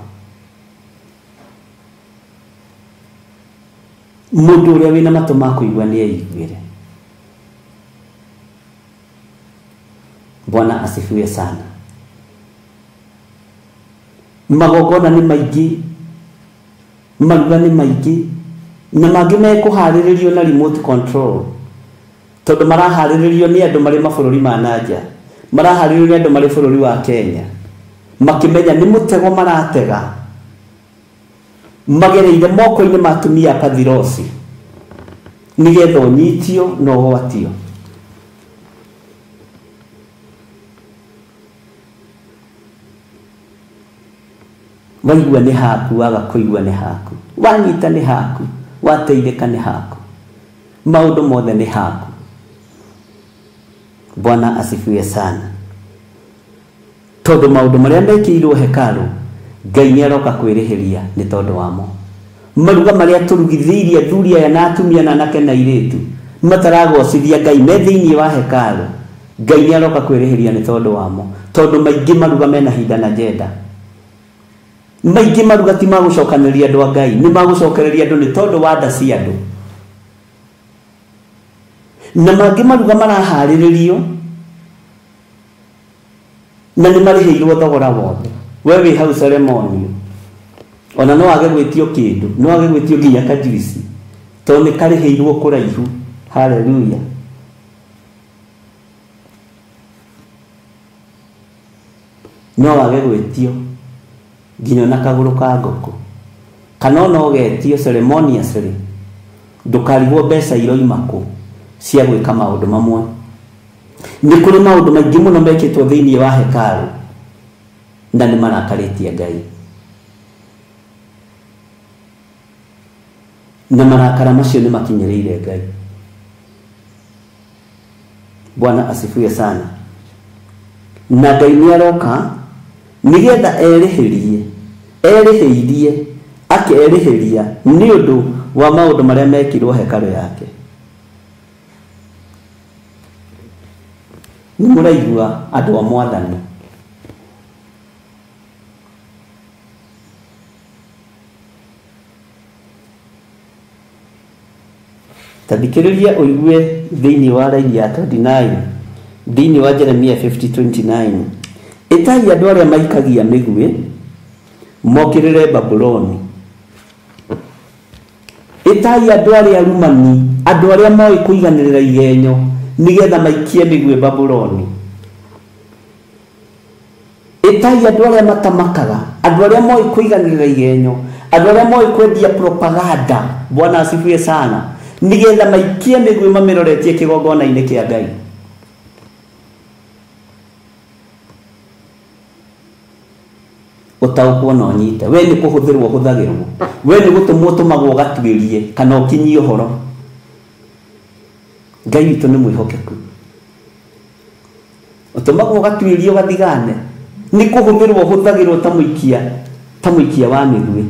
Mũndũ ũrĩa wĩna matũ ma kũigua nĩ aiguĩre. Bwana asifiwe sana. Magongona nĩ maingĩ, maruga nĩ maingĩ, na mangĩ mekũharĩrĩrio na remote control, tondũ maraharĩrĩrio nĩ andũ marĩ mabũrũri ma nanja, maraharĩrĩrio nĩ andũ marĩ bũrũri wa Kenya, makĩmenya nĩ mũtego maratega, magereire moko-inĩ ma atumia a Pathirosi, nĩgetha ũnyitio na ũgwatio. waigua nĩ haku, waga kũigua nĩ haku, wanyita nĩ haku, wateithĩka nĩ haku, maũndũ mothe nĩ haku. Bwana asifiwe sana. Tondũ maũndũ marĩa mekĩirwo hekalu Ngai nĩaroka kwĩrĩhĩria nĩ tondũ wamo. Maruga marĩa tũrugithĩirie athuri aya na atumia na anake na airĩtu mataragocithia Ngai me thĩinĩ wa hekalu, Ngai nĩaroka kwĩrĩhĩria nĩ tondũ wamo. Tondũ maingĩ maruga mena hinda na njenda, maingĩ maruga ti magũcokanĩria andũ a Ngai, nĩ magũcokereria andũ nĩ tondũ wa nda cia andũ. Na mangĩ maruga maraharĩrĩrio na nĩ marĩhĩirwo thogora wothe. We wĩ hau ceremony, ona no wage gwĩtio kĩndũ, no wage gwĩtio nginya kajuici, tondũ nĩ karĩhĩirwo kũraihu. Haleluya. No wage gwĩtio nginya na kagũrũ ka ngũkũ, kana no getio ceremoniously, ndũkarigwo mbeca iroima kũ cia gwĩka maũndũ mamwe. Nĩ kũrĩ maũndũ maingĩ mũno mekĩtwo thĩinĩ wa hekalu na nĩ marakarĩtie Ngai, na marakara macio nĩ makinyĩrĩire Ngai. Bwana asifiwe sana. Na Ngai nĩaroka nĩgetha erĩhĩirie akerĩhĩria nĩ ũndũ wa maũndũ marĩa mekirwo hekalu yake. Nĩ mũraigua andũ a Mwathani, tathikĩrĩria ũigue thĩinĩ wa raini ya 29 thĩinĩ wa Jeremia 50:29, ĩtai andũ arĩa maikagia mĩguĩ mokĩrĩre Babuloni, ĩtai andũ arĩa arumani, andũ arĩa moĩ kũiganĩrĩra igenyo nĩgetha maikie mĩguĩ Babuloni, ĩtai andũ arĩa matamakaga, andũ arĩa moĩ kũiganĩrĩra igenyo, andũ arĩa moĩ kwendia propaganda. Bwana asifiwe sana. Nĩgetha maikie mĩguĩ mamĩroretie kĩgongona-inĩ kĩa Ngai. Ũtaũkwo na ũnyite, we nĩ kũhũthĩrwo ũhũthagĩrwo, we nĩ gũtũmwo tũmagwo gatuĩrie kana ũkinyie ũhoro. Ngai witũ nĩ mwĩhokeku, ũtũmagwo gatuĩrie ũgathigane, nĩ kũhũthĩrwo ũhũthagĩrwo ta mũikia wa mĩguĩ.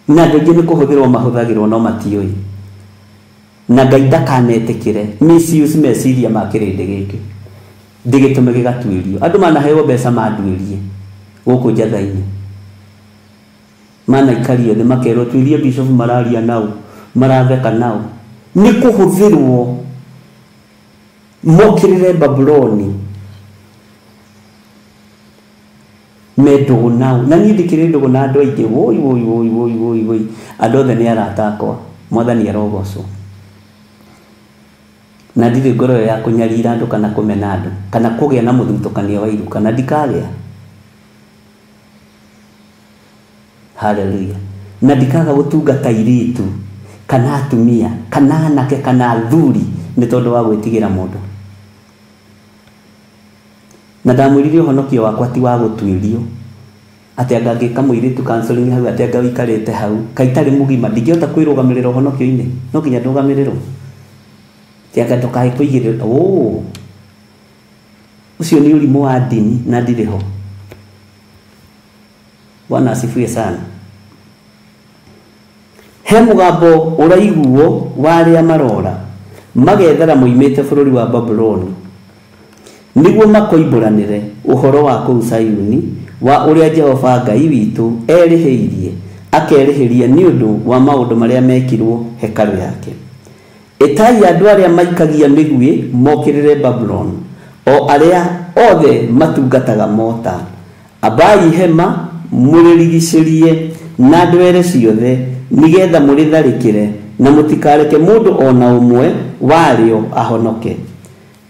Na andũ aingĩ nĩ kũhũthĩrwo mahũthagĩrwo no matiũĩ, na Ngai ndakanetĩkĩre misuse meciria ma kĩrĩndĩ gĩkĩ ndĩgĩtũme gĩgatuĩrio. Andũ manaheo mbeca manduĩrie gũkũ njatha-inĩ, manaikario thĩ makerwo tuĩrie bishop, mararia nao, maratheka nao. Nĩ kũhũthĩrwo mokĩrĩre Babuloni medũgũ nao. Na niĩ ndĩkĩrĩ ndũgũ na andũ aingĩ, woi andũ othe nĩ arata akwa. Mwathani arogocwo. Na ndirĩ ngoro ya kũnyarira andũ kana kũmena andũ kana kũgĩa na mũthutũkanio wa iru, kana ndikagĩa. Haleluya. Na ndikaga gũtungata airĩtu kana atumia kana anake kana athuri nĩ tondũ wa gwĩtigĩra mũndũ. Na ndamwĩrire ũhonokio wakwa ti wa gũtuĩrio atĩ anga ngĩka mũirĩtu counseling hau atĩ anga ũikarĩte hau kaitarĩ mũgima ndingĩhota kwĩrũgamĩrĩra ũhonokio-inĩ. No nginya ndũgamĩrĩrwo ti anga ndũkae kũigĩrĩra. Ũcio nĩ ũrimũ wa ndini na ndirĩ ho. Bwana asifiwe sana. He mũgambo ũraiguo wa arĩa marora magethera moimĩte bũrũri wa Babuloni nĩguo makoimbũranĩre ũhoro wa kũu Sayuni wa ũrĩa Jehova Ngai witũ erĩhĩirie akerĩhĩria nĩ ũndũ wa maũndũ marĩa mekirwo hekalu yake. Ĩtai andũ arĩa maikagia mĩguĩ mokĩrĩre Babuloni, o arĩa othe matungataga mota. Ambai hema mũrĩrigicĩrie na ndwere ciothe nĩgetha mũrĩtharĩkĩre na mũtikareke mũndũ ona ũmwe warĩo ahonoke.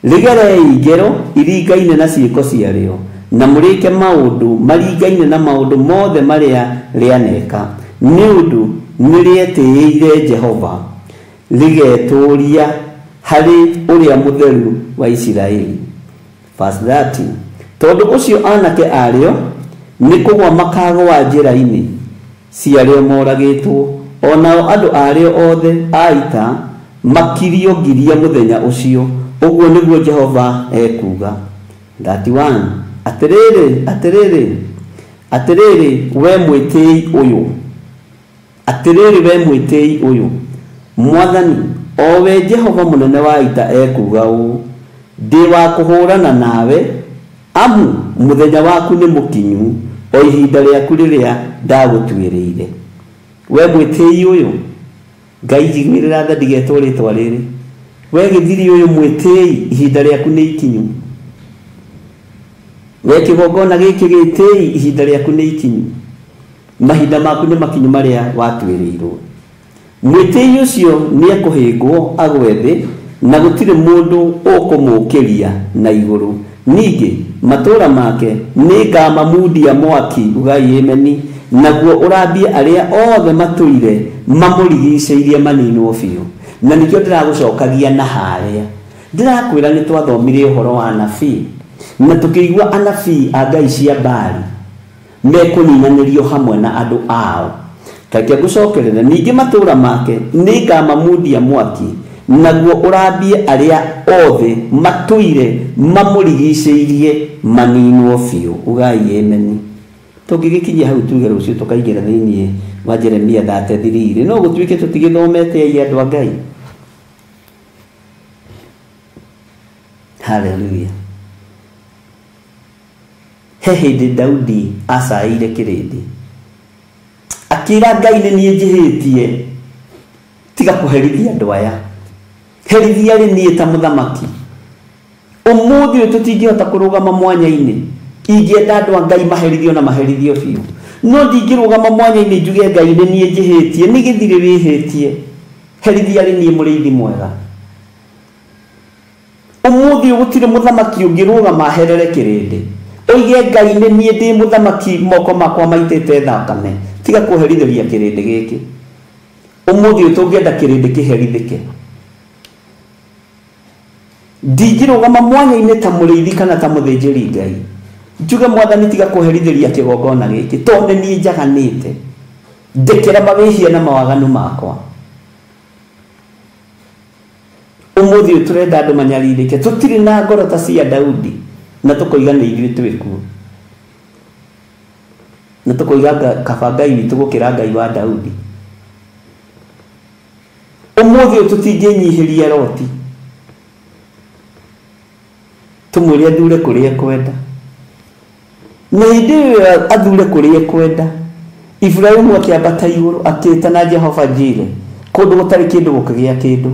Rĩgerei ngero iringaine na ciĩko ciarĩo na mũrĩke maũndũ maringaine na maũndũ mothe marĩa rĩaneka, nĩ ũndũ nĩrĩetĩĩire Jehova rĩgetũũria harĩ ũrĩa mũtheru wa Isiraeli. Verse 30. tondu ucio anake ario ni kugwa makagwa njira-ini ciario moragitwo onao andu ario othe aita makirio ngiria muthenya ucio uguo niguo Jehova ekuga 31 atiriri we mwitei uyu mwathani owe Jehova munene wa ita ekuga u ndi wa kuhurana nawe amu muthenya waku ni mukinyu o ihinda riaku riria ndagutwiriire we mwitei uyu Ngai jigwirira tha ndigetwo ritwa riri we githiri uyu mwitei ihinda riaku ni ikinyu we kigongona giki gitei ihinda riaku ni ikinyu mahinda maku ni makinyu maria watwiriirwo mwitei ucio ni ekuhingwo agwe thi na gutire mundu ukumukiria na iguru ningi matura make ni ngamamundia mwaki ugai emeni naguo urambie aria othe matuire mamurigiceirie maninwo biu na nikio ndiragucokagia na haria ndirakwira ni twathomire uhoro wa anabii na tukigwa anabii a Ngai cia Baali mekuninanirio hamwe na andu ao kakia gucokerera ningi matura make ni ngamamundia mwaki naguo urambie aria othe matuire mamurigiceirie maninwo biu ugai emeni tugigikinyia hau tuge rucio tukaigira thiini wa Jeremia 33 no gutwike tutigithomete ai andu a Ngai. Hallelujah. Hindi Daudi acaire kirindi akira Ngai ni nie njihitie tiga kuherithia andu aya herithia ri nie ta muthamaki umuthi tutingihota kurugama mwanya-ini ingienda andu a Ngai maherithio na maherithio biu no ndingirugama mwanya-ini njuge Ngai ni nie njihitie ni githire wihitie herithia ri nie muriithi mwega umuthi gutire muthamaki ungirugama herere kirindi oige Ngai ni nie ndi muthamaki moko makwa maitete thakame tiga kuherithiria kirindi giki umuthi tungienda kirindi kiherithike ndingirugama mwanya-ini ta muriithi kana ta muthinjiri Ngai njuge mwathani tiga kuherithiria kigongona giki tonde nie njaganite ndekera mawihia na mawaganu makwa umuthi turenda andu manyaririke tutiri na ngoro ta cia Daudi na tukoiga ni ithuĩ twĩkuo na tukoiga kaba Ngai witũ gũkĩra Ngai wa Daudi umuthi tutingĩnyihiria Loti tumwĩre athure kũrĩa ekwenda na hĩndĩ ĩyo athure kũrĩa ekwenda Ibrahimu akĩambata igũrũ akĩĩtana Jehova Jire kũndũ gũtarĩ kĩndũ gũkĩgĩa kĩndũ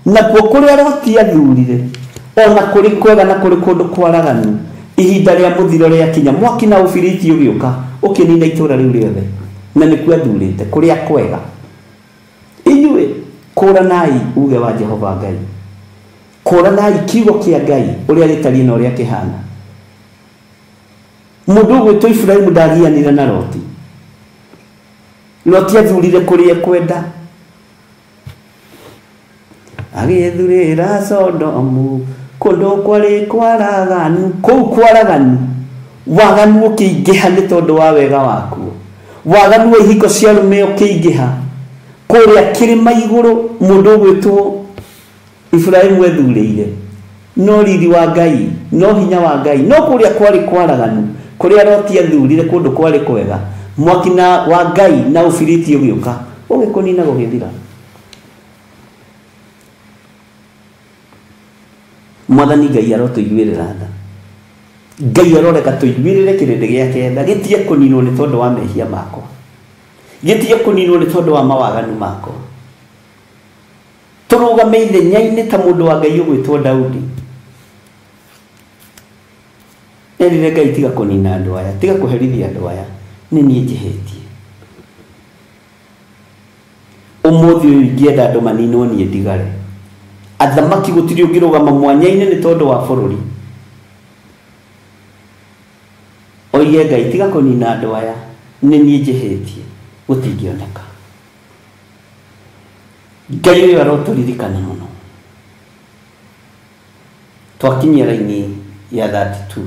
nakuo kũrĩa Loti athurire ona kuri kwega na kuri kundu kwaraganu ihinda ria muthiro ria kinya mwaki na ubiriti ugiuka ukinina itura riu riothe na nikuo athurite kuria kwega inyue kuranai uge wa Jehova Ngai kuranai kiugo kia Ngai uria ritari na uria kihana mundu gwitwo Ibrahimu ndagianire na Loti athurire kuria kwenda agithurira Sodomu kundu kwari kwaraganu kou kwaraganu waganu ukiingiha ni tondu wa wega waku waganu wa ihiko cia rume ukiingiha kuria kirima iguru mundu gwitwo Ibrahimu athurire no riri wa Ngai no hinya wa Ngai no kuria kwari kwaraganu kuria Loti athurire kundu kwari kwega mwakina wa Ngai na ubiriti ugiuka ugikunina gugithira mwathani Ngai arotuiguirira tha Ngai aroreka tuiguirire kirindi giake tha gitie kuninwo ni tondu wa mehia makwa gitie kuninwo ni tondu wa mawaganu makwa turugame ithenya-ini ta mundu wa Ngai ugwitwo Daudi erire Ngai tiga kunina andu aya tiga kuherithia andu aya ni nie njihitie umuthi uyu ingienda andu maninwo nie ndigare athamaki gutiri ungirugama mwanya-ini ni tondu wa bururi oige Ngai tiga kunina andu aya ni nie njihitie gutingioneka Ngai uyu aroturirikana muno twakinyia raini ya 32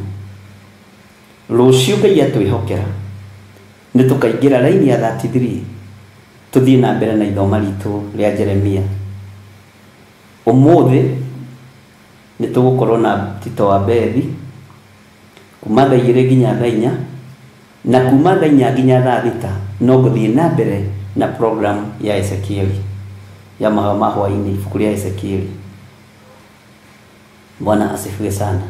Rũciũ Ngai atwĩhokera nĩ tũkaingĩra raini ya 33 tũthiĩ na mbere na ithoma ritũ rĩa Jeremia. Ũmũthĩ nĩ tũgũkorwo na Tito wa Bethi kuma thaa 2 nginya thaa 4, na kuma thaa 4 nginya thaa 6 no gũthiĩ na mbere na program ya Ezekieli ya mahama hwainĩ, ibuku rĩa Ezekieli. Bwana asifiwe sana.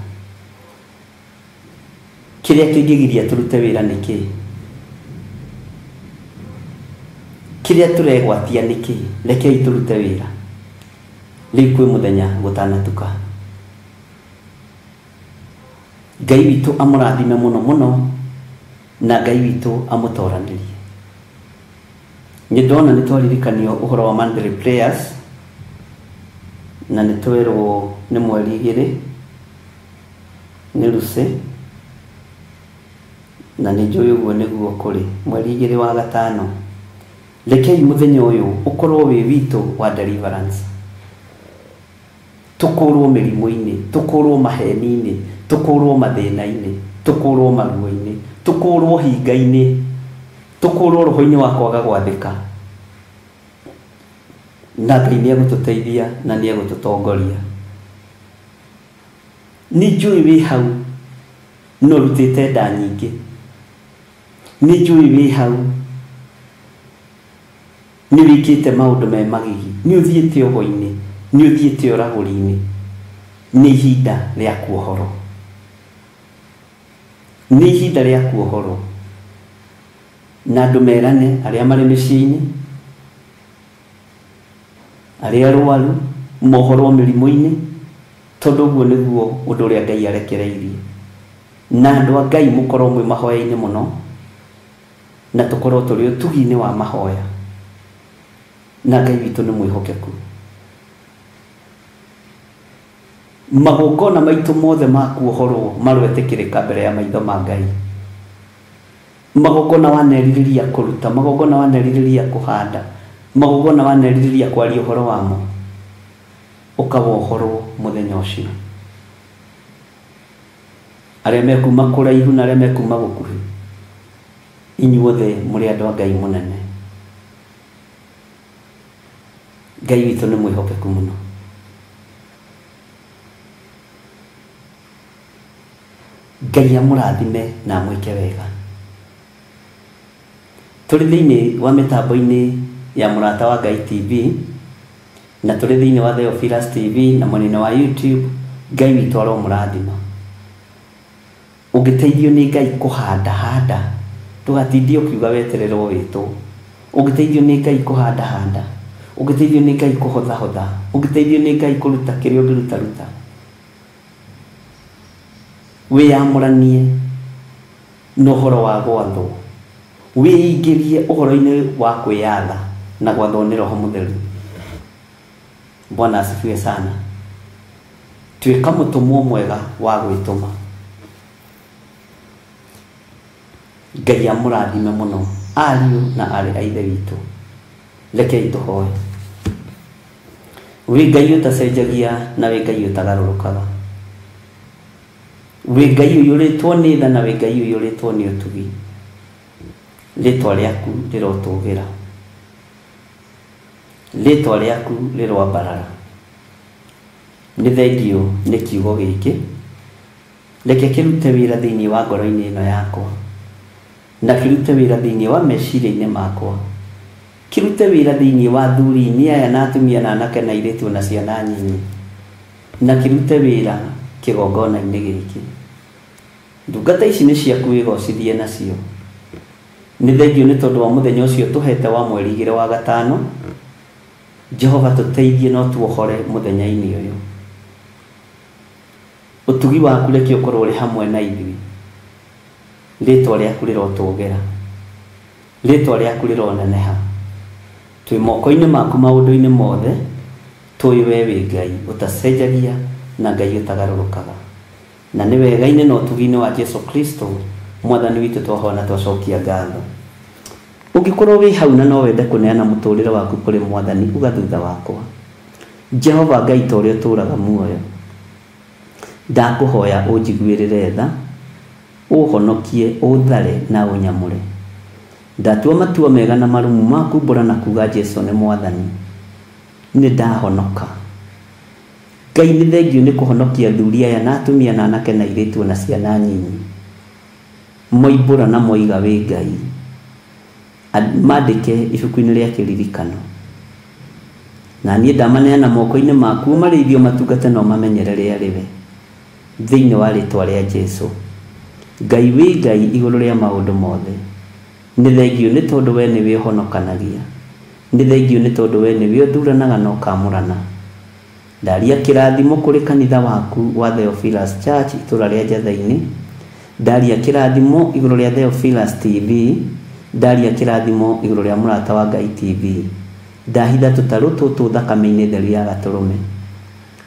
Kĩrĩa kĩngĩgiria tũrute wĩra nĩ kĩĩ? Kĩrĩa tũregwatia nĩ kĩĩ? Rekei tũrute wĩra. Rĩu kwĩ mũthenya gũtanatuka. Ngai witũ amũrathime mũno mũno, na Ngai witũ amũtoranĩrie. Nĩ ndona nĩ twaririkanio ũhoro wa Monday prayers, na nĩ twerwo nĩ mweri 2 nĩ Lucy, na nĩ njũĩ ũguo nĩguo kũrĩ mweri 2 wa gatano. Rekei mũthenya ũyũ ũkorwo wĩ witũ wa deliverance. Tũkũrwo mĩrimũ-inĩ, tũkũrwo maheni-inĩ, tũkũrwo mathĩna-inĩ, tũkũrwo maruo-inĩ, tũkũrwo hinga-inĩ, tũkũrwo roho-inĩ wa kwaga gwathĩka. Na Ngai nĩ egũtũteithia na nĩ egũtũtongoria. Nĩ njũĩ wĩ hau no rutĩte nda nyingĩ. Nĩ njũĩ wĩ hau nĩ wĩkĩte maũndũ me magigi, nĩ ũthiĩte ũgo-inĩ, nĩ ũthiĩte ũragũri-inĩ. Nĩ ihinda rĩa kuohoro, nĩ ihinda rĩa kuohoro. Na andũ merane arĩa marĩ mĩciĩ-inĩ, arĩa arwaru mohorwo mĩrimũ-inĩ, tondũ ũguo nĩguo ũndũ ũrĩa Ngai arekereirie. Na andũ a Ngai mũkorwo mwĩ mahoya-inĩ mũno, na tũkorwo tũrĩ ũtugi-inĩ wa mahoya, na Ngai witũ nĩ mwĩhokeku. Magongona maitũ mothe ma kuohorwo marwetĩkĩrĩka mbere ya maitho ma Ngai. Magongona wanerirĩria kũruta, magongona wanerirĩria kũhanda, magongona wanerirĩria kwaria ũhoro wamo, ũkawohorwo mũthenya ũcio. Arĩa mekuma kũraihu na arĩa mekuma gũkuhĩ, inyuothe mũrĩ andũ a Ngai mũnene. Ngai witũ nĩ mwĩhokeku mũno. Ngai amũrathime na amwĩke wega. Tũrĩ thĩinĩ wa mĩtambo-inĩ ya Mũrata wa Ngai TV, na tũrĩ thĩinĩ wa Theophilus TV na mwena wa YouTube. Ngai witũ aromũrathima. Ũngĩteithio nĩ Ngai kũhanda handa, ndũgatindie ũkiuga wetererwo wĩtũ. Ũngĩteithio nĩ Ngai kũhanda handa, ũngĩteithio nĩ Ngai kũhotha hotha, ũngĩteithio nĩ Ngai kũruta kĩrĩa ũngĩruta ruta. Wĩyamũranie na ũhoro wa gwathwo, wĩingĩrie ũhoro-inĩ wa kwĩyatha na gwathwo nĩ Roho Mũtheru. Bwana asifiwe sana. Tuĩka mũtũmwo mwega wa gwĩtũma. Ngai amũrathime mũno ariũ na arĩ a Ithe witũ. Rekei tũhoe. Wĩ Ngai ũtacenjagia na wĩ Ngai ũtagarũrũkaga. Wĩ Ngai ũiyũrĩtwo nĩ tha na wĩ Ngai ũiyũrĩtwo nĩ ũtugi. Rĩtwa rĩaku rĩrotũgĩra, rĩtwa rĩaku rĩroambarara. Nĩ thengio nĩ kiugo gĩkĩ, reke kĩrute wĩra thĩinĩ wa ngoro-inĩ ĩno yakwa, na kĩrute wĩra thĩinĩ wa meciria-inĩ makwa, kĩrute wĩra thĩinĩ wa athuri-inĩ aya na atumia na anake na airĩtu na ciana nyinyi, na kĩrute wĩra kĩgongona-inĩ gĩkĩ. Ndungata ici nĩ ciaku wĩgocithie nacio. Nĩ thengio nĩ tondũ wa mũthenya ũcio tũhete wa mweri 2 wa gatano. Jehova tũteithie no tuohore mũthenya-inĩ ũyũ. Ũtugi waku reke ũkorwo ũrĩ hamwe na ithuĩ. Rĩtwa rĩaku rĩrotũgĩra, rĩtwa rĩaku rĩroneneha. Twĩ moko-inĩ maku maũndũ-inĩ mothe, tũĩ we wĩ Ngai ũtacenjagia na Ngai ũtagarũrũkaga. Na nĩ wega-inĩ na ũtugi-inĩ wa Jesu Kristo Mwathani witũ twahona twacokia ngatho. Ũngĩkorwo wĩ hau na no wende kũneana mũtũrĩre waku kũrĩ Mwathani, uga thutha wakwa. Jehova Ngai ta ũrĩa ũtũũraga muoyo, ndakũhoya ũnjiguĩrĩre tha uhonokie uthare na unyamure. Ndatua matua mega na marumu makumbura na kuga Jesu ni mwathani, ni ndahonoka. Ngai nĩ thengio nĩ kũhonokia athuri aya na atumia na anake na airĩtu na ciana nyinyi. Moimbũra na moiga wĩ Ngai, mandĩke ibuku-inĩ rĩa kĩririkano. Na niĩ ndamaneana moko-inĩ maku, marĩithio matungate no mamenyerere arĩ we, thĩinĩ wa rĩtwa rĩa Jesu. Ngai wĩ Ngai igũrũ rĩa maũndũ mothe. Nĩ thengio nĩ tondũ we nĩwe ũhonokanagia. Nĩ thengio nĩ tondũ we nĩwe ũthuranaga na ũkamũrana. Ndaria kĩrathimo kũrĩ kanitha waku wa Theophilus Church itũra rĩa Njatha-inĩ. Ndaria kĩrathimo igũrũ rĩa Theophilus TV. Ndaria kĩrathimo igũrũ rĩa Mũrata wa Ngai TV. Ndahitha tũtarũ tũtũ thakame-inĩ theru ya Gatũrũme.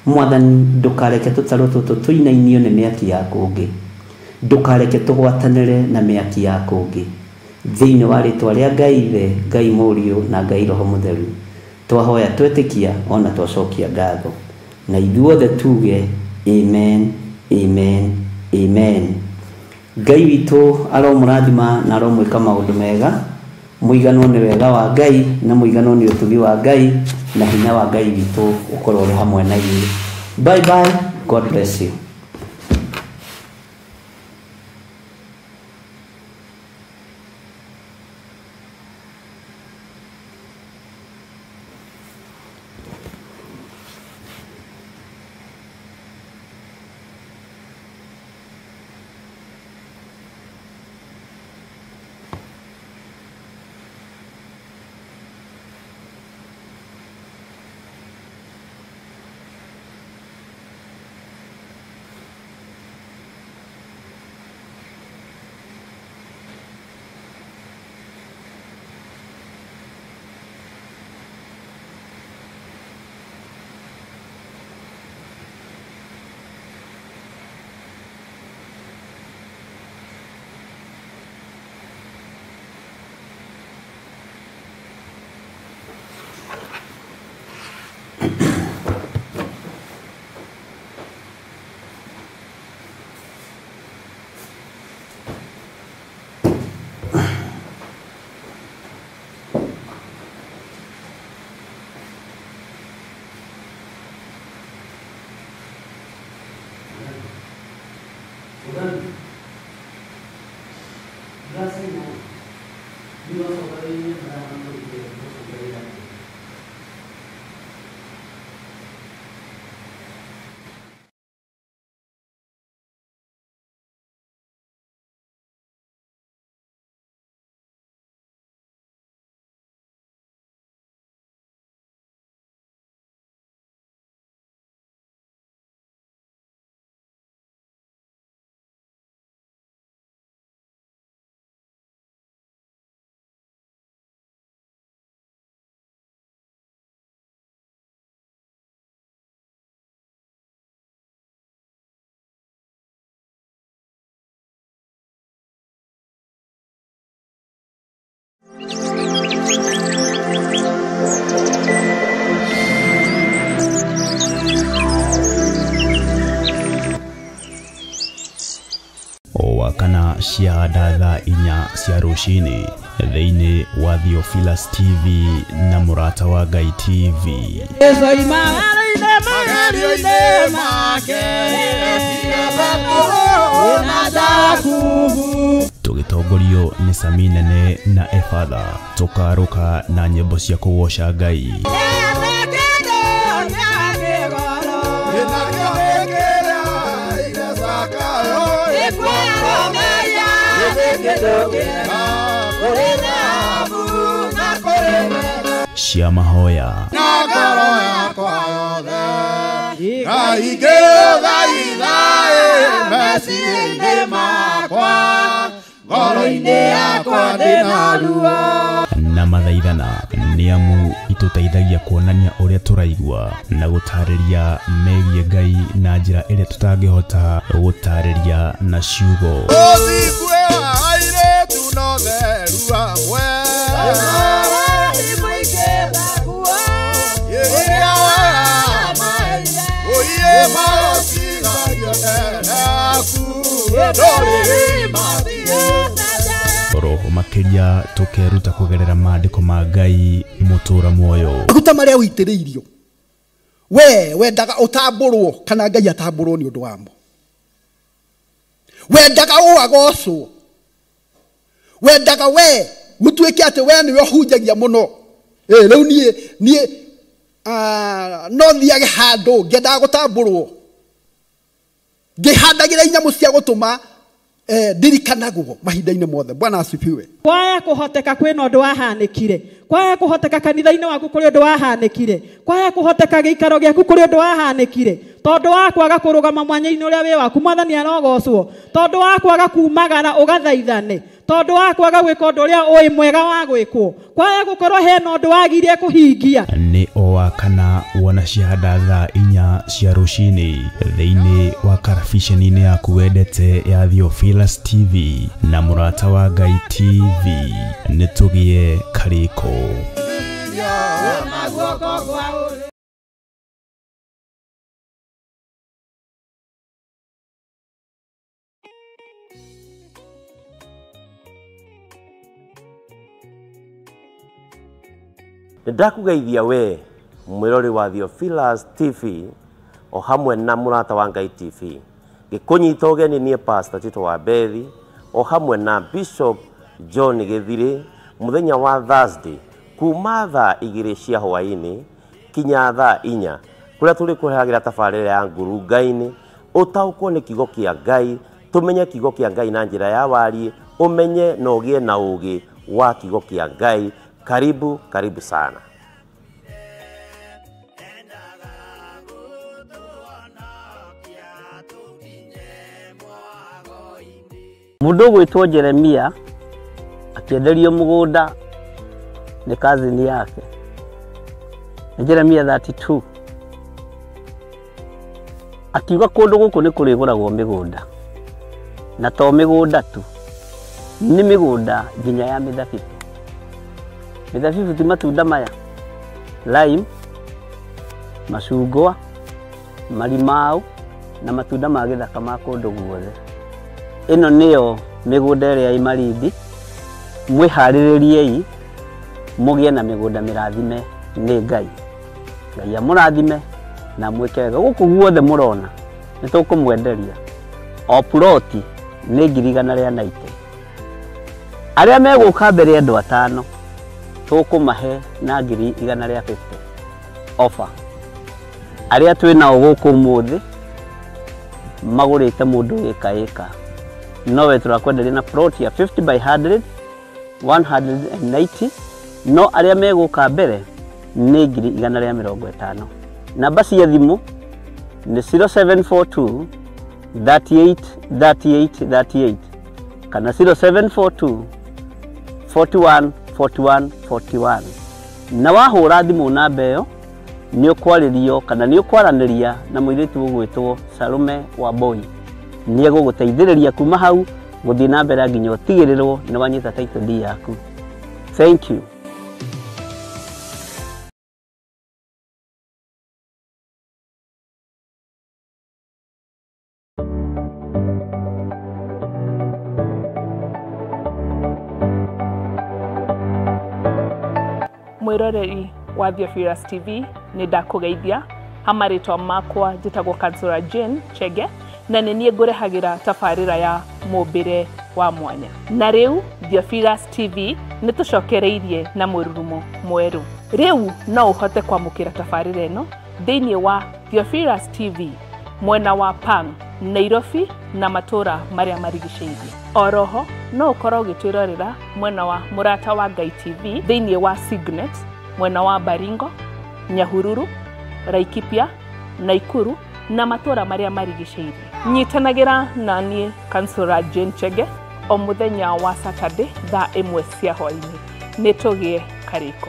Mwathani, ndũkareke tũtarũ tũtũ tũinainio nĩ mĩaki ya kũngĩ. Ndũkareke tũgwatanĩre na mĩaki ya kũngĩ. Thĩinĩ wa rĩtwa rĩa Ngai Ithe, Ngai Mũriũ na Ngai Roho Mũtheru, twahoya twetĩkia ona twacokia ngatho. Na ithuothe tuge amen, amen, amen. Ngai witũ aromũrathima na aromwĩka maũndũ mega. Mũiganwo nĩ wega wa Ngai na mũiganwo nĩ ũtugi wa Ngai na hinya wa Ngai witũ ũkorwo ũrĩ hamwe na inyuĩ. Bye bye. God bless you. Wakana cia thaa 4 cia rũcinĩ thĩinĩ wa Theophilus TV na Mũrata wa Ngai TV. Tũgĩtongorio nĩ Sami Nene na Efatha, tũkarũka na nyĩmbo cia kũgoca Ngai. Cia mahoya na ngoro yakwa yothe Ngai ngĩthaithaĩ meciria-inĩ makwa, ngoro-inĩ yakwa ndĩna ruo. Na mathaithana nĩ amu itũteithagia kuonania ũrĩa tũraigua na gũtarĩria megiĩ Ngai na njĩra ĩrĩa tũtangĩhota gũtarĩria na ciugo. Ũthikue wa airĩtu no theru hamwe Oye, oroho makiria tukeruta kugerera maandiko ma Ngai mutura muoyo maguta maria uitiriirio we wendaga utamburwo kana Ngai atamburwo ni undu wamo wendaga uagocwo wendaga we mutuike ate we ni hunjagia muno riu nie no thiage handu ngenda gutamburwo ngihandagira inyamu cia gutuma ndirikanagwo mahinda-inĩ mothe. Bwana asifiwe. Kwaya kuhoteka kwina undu wahanikire, kwaya kuhoteka kanitha-inĩ waku kuri undu wahanikire, kwaya kuhoteka giikaro giaku kuri undu wahanikire, tondu wa kwaga kurugama mwanya-inĩ uria wi waku mwathani arogocwo, tondu wa kwaga kumagara ugathaithane, tondu wa kwaga gwika undu uria ui mwega wa gwikwo, kwaya gukorwo hena undu wagirie kuhingia. Ni owa kana wona ciahanda thaa 4 cia rucini thiini wa karabiceni-inĩ yaku wendete ya Theophilus TV na Murata wa Ngai TV. Nitugie kariko. Ndakugeithia we mwirori wa Theophilus TV o hamwe na Murata wa Ngai TV. Gikunyita ugeni nie Pastor Tito wa Bethi o hamwe na Bishop John Githiri muthenya wa Thursday kuma thaa 2 cia hwaini kinya thaa 4 kuria tuli kuhagira tafarira ya nguru Ngai-ini utaukwo ni kigo kia Ngai, tumenye kigo kia Ngai na njira ya wari, umenye na ugie na ugi wa kigo kia Ngai. Karibu sana. Mundu gwitwo Jeremia akienderio mugunda ni kazini yake. Jeremia 32 akiuga kundu guku ni kuriguragwo migunda, na to migunda tu, ni migunda nginya ya mithabibu. Mithabibu ti matunda maya, lime, macungwa, marimau na matunda ma githaka ma kundu guothe. Ino niyo migunda iria imarindi, mwihaririei mugie na migunda mirathime ni Ngai. Ngai amurathime na mwike wega. Guku guothe murona nitukumwenderia o ploti ni 190. Aria meguka mbere andu 5 tukumahe na 150 offer. Aria twina guku muthi magurite mundu eka nowe turakwenderia na plot ya 50 by 100 190. No aria meguka mbere ni 150. Namba cia thimu ni 0742 38 38 38 kana 0742 41 41 41. Na wahura thimu namba iyo ni ukwaririo kana ni ukwaraniria na muiritu ugwitwo Salome Wambui. Ni eguguteithiriria kuma hau guthii na mbere nginya utigirirwo ni wanyita title deed yaku. Thank you. Mwiroreri wa Theophilus TV ni ndakugeithia. Hamaritwa makwa njitagwo Kansura Jane Chege na nie ngurehagira tafarira ya mumbire wa mwanya. Na riu Theophilus TV ni tucokereirie na mururumo mweru. Riu no uhote kwamukira tafarira eno thiini wa Theophilus TV mwena wa Pang, Nairobi na matura maria marigiceirie. Oroho no ukorwo gitwirorera mwena wa Murata wa Ngai TV thiini wa Signet mwena wa Baringo, Nyahururu, Laikipia, Naikuru na matura maria marigiceirie. Nyitanagira na nie Kansura Jane Chege o muthenya wa Saturday thaa 1 cia hwaini. Nitugie kariko.